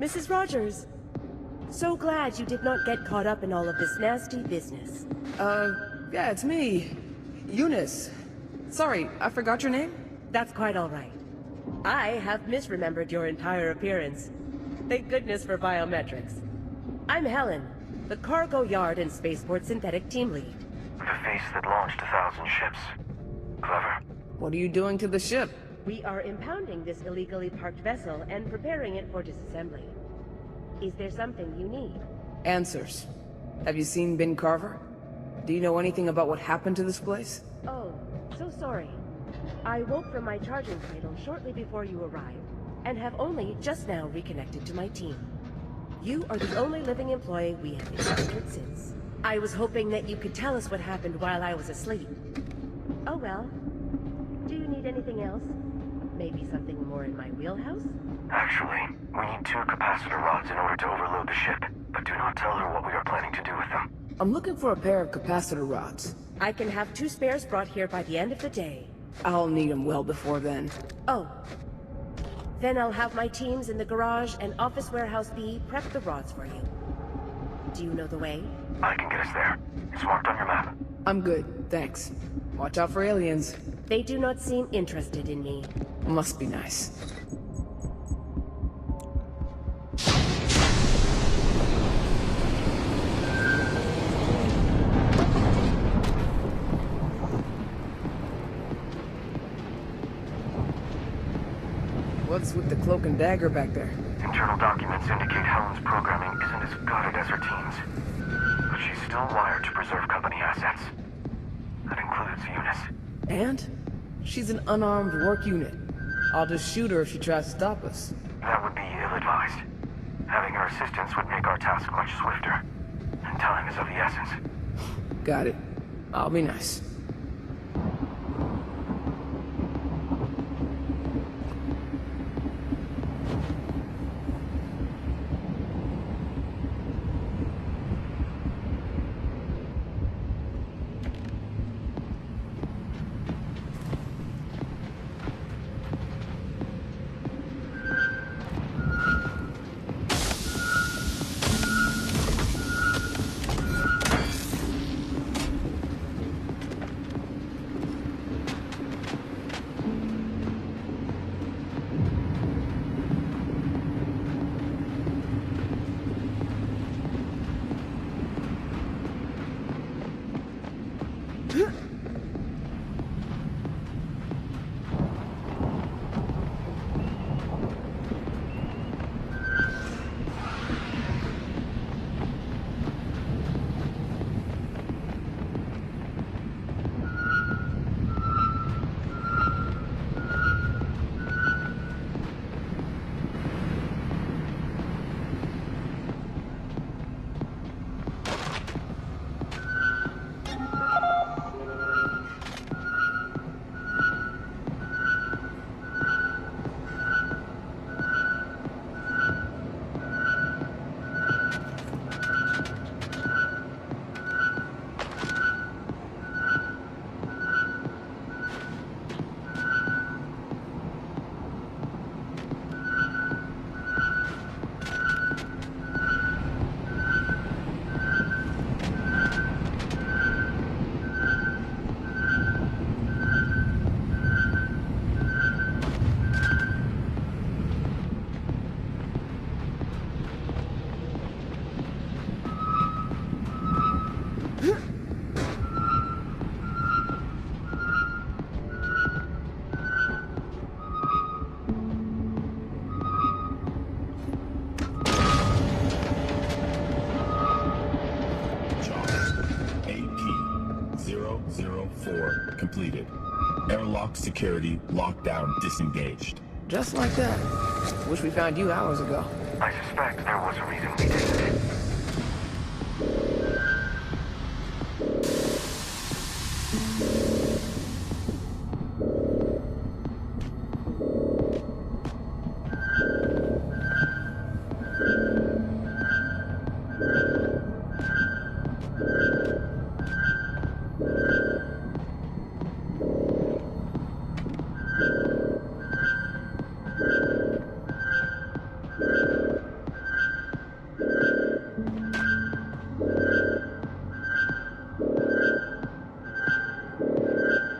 Mrs. Rogers, so glad you did not get caught up in all of this nasty business. Yeah, it's me. Eunice. Sorry, I forgot your name? That's quite all right. I have misremembered your entire appearance. Thank goodness for biometrics. I'm Helen, the cargo yard and spaceport synthetic team lead. The face that launched 1,000 ships. Clever. What are you doing to the ship? We are impounding this illegally parked vessel and preparing it for disassembly. Is there something you need? Answers. Have you seen Ben Carver? Do you know anything about what happened to this place? Oh, so sorry. I woke from my charging cradle shortly before you arrived, and have only just now reconnected to my team. You are the only living employee we have encountered since. I was hoping that you could tell us what happened while I was asleep. Oh well. Do you need anything else? Maybe something more in my wheelhouse? Actually, we need 2 capacitor rods in order to overload the ship, but do not tell her what we are planning to do with them. I'm looking for a pair of capacitor rods. I can have 2 spares brought here by the end of the day. I'll need them well before then. Oh. Then I'll have my teams in the garage and Office Warehouse B prep the rods for you. Do you know the way? I can get us there. It's marked on your map. I'm good, thanks. Watch out for aliens. They do not seem interested in me. Must be nice. What's with the cloak and dagger back there? Internal documents indicate Helen's programming isn't as guarded as her team's. But she's still wired to preserve company assets. That includes Eunice. And? She's an unarmed work unit. I'll just shoot her if she tries to stop us. That would be ill-advised. Having her assistance would make our task much swifter. And time is of the essence. Got it. I'll be nice. Completed. Airlock security lockdown disengaged. Just like that. Wish we found you hours ago. I suspect there was a reason we didn't.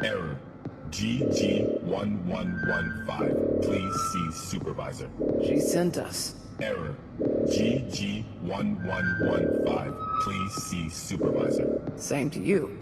Error. GG1115. Please see supervisor. She sent us. Error. GG1115. Please see supervisor. Same to you.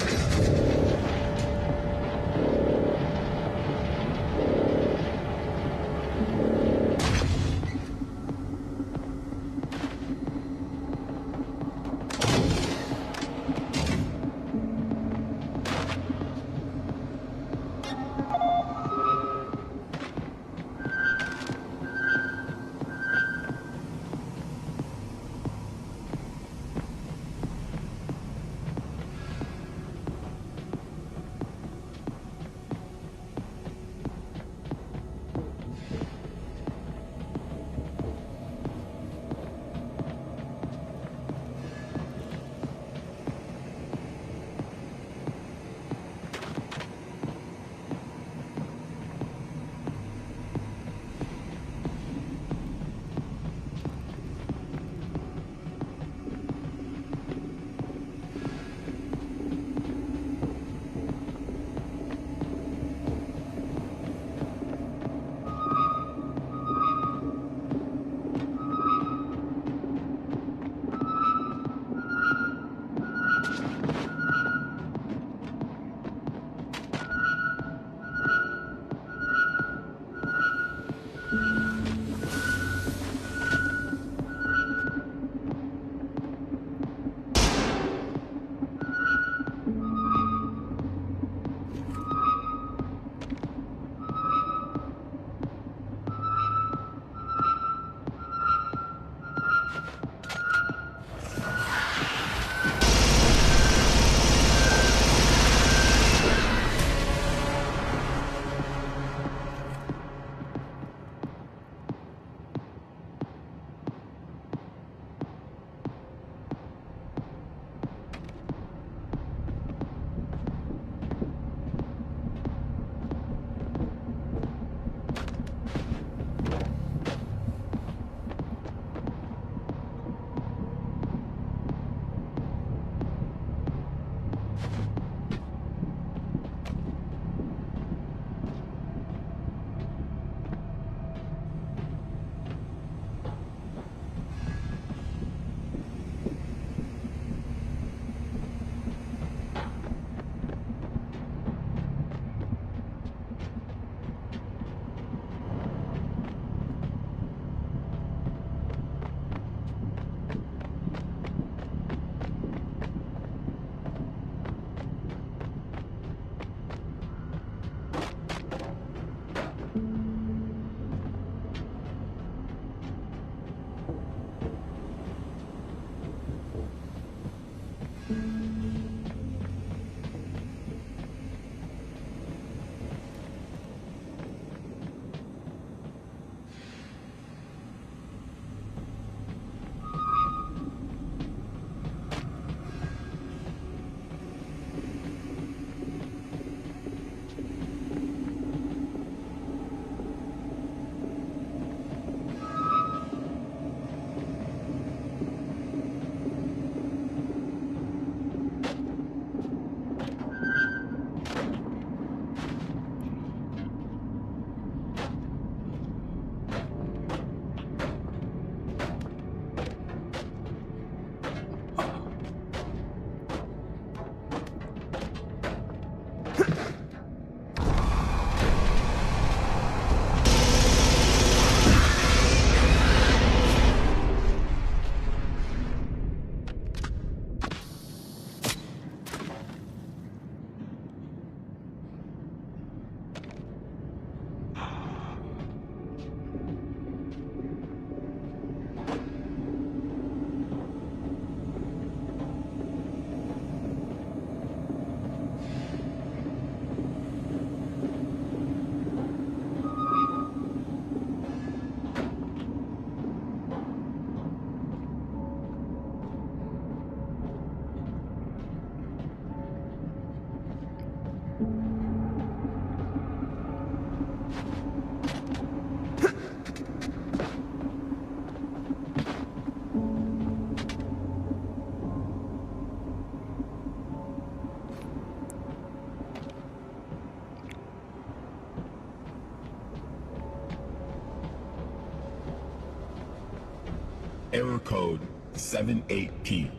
Error code 78P.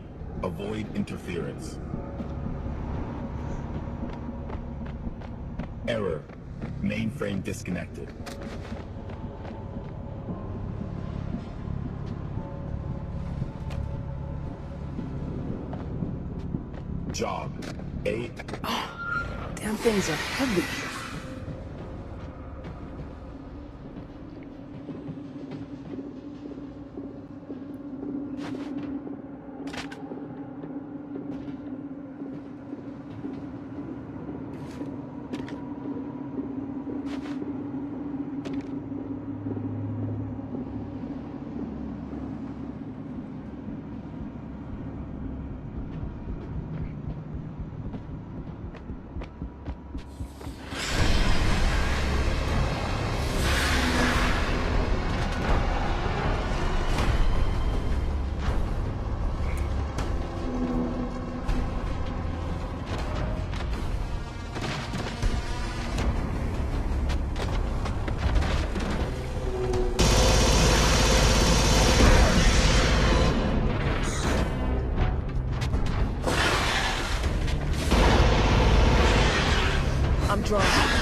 Avoid interference. Error. Mainframe disconnected. Job. A. Damn things are heavy. I'm drunk.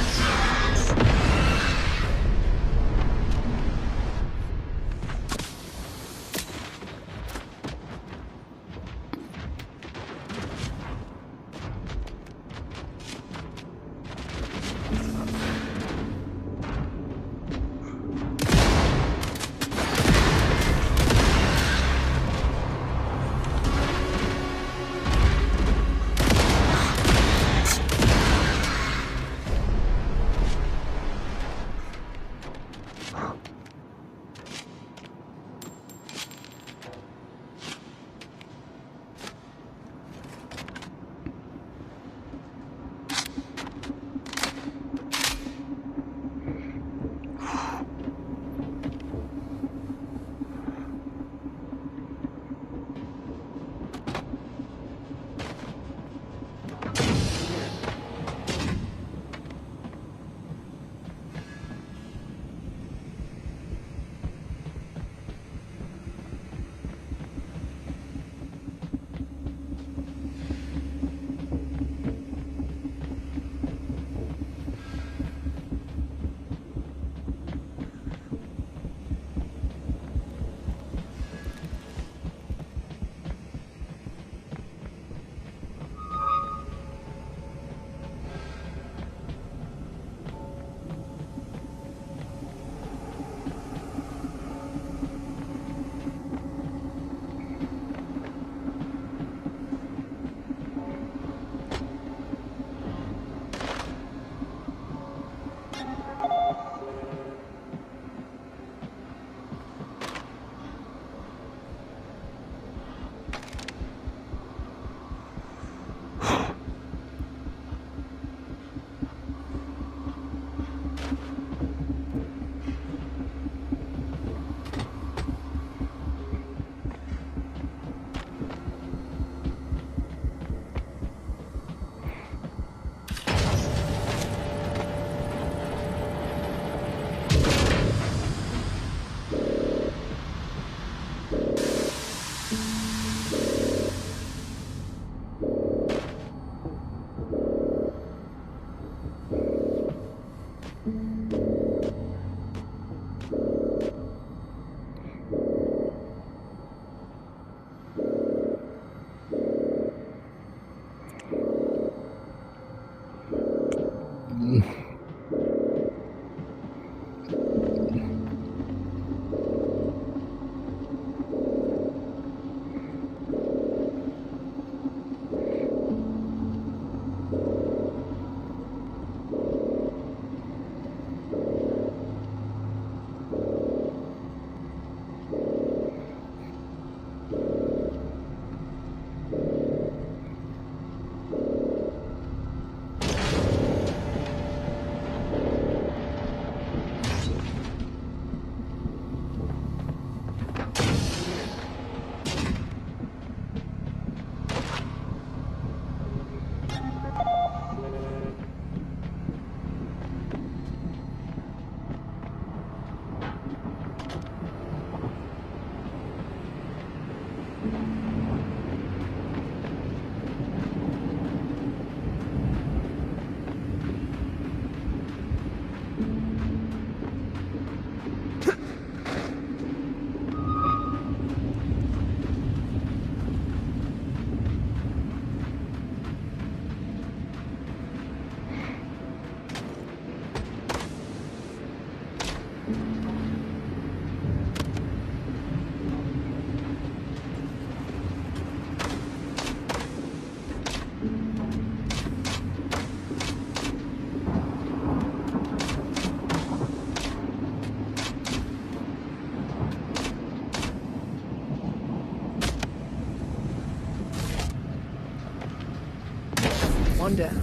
One down.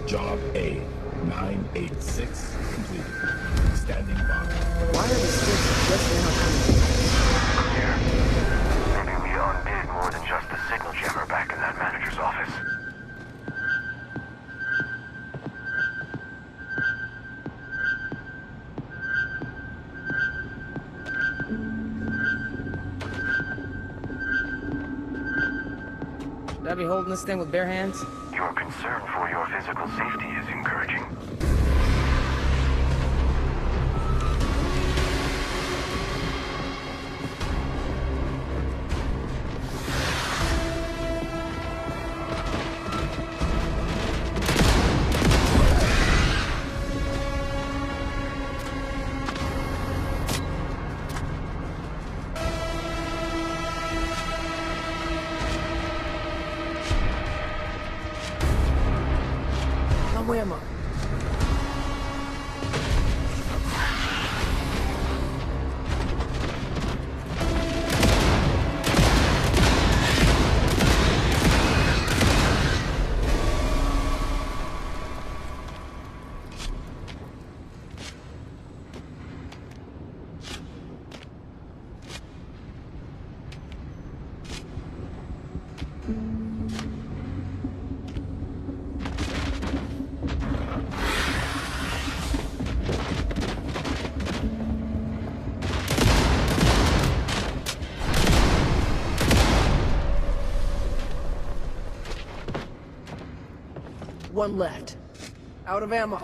Job A, 986 completed. Standing by. Why are the sticks just now coming? Clear. Maybe we undid more than just the signal jammer back in that manager's office. Should I be holding this thing with bare hands? Your concern for your physical safety is encouraging. Where am I? One left. Out of ammo.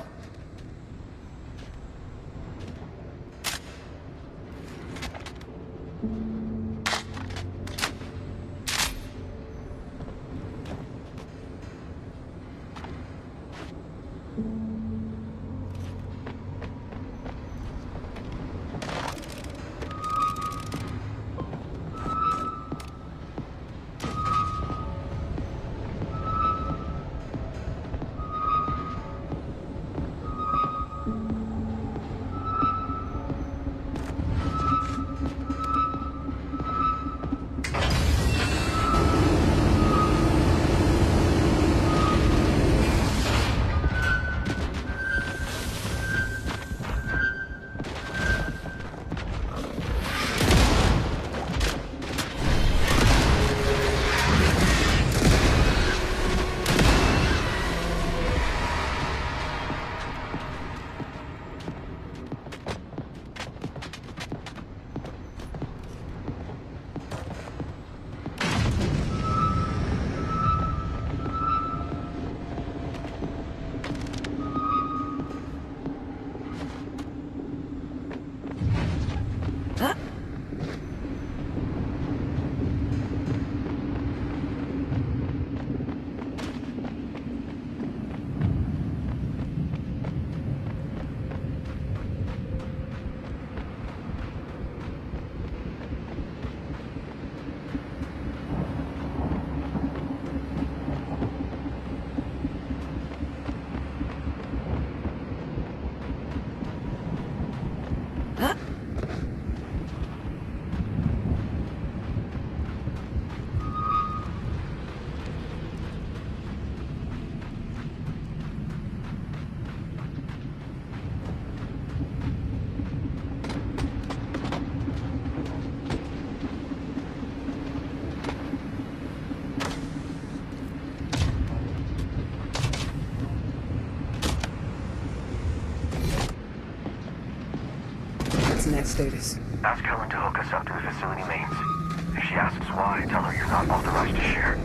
Next status. Ask Helen to hook us up to the facility mains. If she asks why, tell her you're not authorized to share.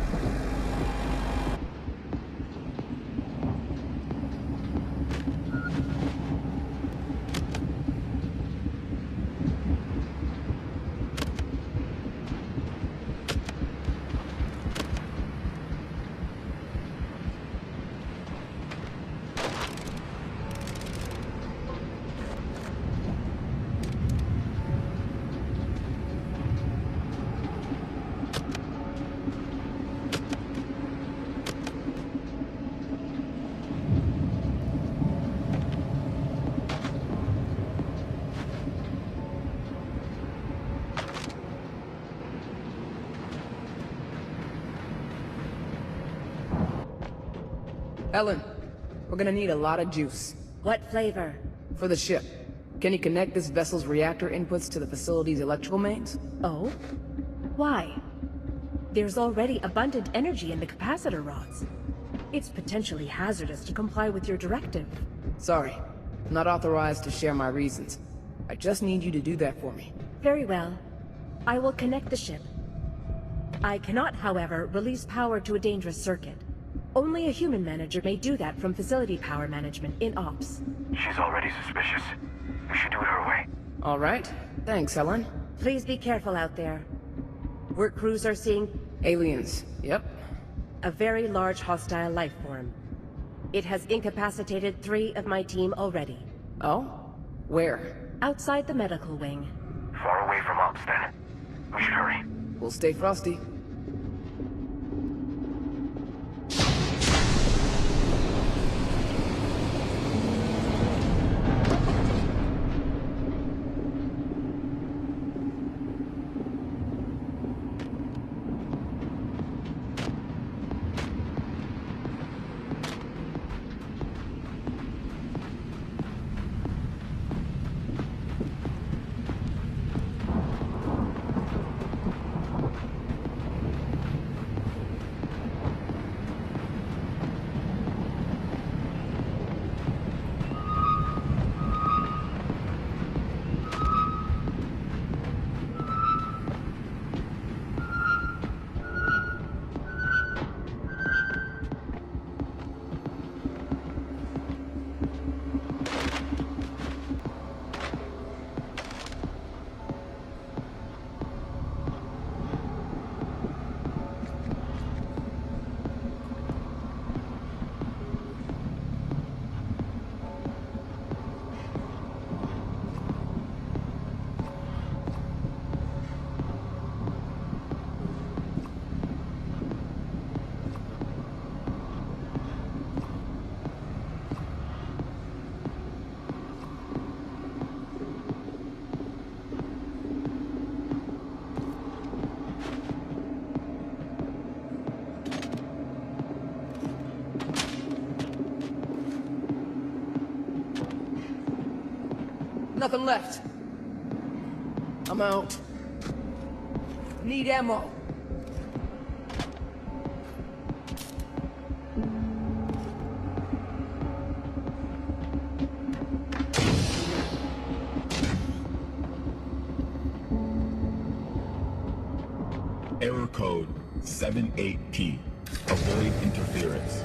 Ellen, we're gonna need a lot of juice. What flavor? For the ship. Can you connect this vessel's reactor inputs to the facility's electrical mains? Oh? Why? There's already abundant energy in the capacitor rods. It's potentially hazardous to comply with your directive. Sorry, I'm not authorized to share my reasons. I just need you to do that for me. Very well. I will connect the ship. I cannot, however, release power to a dangerous circuit. Only a human manager may do that from facility power management in ops. She's already suspicious. We should do it her way. All right. Thanks, Helen. Please be careful out there. Work crews are seeing Aliens. Yep. a very large hostile life form. It has incapacitated 3 of my team already. Oh? Where? Outside the medical wing. Far away from ops, then. We should hurry. We'll stay frosty. Nothing left. I'm out. Need ammo. Error code 78P. Avoid interference.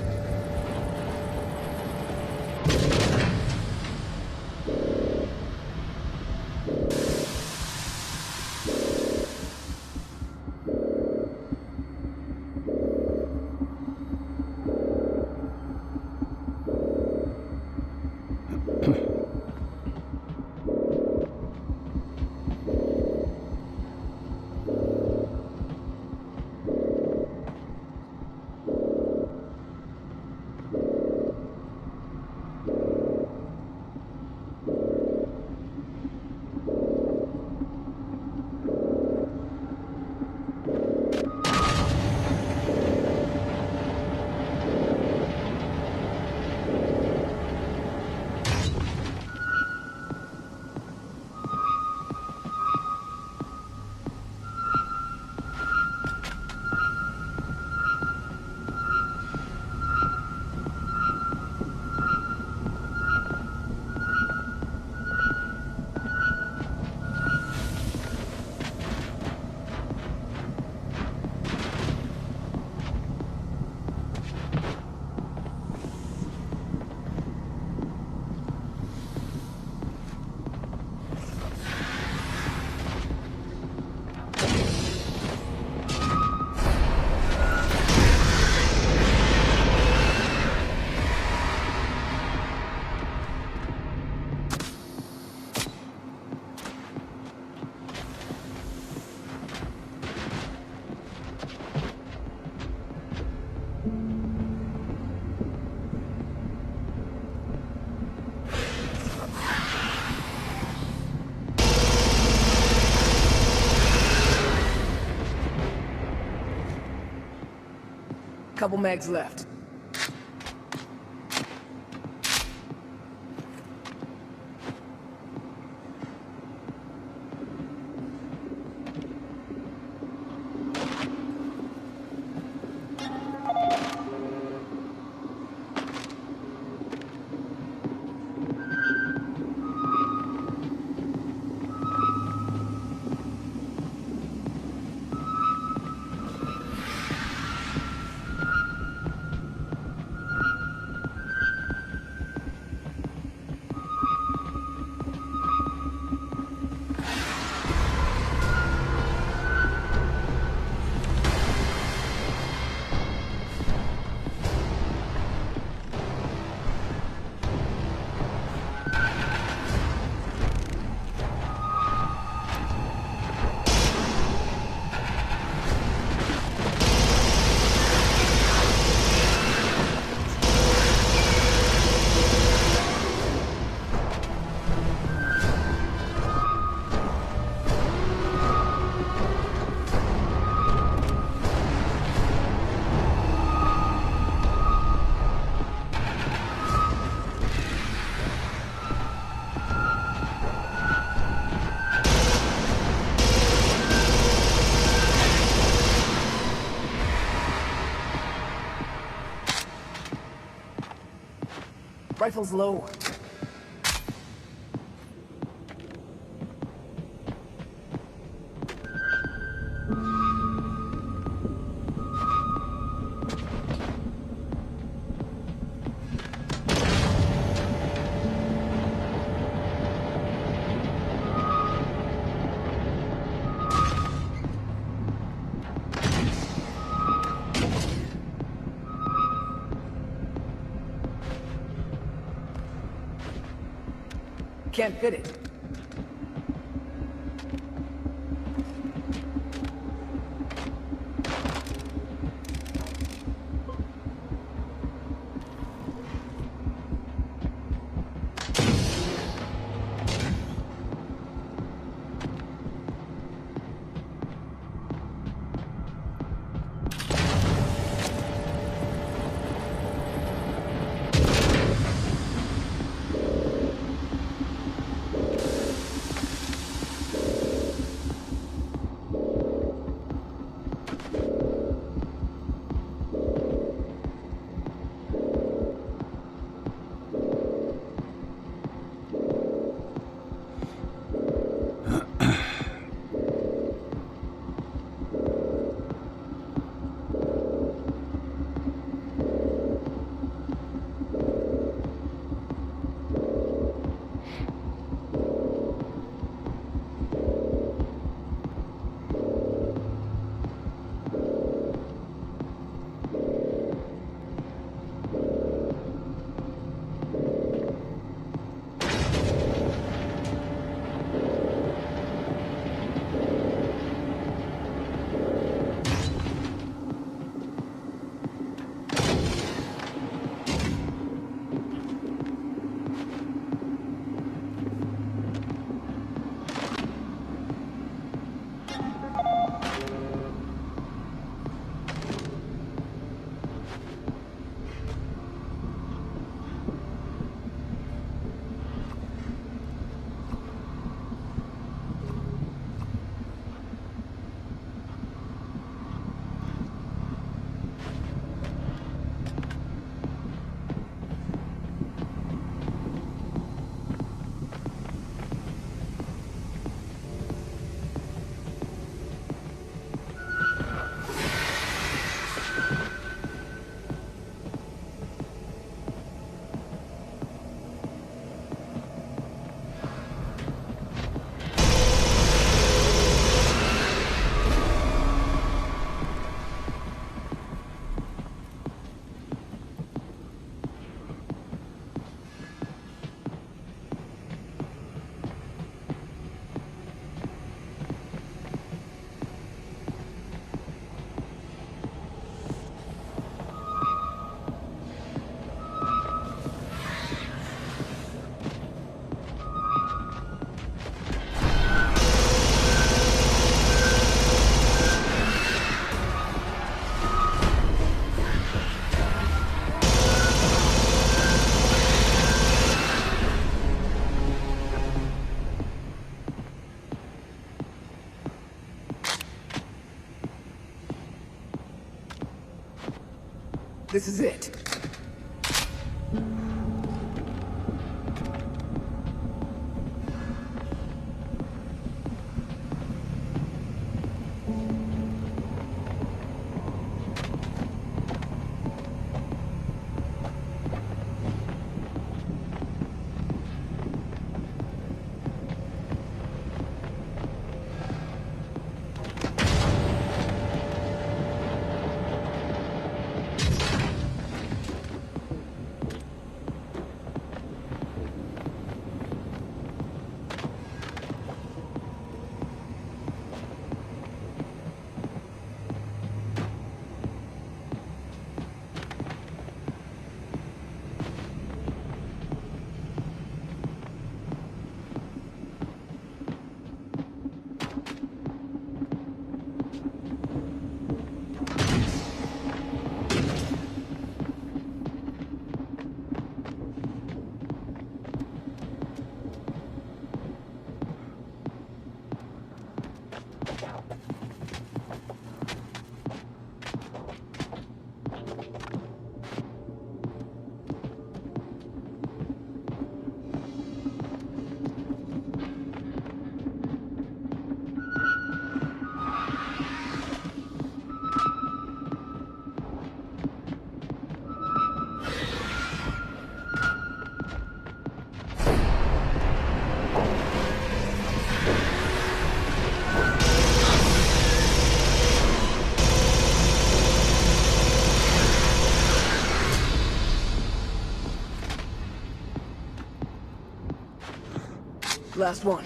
Couple mags left. Rifle's low. Can't fit it. This is it. Last one.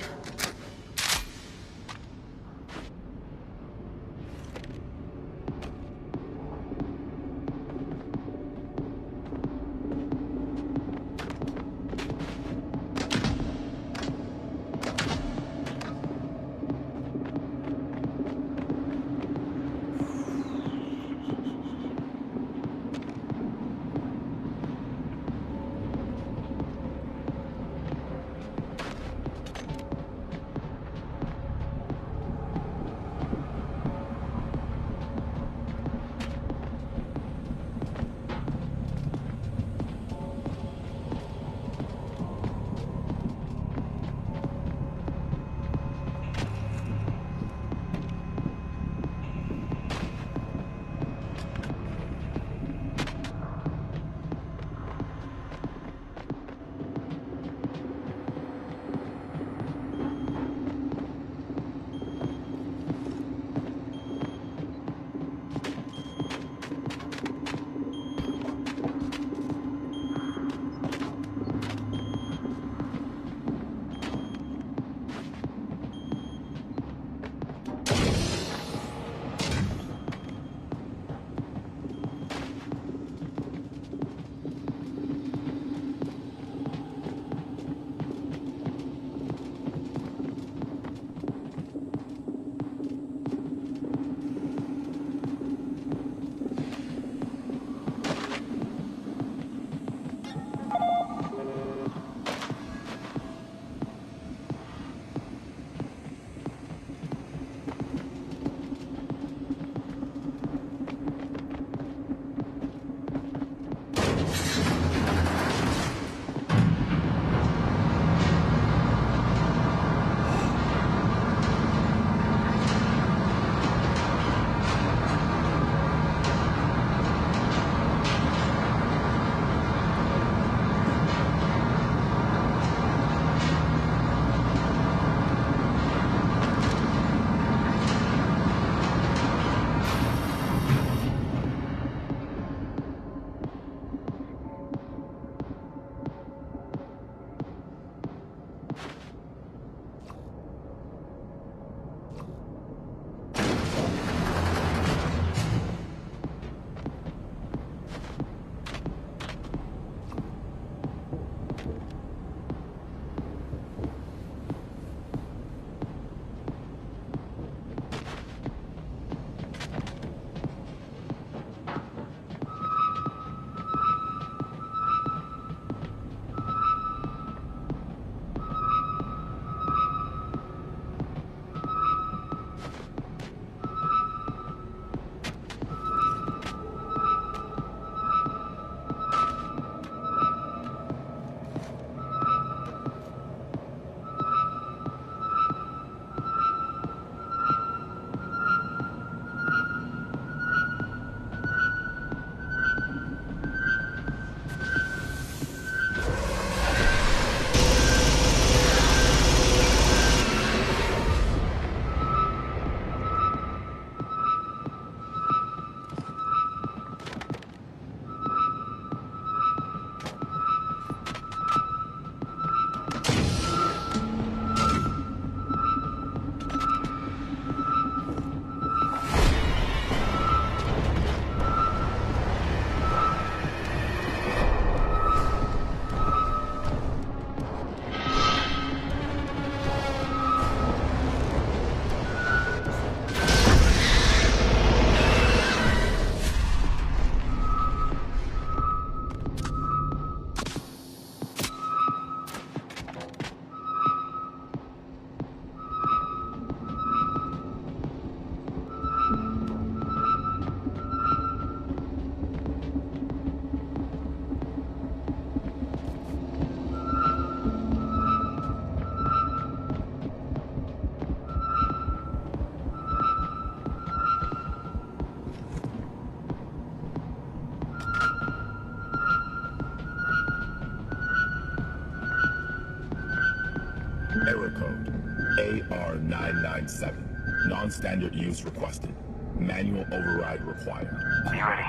AR-997. Non-standard use requested. Manual override required. Are you ready?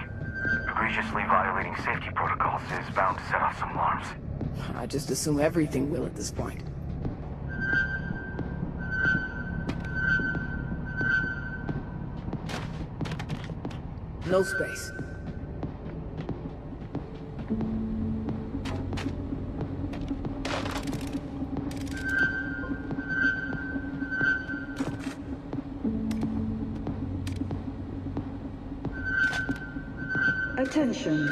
Egregiously violating safety protocols is bound to set off some alarms. I just assume everything will at this point. No space. Attention.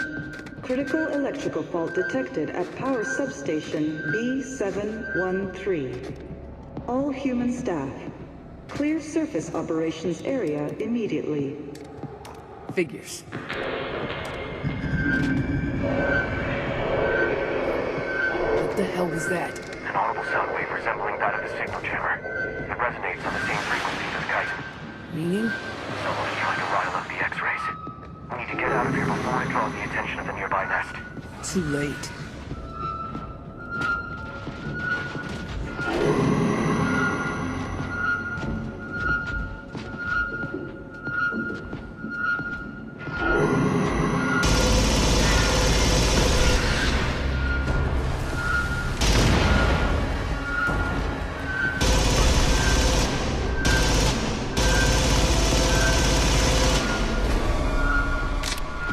Critical electrical fault detected at power substation B713. All human staff, clear surface operations area immediately. Figures. What the hell was that? An audible sound wave resembling that of the signal jammer. It resonates on the same frequency as Kaizen. Meaning? Someone's trying to rile up the X-rays. We need to get out of here before it draws the attention of the nearby nest. Too late.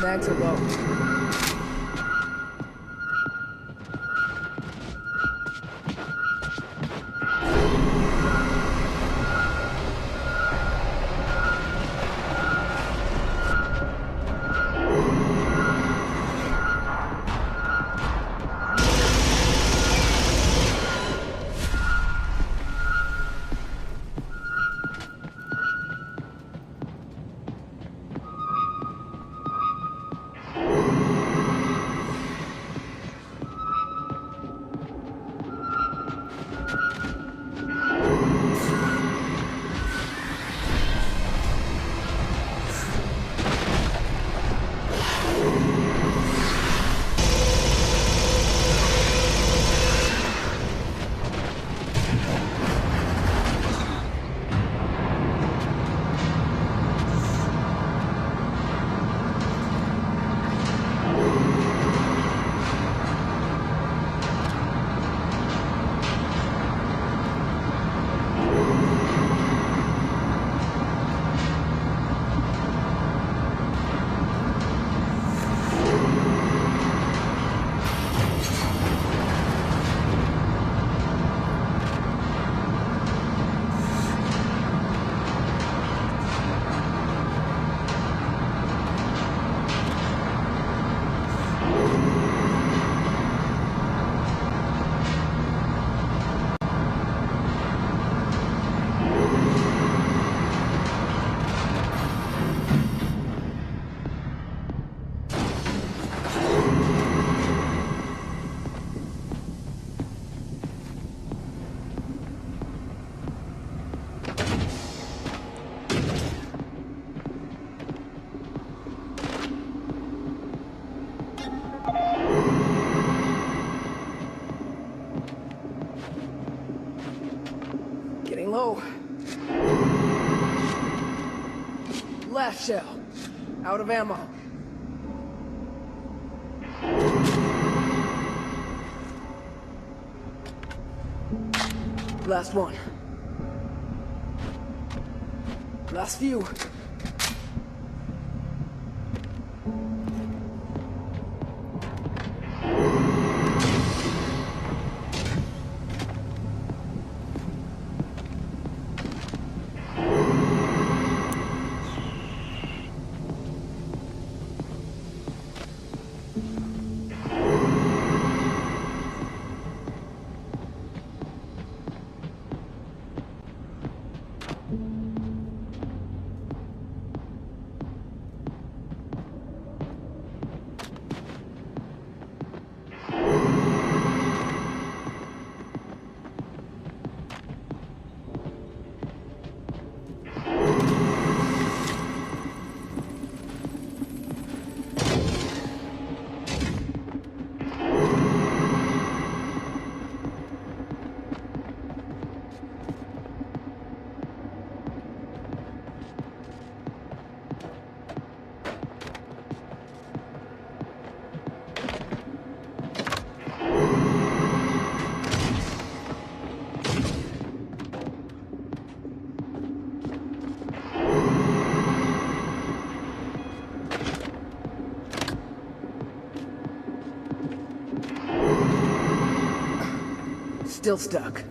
Mags are low. Getting low. Last shell. Out of ammo. Last one. Last few. Still stuck.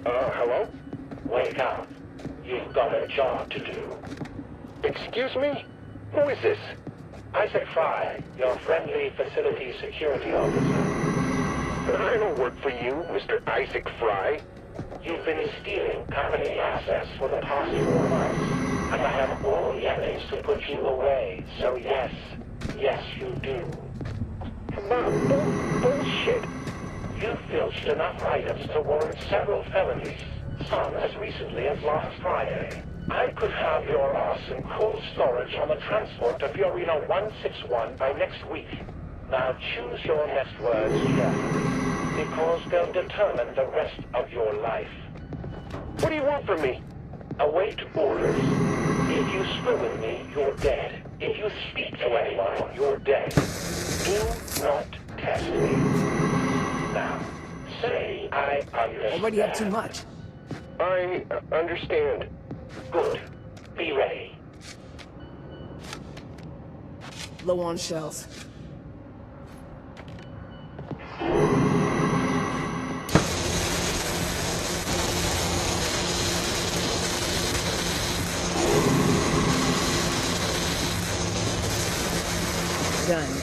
Hello? Wake up. You've got a job to do. Excuse me? Who is this? Isaac Fry, your friendly facility security officer. I don't work for you, Mr. Isaac Fry. You've been stealing company assets for the past 4 months, and I have all the evidence to put you away. So yes, you do. Bullshit. You filched enough items to warrant several felonies, some as recently as last Friday. I could have your ass in cold storage on the transport to Fiorino 161 by next week. Now choose your next words carefully, because they'll determine the rest of your life. What do you want from me? Await orders. If you screw with me, you're dead. If you speak to anyone, you're dead. Do not test me. Now, say I understand. Already have too much. I understand. Good. Be ready. Low on shells. Done.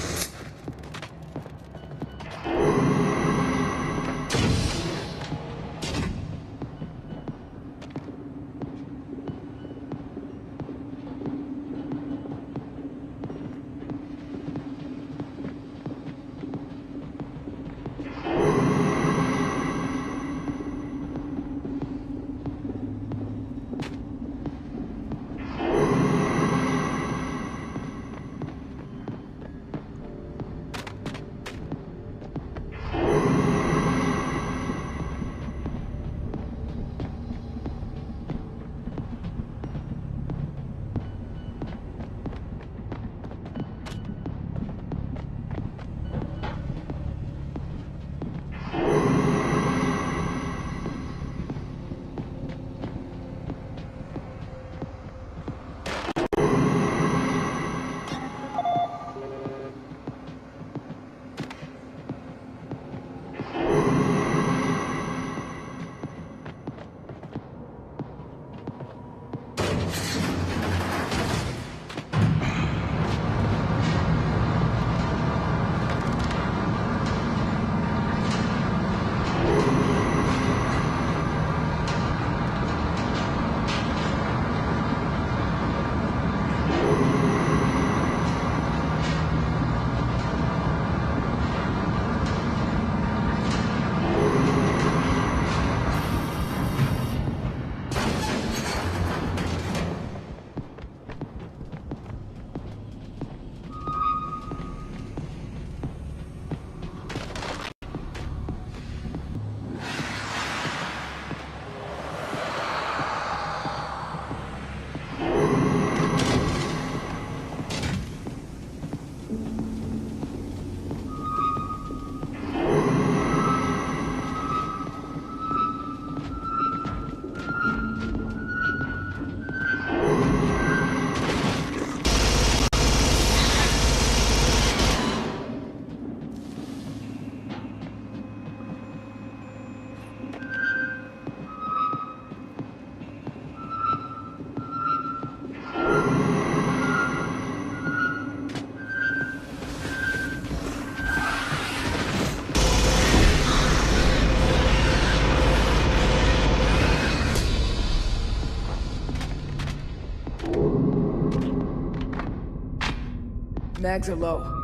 Mags are low.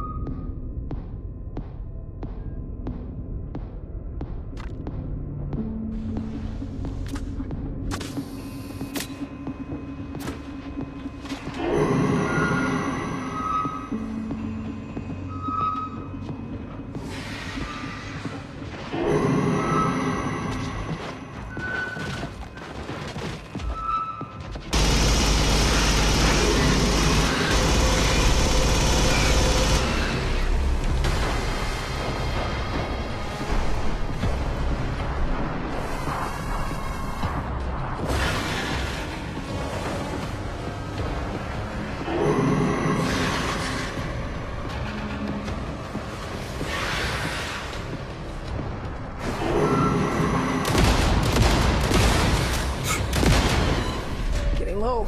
Low.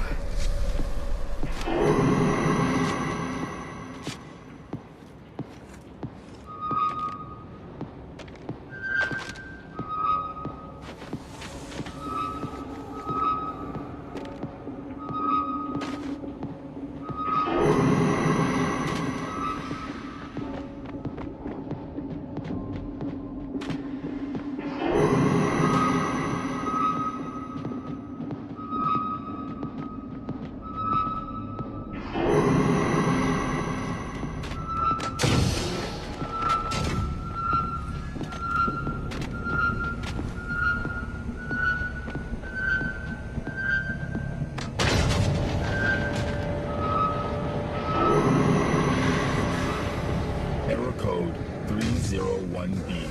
Error code 301B.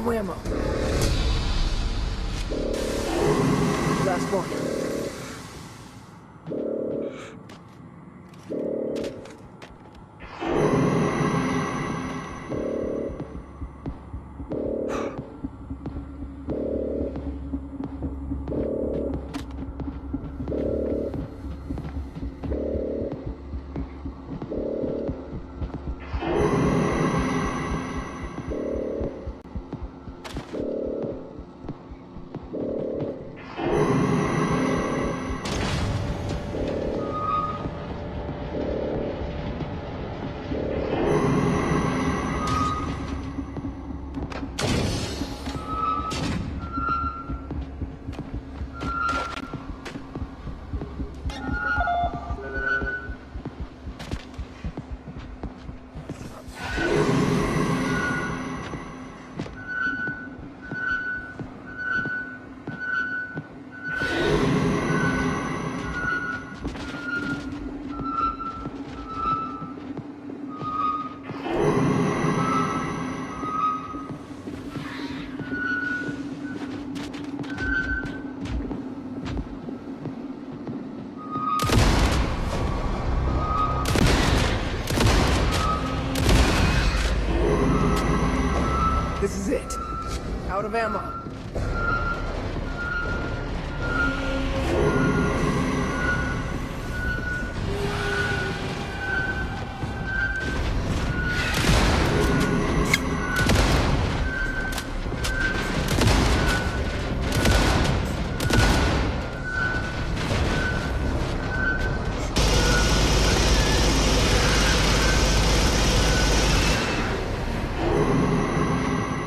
Low ammo. Last one. This is it. Out of ammo.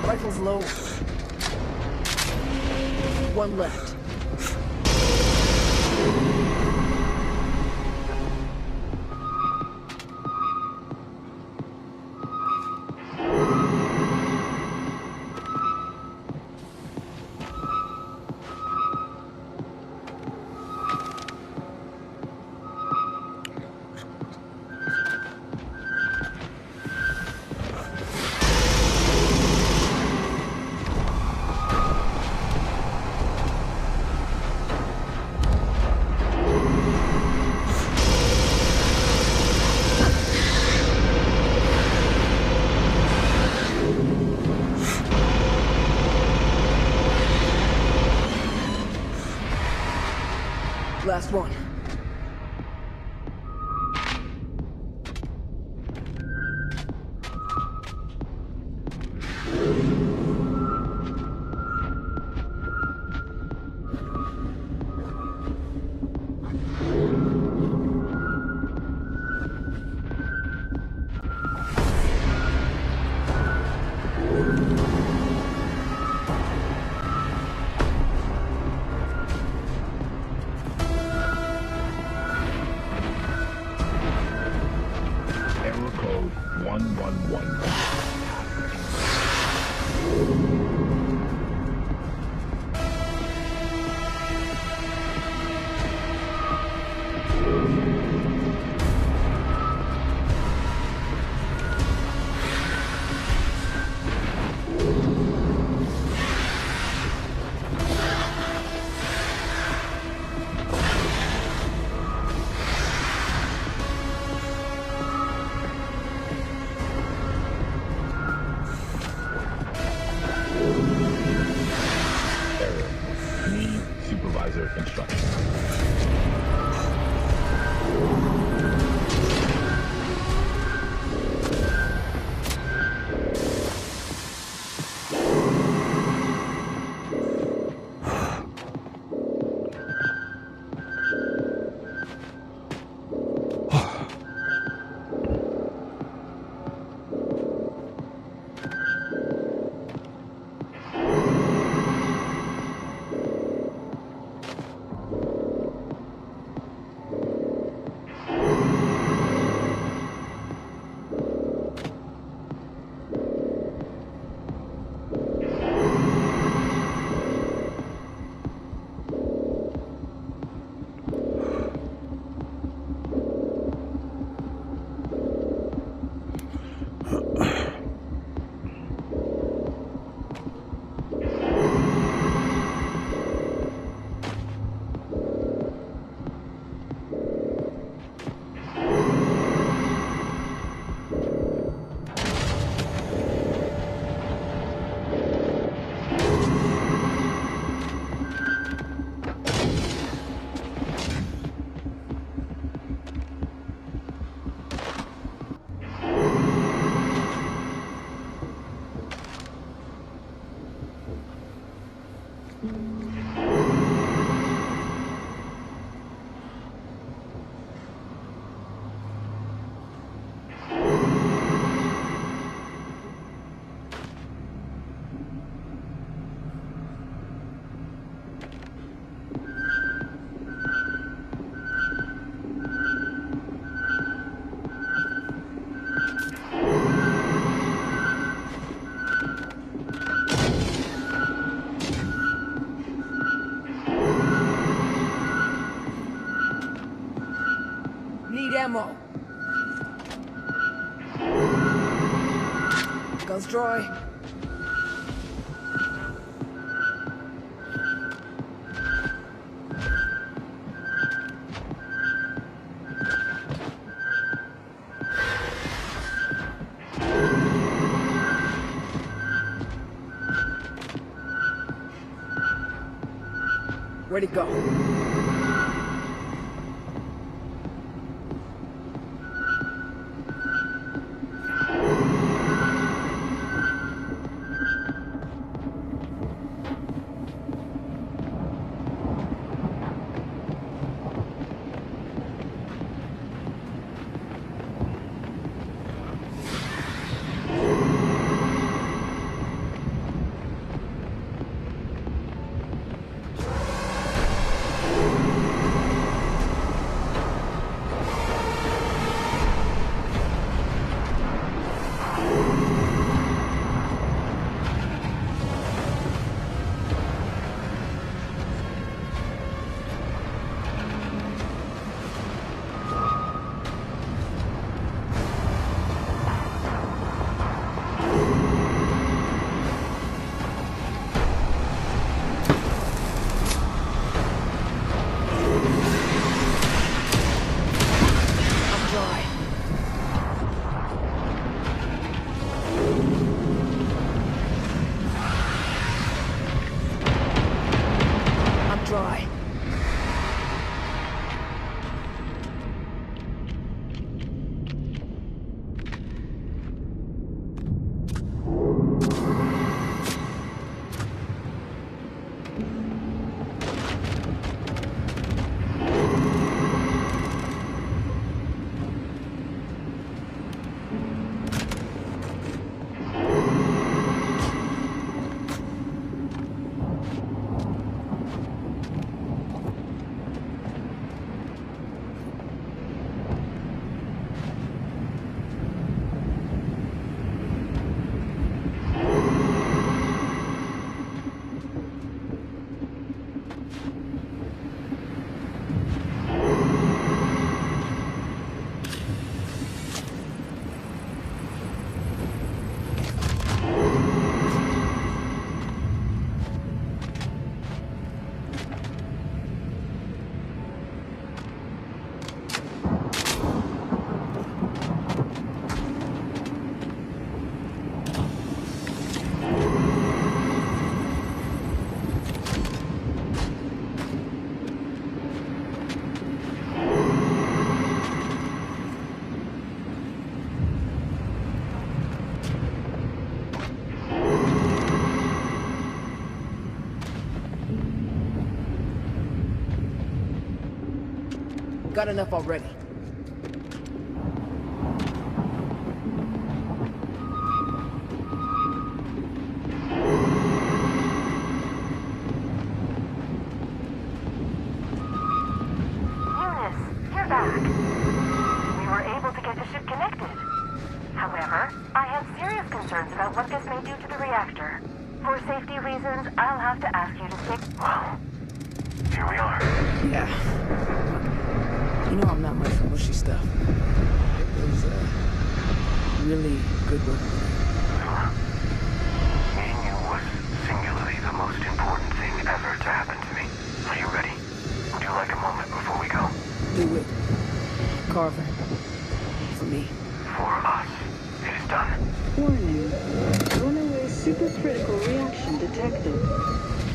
Rifle's low. One left. last one. Error code 1111. Supervisor instructions. Need ammo. Guns dry. Ready to go. Got enough already. Really good work. Meeting you was singularly the most important thing ever to happen to me. Are you ready? Would you like a moment before we go? Do it. Carver. For me. For us. It is done. Warning. Runaway supercritical reaction detected.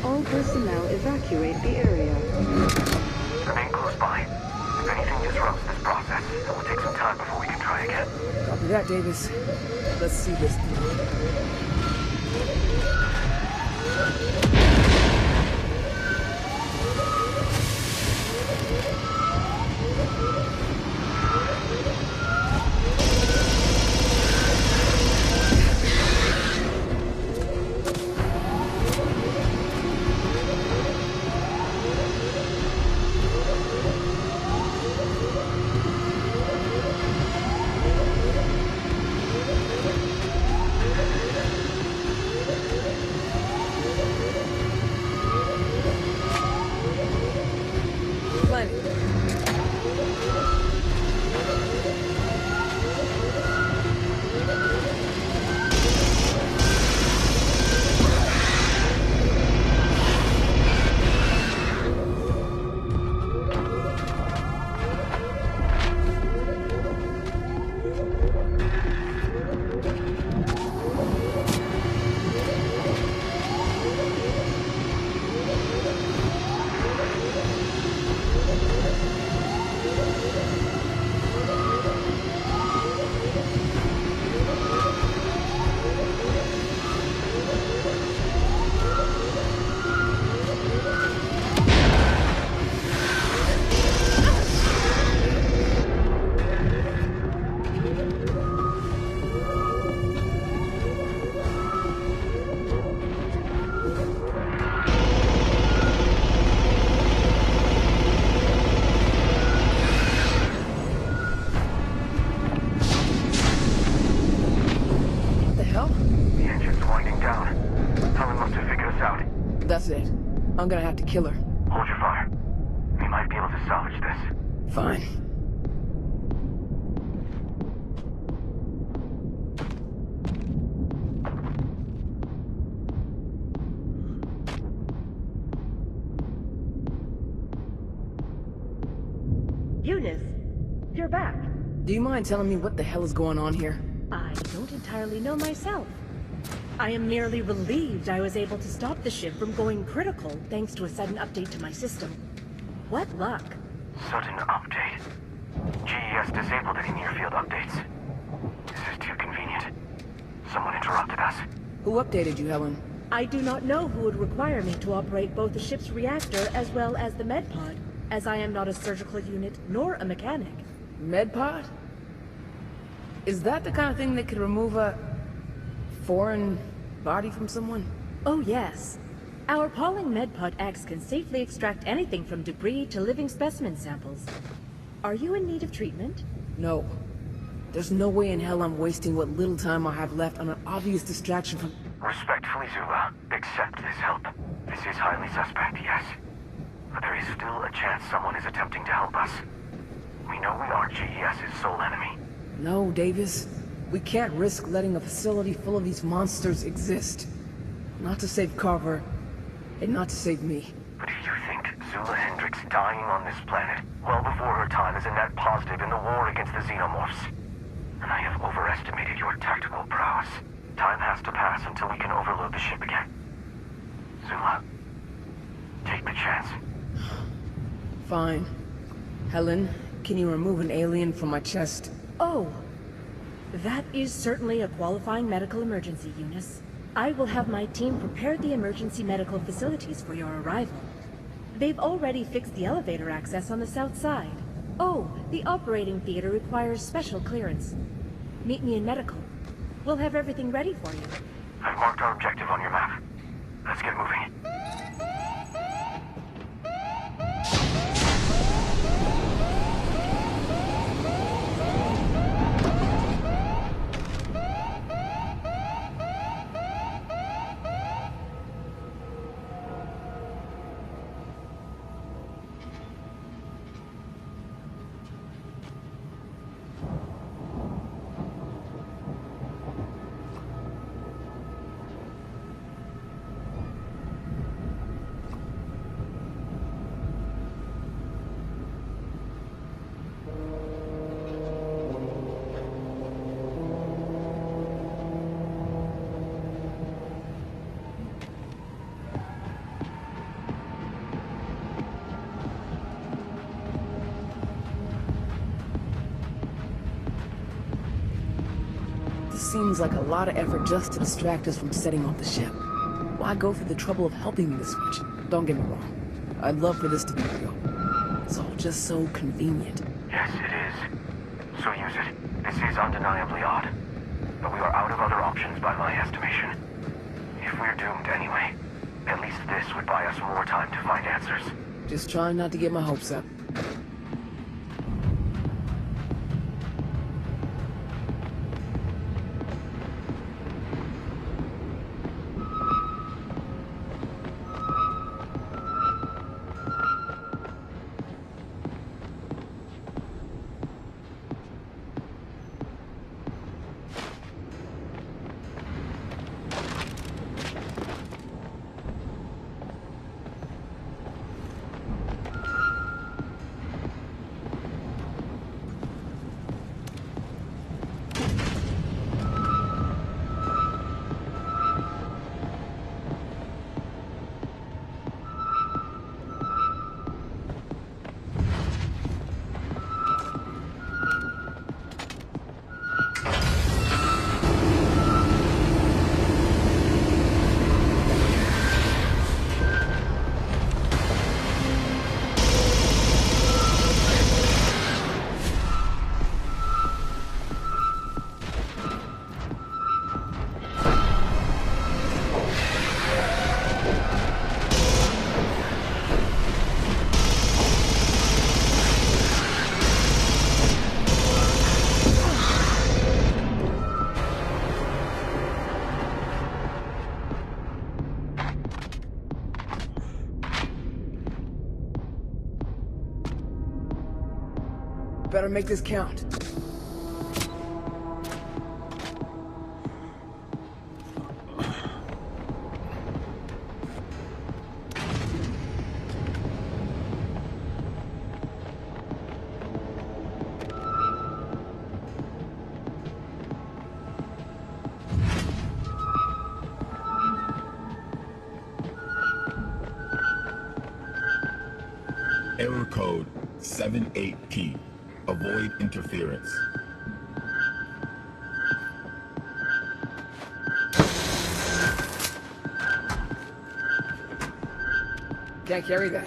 All personnel evacuate the area. Remain close by. If anything disrupts this process, it will take some time before we can try again. Copy that, Davis. Let's see this through. I'm gonna have to kill her. Hold your fire. We might be able to salvage this. Fine. Eunice, you're back. Do you mind telling me what the hell is going on here? I don't entirely know myself. I am merely relieved I was able to stop the ship from going critical thanks to a sudden update to my system. What luck. Sudden update? GES disabled any near-field updates. This is too convenient. Someone interrupted us. Who updated you, Helen? I do not know who would require me to operate both the ship's reactor as well as the medpod, as I am not a surgical unit nor a mechanic. Medpod? Is that the kind of thing that could remove a foreign body from someone? Oh yes. Our Pauling medpod X can safely extract anything from debris to living specimen samples. Are you in need of treatment? No. There's no way in hell I'm wasting what little time I have left on an obvious distraction from... Respectfully, Zula, accept this help. This is highly suspect, yes. But there is still a chance someone is attempting to help us. We know we are GES's sole enemy. No, Davis. We can't risk letting a facility full of these monsters exist. Not to save Carver, and not to save me. But if you think Zula Hendricks dying on this planet, well before her time, is a net positive in the war against the Xenomorphs, and I have overestimated your tactical prowess. Time has to pass until we can overload the ship again. Zula, take the chance. Fine. Helen, can you remove an alien from my chest? Oh. That is certainly a qualifying medical emergency, Eunice. I will have my team prepare the emergency medical facilities for your arrival. They've already fixed the elevator access on the south side. Oh, the operating theater requires special clearance. Meet me in medical. We'll have everything ready for you. I've marked our objective on your map. Let's get moving. Seems like a lot of effort just to distract us from setting off the ship. Why go through the trouble of helping me this much? Don't get me wrong. I'd love for this to be real. It's all just so convenient. Yes, it is. So use it. This is undeniably odd. But we are out of other options by my estimation. If we're doomed anyway, at least this would buy us more time to find answers. Just trying not to get my hopes up. Better make this count. Error code 78P. Avoid interference. Can't carry that.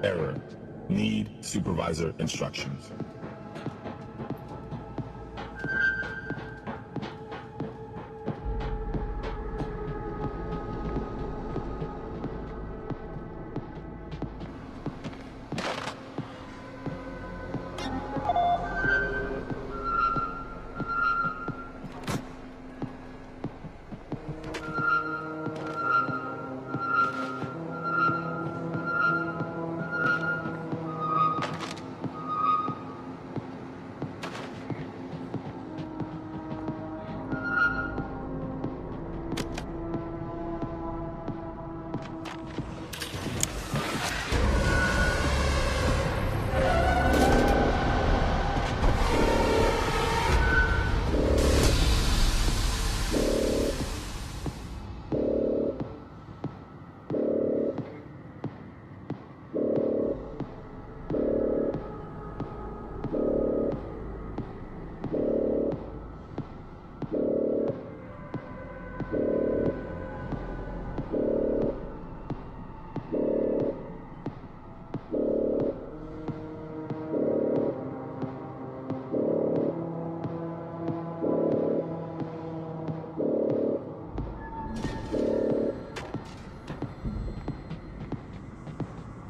Error. Need supervisor instructions.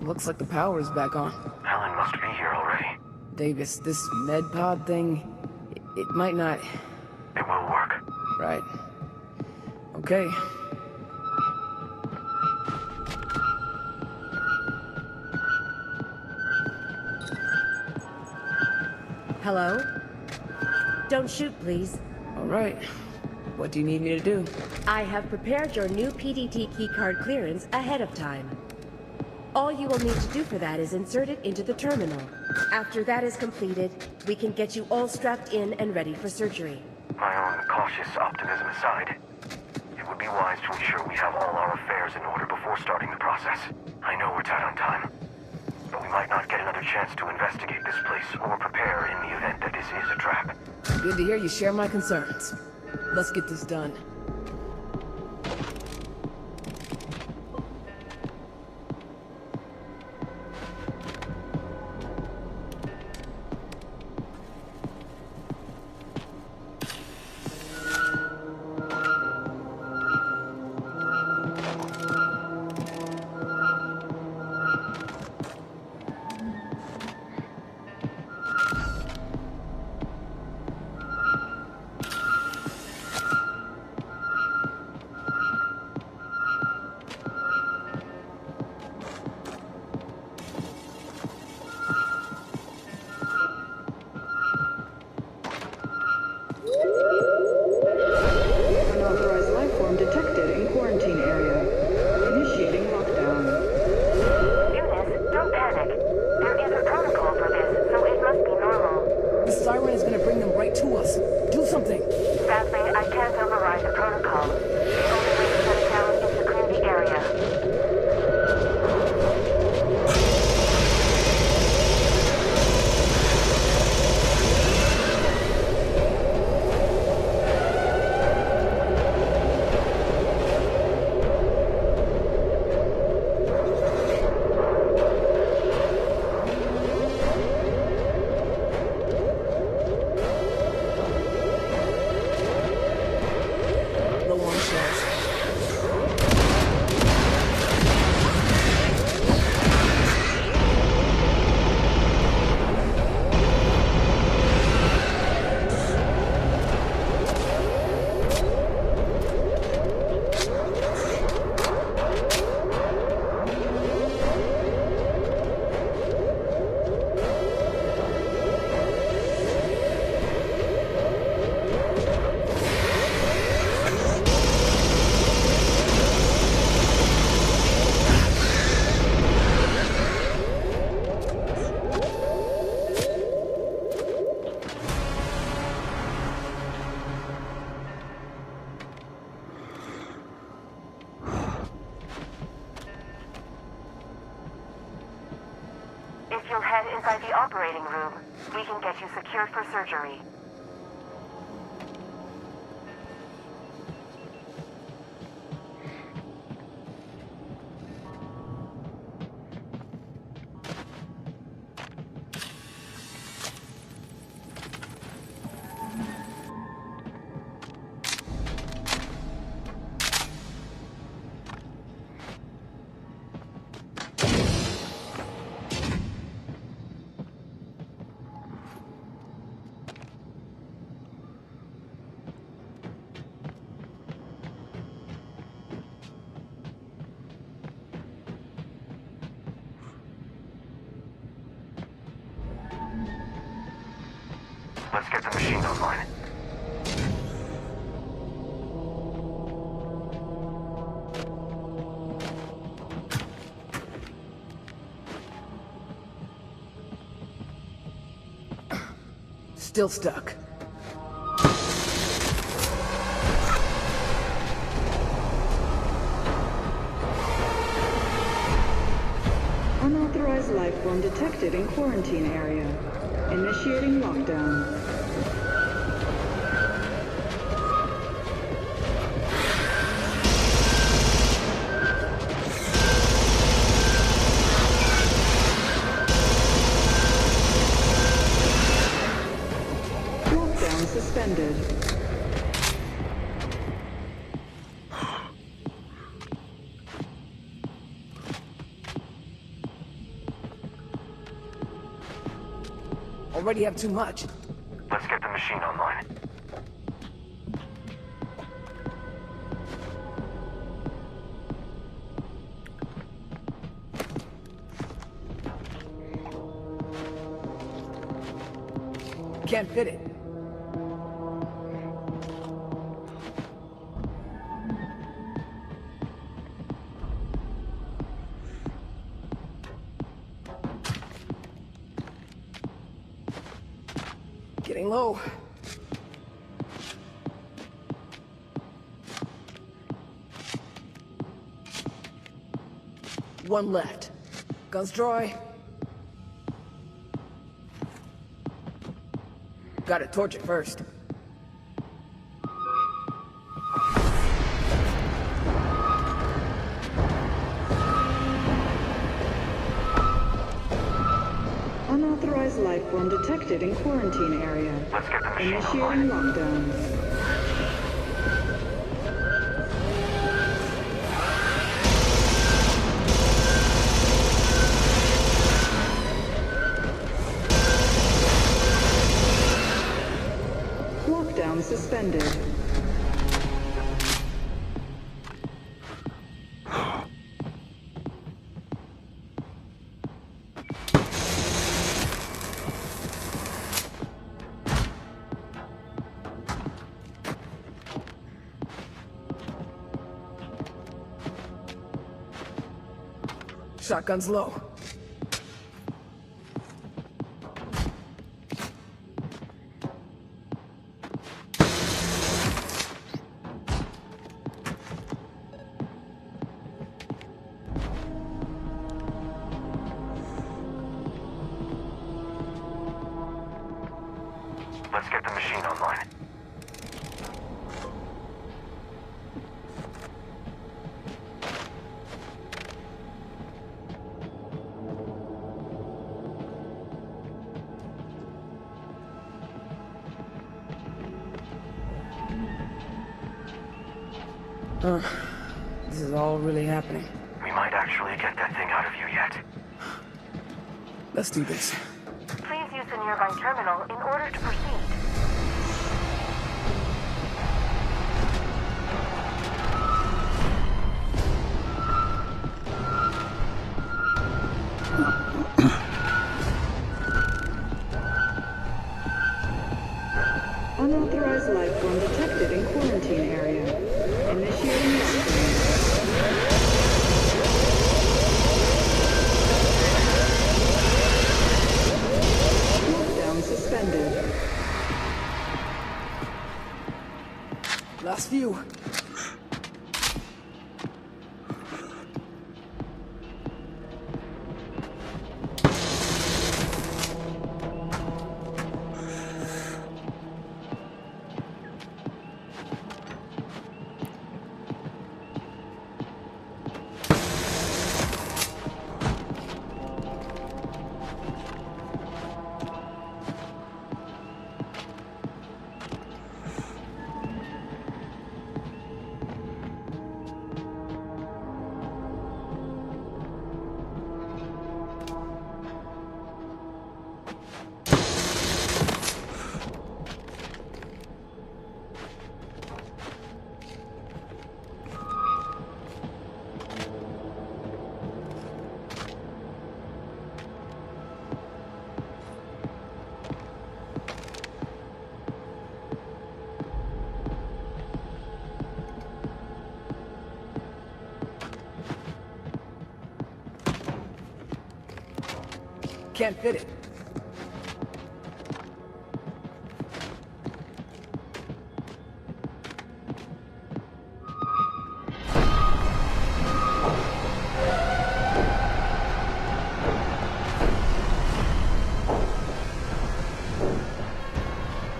Looks like the power is back on. Helen must be here already. Davis, this med pod thing, it might not... It will work. Right. Okay. Hello? Don't shoot, please. All right. What do you need me to do? I have prepared your new PDT keycard clearance ahead of time. All you will need to do for that is insert it into the terminal. After that is completed, we can get you all strapped in and ready for surgery. My own cautious optimism aside, it would be wise to ensure we have all our affairs in order before starting the process. I know we're tight on time, but we might not get another chance to investigate this place or prepare in the event that this is a trap. Good to hear you share my concerns. Let's get this done. Unauthorized life form detected in quarantine area. Initiating lockdown. Eunice, don't panic. There is a protocol for this, so it must be normal. The siren is gonna bring them right to us. Do something. Sadly, I can't override the protocol. The only way to shut it down is to clear the area. Low on shells. If you'll head inside the operating room, we can get you secured for surgery. Let's get the machine online. Still stuck. Unauthorized life form detected in quarantine area. Initiating lockdown. Lockdown suspended. Already have too much. Let's get the machine online. Can't fit it. Getting low. One left. Guns dry. Gotta torch it first. Unauthorized life form detected in quarantine area. Let's get the machine Initiating online. lockdown. Lockdown suspended. Shotgun's low. Let's get the machine online. This is all really happening. We might actually get that thing out of you yet. Let's do this. Please use the nearby terminal in order to proceed. Unauthorized life form detected in quarantine area. Initiating lockdown. Lockdown suspended. Last few. Can't fit it.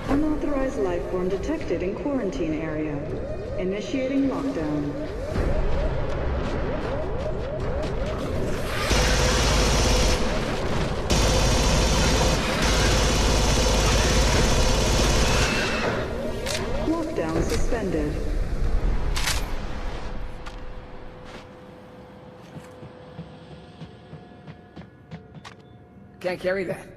Unauthorized life form detected in quarantine area. Initiating lockdown. Lockdown suspended. Can't carry that.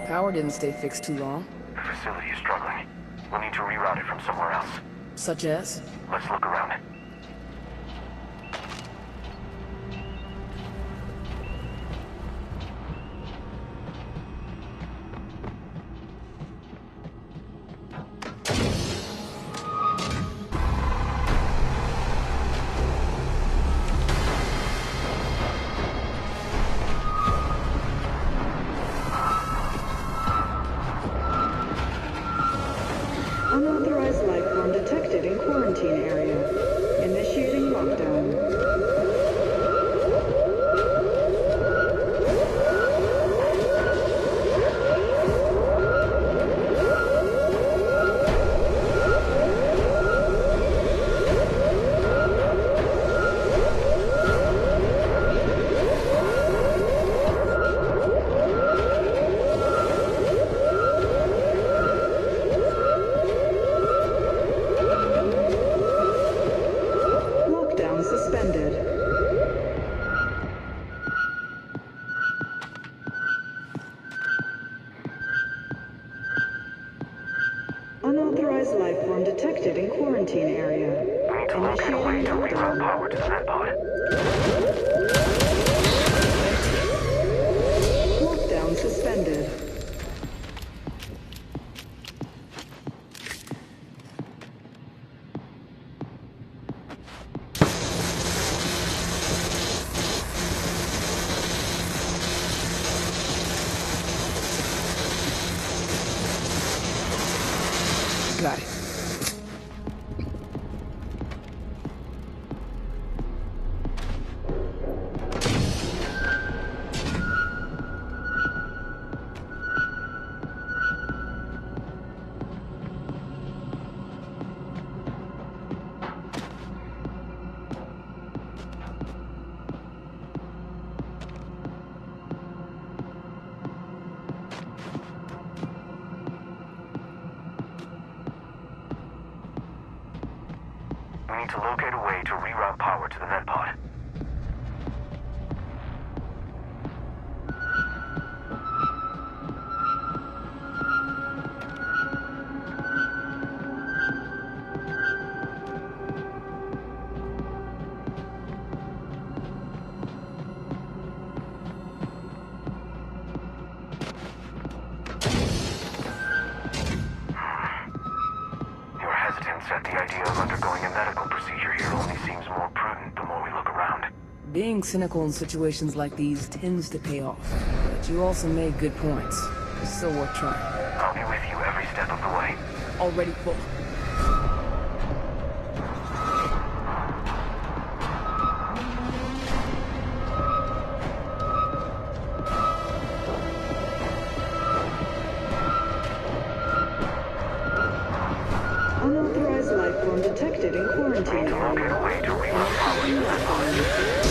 Power didn't stay fixed too long. The facility is struggling. We'll need to reroute it from somewhere else. Such as? Let's look around. Unauthorized life form detected in quarantine area. Initiating lockdown. Unauthorized life form detected in quarantine area. We need to locate a way to reroute power to the med pod. Lockdown suspended. Got it. We need to locate a way to reroute power to the med pod. Your hesitance at the idea of undergoing a medical procedure here only seems more prudent the more we look around. Being cynical in situations like these tends to pay off. But you also made good points. It's still worth trying. I'll be with you every step of the way. Already full. Unauthorized life form detected in quarantine Locate a way to reroute power to the med pod.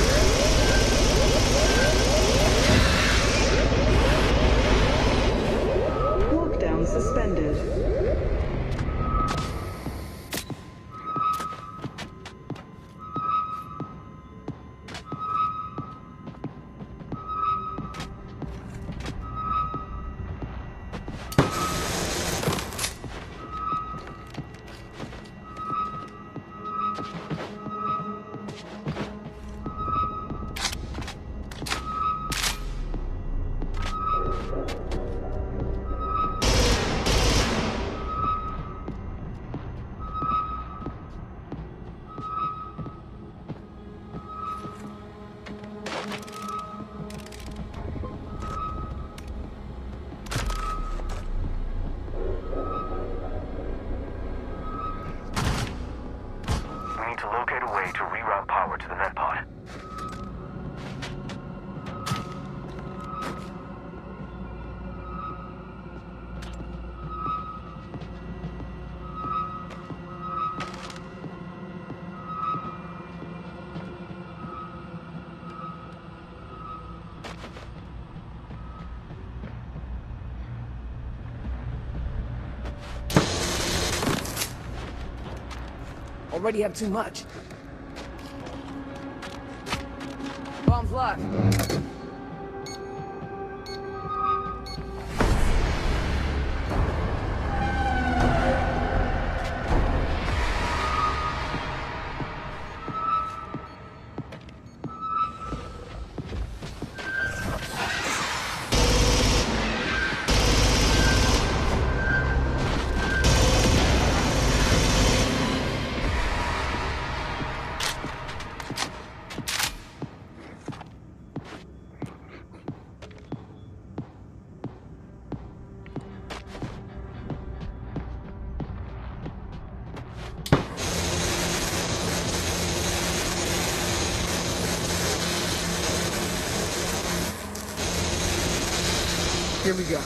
already have too much. Bomb's locked. Here we go.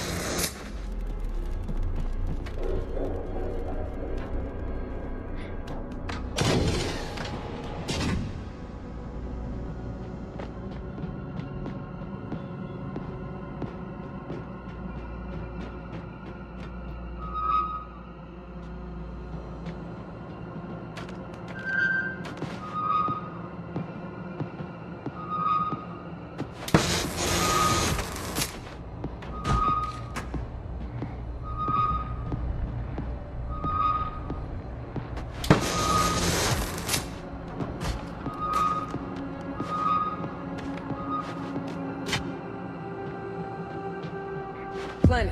Planet.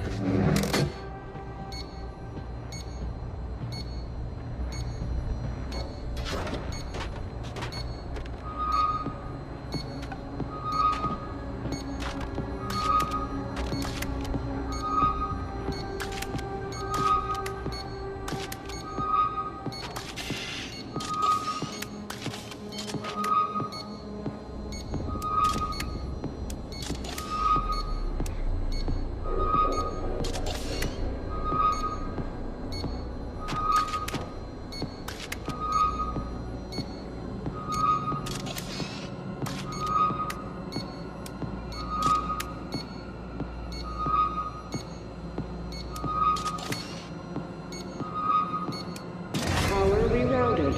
Power rerouted.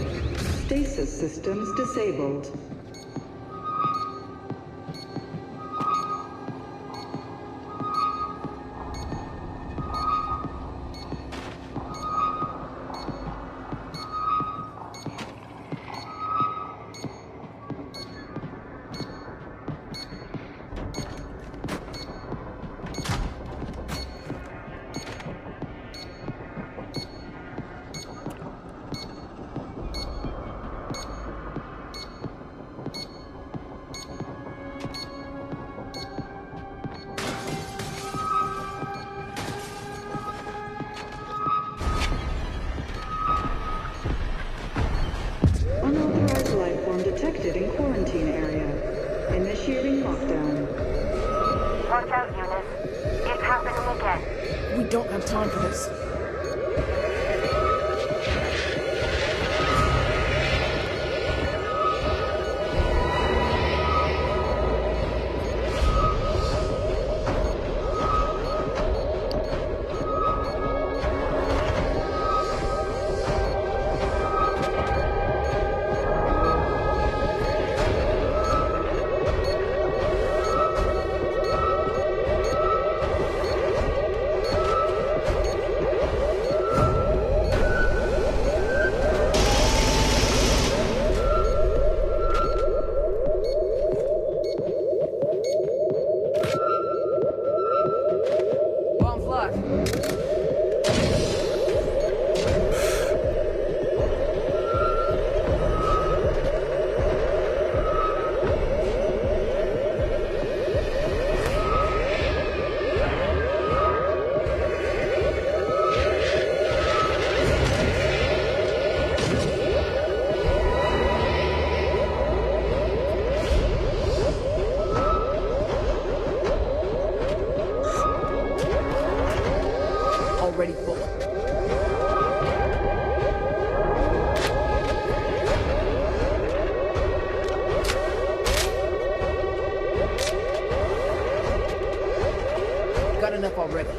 Stasis systems disabled. Unauthorized life form detected in quarantine area. Initiating lockdown. Watch out, Eunice. It's happening again. We don't have time for this. Already full. Got enough already.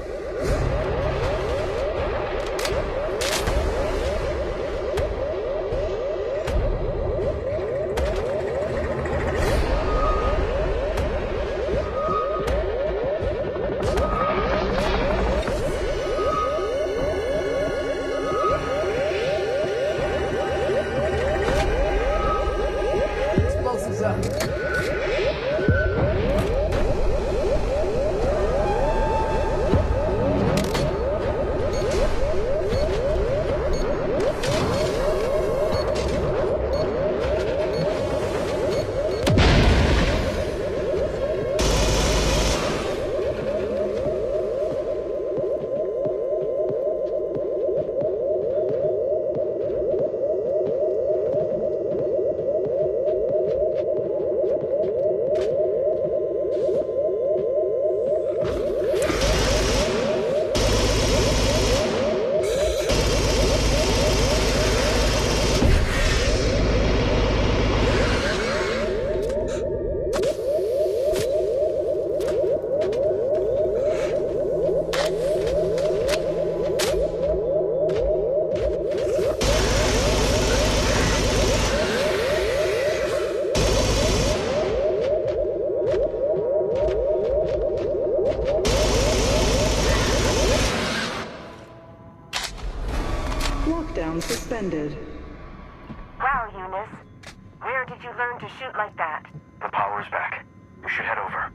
Lockdown suspended. Wow, Eunice. Where did you learn to shoot like that? The power's back. You should head over.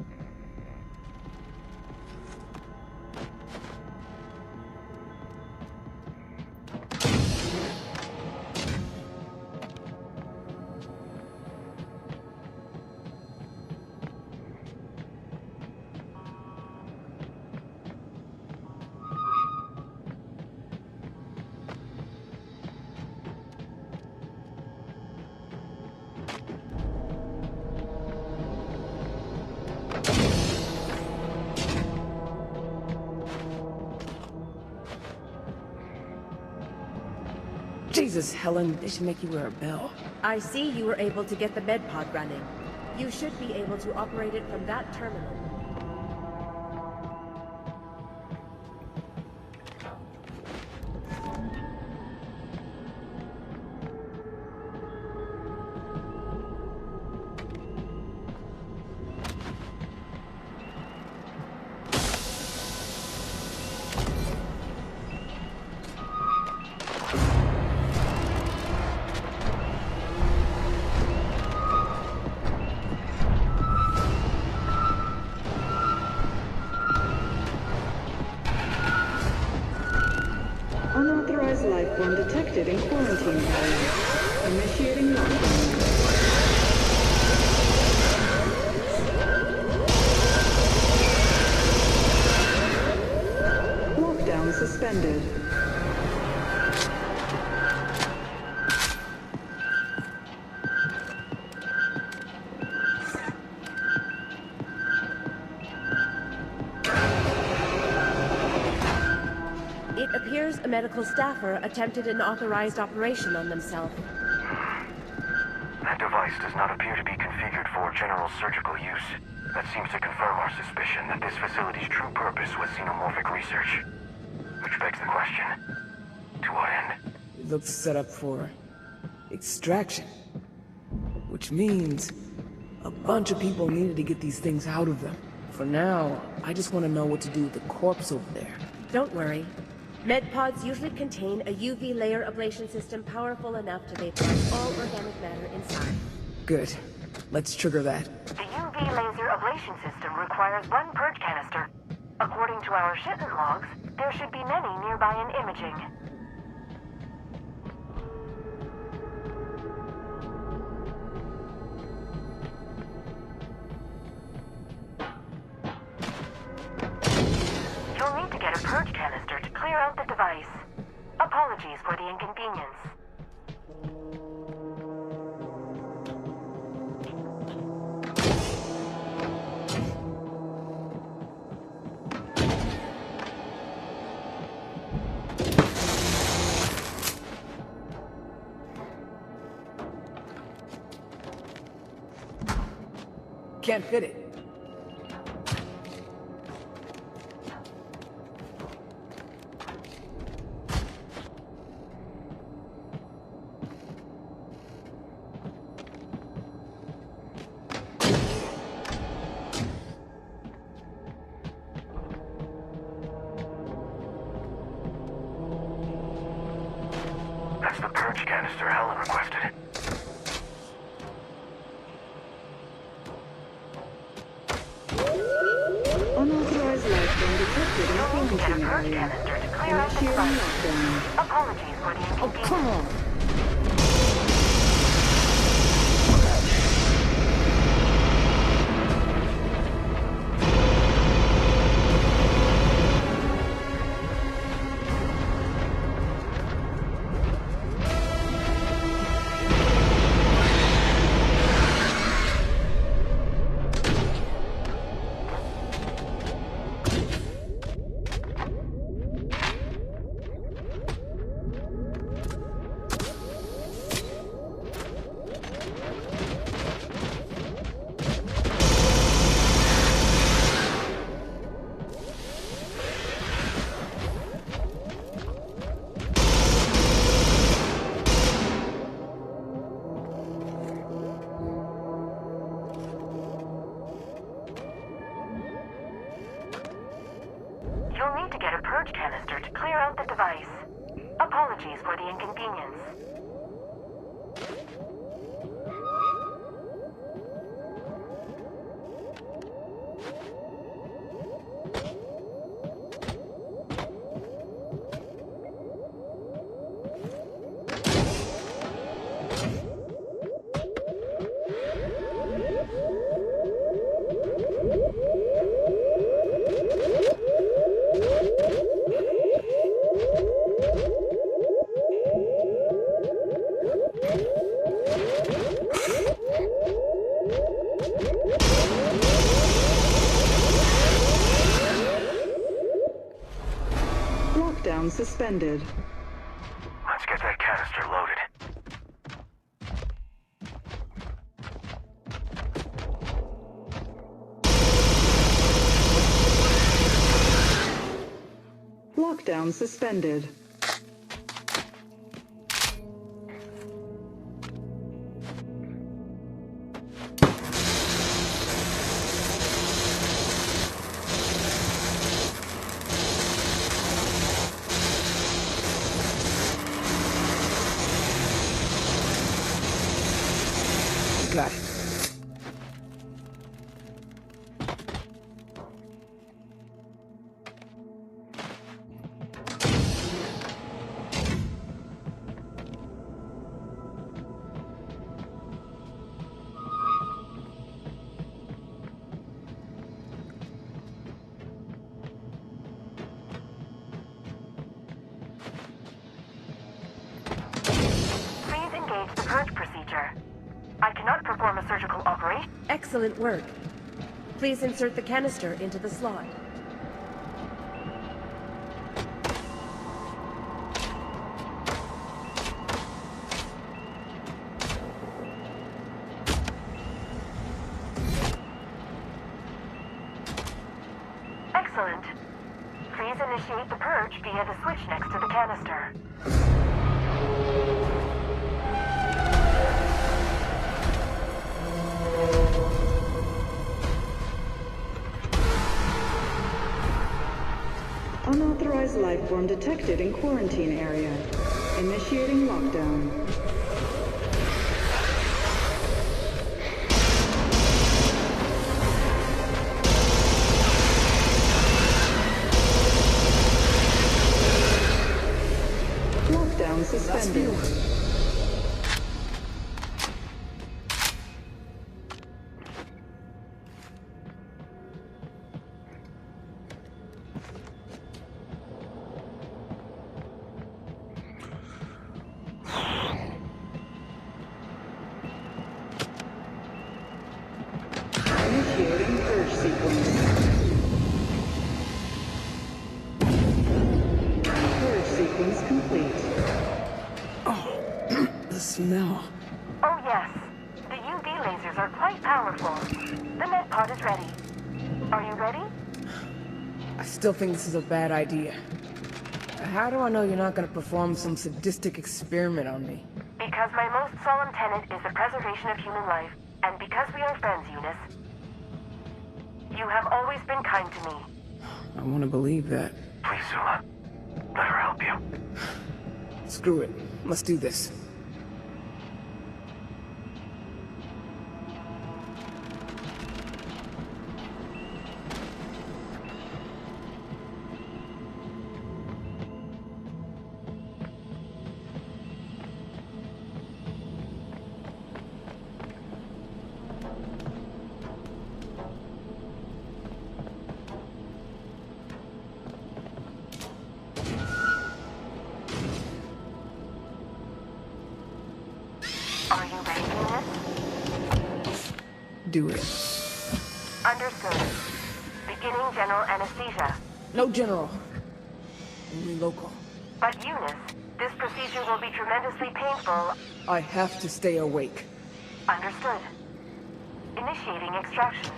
Jesus, Helen, they should make you wear a bell. I see you were able to get the med pod running. You should be able to operate it from that terminal. Unauthorized life form detected in quarantine area. Initiating lockdown. Lockdown suspended. It appears a medical staffer attempted an authorized operation on themselves. That device does not appear to be configured for general surgical use. That seems to confirm our suspicion that this facility's true purpose was xenomorphic research. Which begs the question, to what end? It looks set up for extraction. Which means a bunch of people needed to get these things out of them. For now, I just want to know what to do with the corpse over there. Don't worry. Medpods usually contain a UV layer ablation system powerful enough to vaporize all organic matter inside. Good. Let's trigger that. The UV laser ablation system requires one purge canister. According to our shipment logs, there should be many nearby in imaging. You'll need to get a purge canister to clear out the device. Apologies for the inconvenience. Can't fit it. That's the purge canister Helen requested. Unauthorized life form detected in You'll need to get a quarantine purge area. canister to clear out the Initiating device. lockdown. Apologies for the Oh, inconvenience. come on! You'll need to get a purge canister to clear out the device. Apologies for the inconvenience. Lockdown suspended. Let's get that canister loaded. Lockdown suspended. Got it. Please engage the purge procedure. I cannot perform a surgical operation. Excellent work. Please insert the canister into the slot. Excellent. Please initiate the purge via the switch next to the canister. Unauthorized life form detected in quarantine area. Initiating lockdown. Lockdown suspended. Initiating purge sequence. Purge sequence complete. The smell. Oh yes, the UV lasers are quite powerful. The med pod is ready. Are you ready? I still think this is a bad idea. How do I know you're not gonna perform some sadistic experiment on me? Because my most solemn tenet is the preservation of human life, and because we are friends, Eunice. You have always been kind to me. I want to believe that. Please, Zula. Let her help you. Screw it. Let's do this. Are you ready, Eunice? Do it. Understood. Beginning general anesthesia. No general. Only local. But Eunice, this procedure will be tremendously painful. I have to stay awake. Understood. Initiating extraction.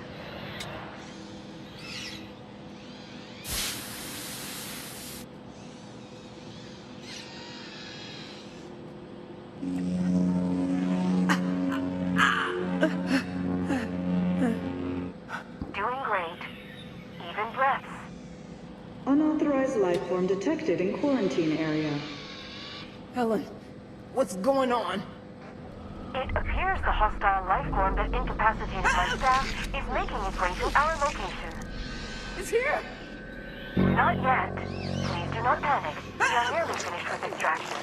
Doing great. Even breaths. Unauthorized life form detected in quarantine area. Helen, what's going on? It appears the hostile life form that incapacitated my staff is making its way to our location. It's here! Not yet. Please do not panic. We are nearly finished with extraction.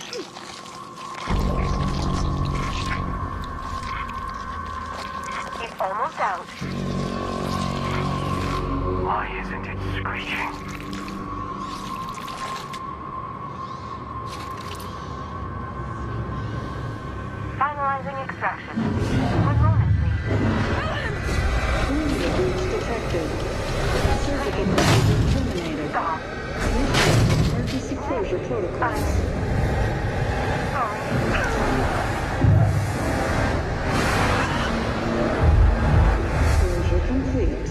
It's almost out. Why isn't it screeching? Finalizing extraction. One moment, please. Media breach detected. Surgical procedure terminated. Stop. Emergency closure protocols. Closure complete.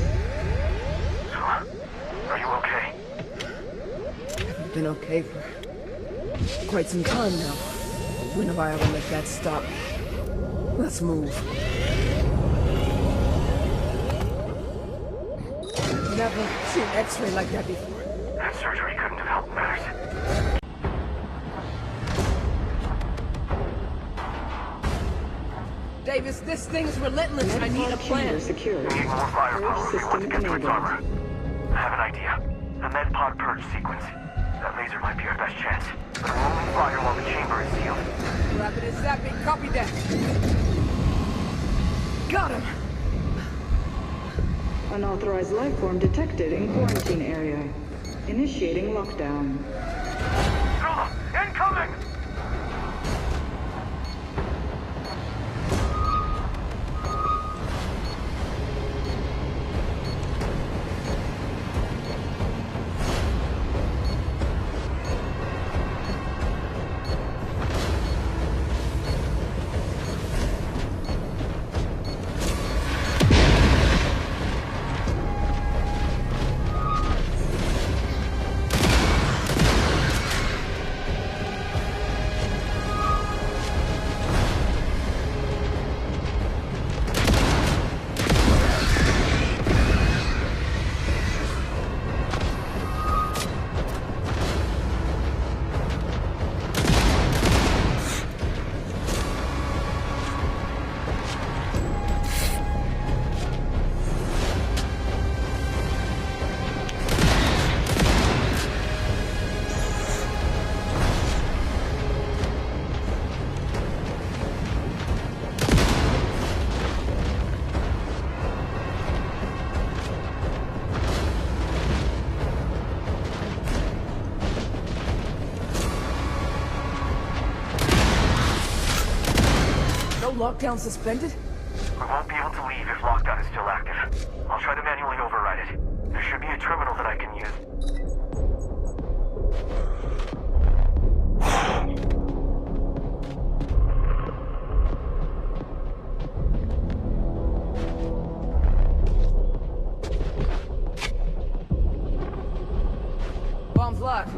Are you okay? I've been okay for quite some time now. When have I ever let that stop me? Let's move. Never seen X-ray like that before. That surgery couldn't have helped matters. Davis, this thing's relentless. I need a plan. Secured. We need more firepower if we want to get to its System armor. I have an idea. A medpod purge sequence. That laser might be our best chance. But it will only fire while the chamber is sealed. Rapid and zapping. Copy that. Got him. Unauthorized life form detected in quarantine area. Initiating lockdown. Incoming! Lockdown suspended? We won't be able to leave if lockdown is still active. I'll try to manually override it. There should be a terminal that I can use. Bomb's locked.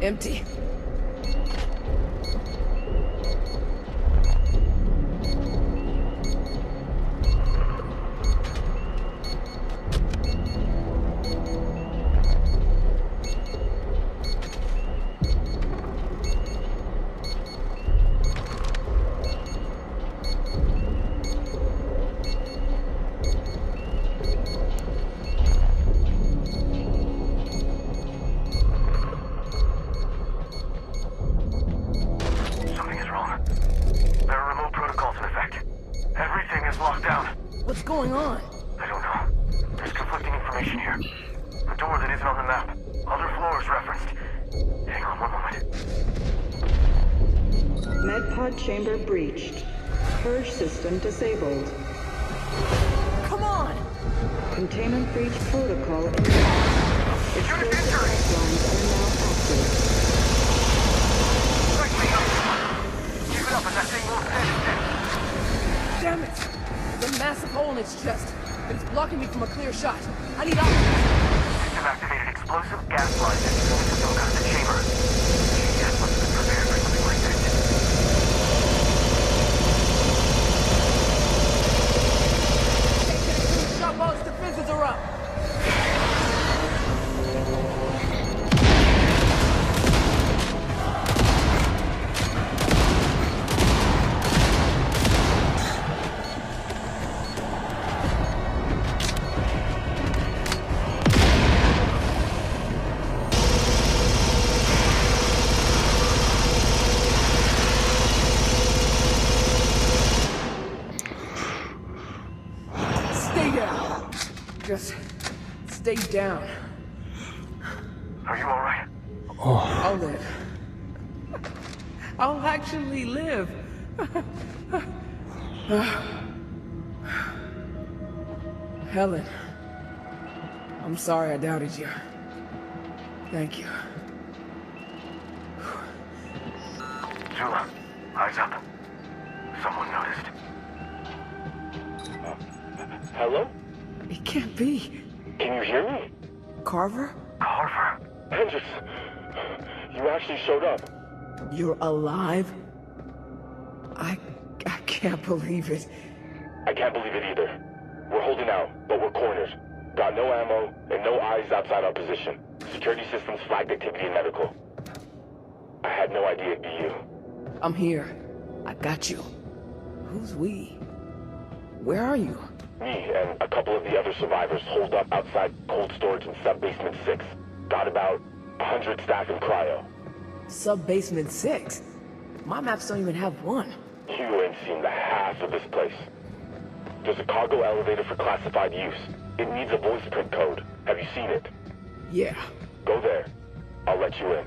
Empty. Something is wrong. There are remote protocols in effect. Everything is locked down. What's going on? I don't know. There's conflicting information here. A door that isn't on the map. Other floors referenced. Hang on one moment. Medpod chamber breached. Purge system disabled. Come on! Containment breach protocol intact. Explosive pipelines are now active. Wake me up! Keep it up and that thing won't stand still. Damn it! There's a massive hole in its chest, and it's blocking me from a clear shot. I need oxygen. System activated explosive gas lines and going to soak out of the chamber. GPS must have been prepared for something like this. Can't get it through the shop while its defenses are up. Stay down. Just stay down. Are you alright? I'll live. I'll actually live. Helen, I'm sorry I doubted you. Thank you. Zula, eyes up. Someone noticed. Hello? It can't be. Can you hear me? Carver? Carver. Hendricks, you actually showed up. You're alive? I can't believe it. I can't believe it either. We're holding out, but we're cornered. Got no ammo and no eyes outside our position. Security systems flagged activity in medical. I had no idea it'd be you. I'm here. I got you. Who's we? Where are you? Me and a couple of the other survivors holed up outside cold storage in sub-basement 6. Got about 100 staff in cryo. Sub-basement 6? My maps don't even have one. You ain't seen the half of this place. There's a cargo elevator for classified use. It needs a voice print code. Have you seen it? Yeah. Go there. I'll let you in.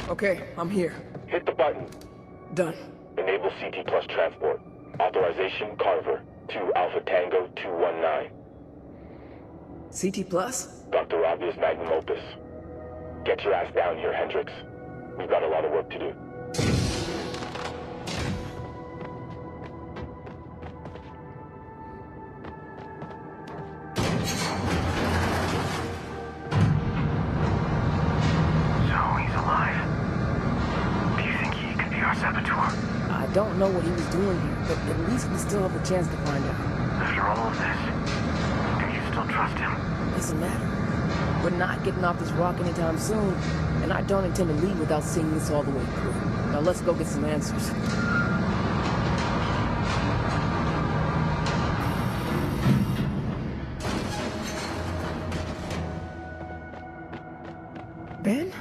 Okay, I'm here. Hit the button. Done. Enable CT plus transport. Authorization Carver. 2 Alpha Tango 219. CT plus? Dr. Ravia's magnum opus. Get your ass down here, Hendricks. We've got a lot of work to do. So he's alive. Do you think he could be our saboteur? I don't know what he was doing here, but at least we still have a chance to find out. After all of this, do you still trust him? Doesn't matter. We're not getting off this rock anytime soon, and I don't intend to leave without seeing this all the way through. Now let's go get some answers. Ben?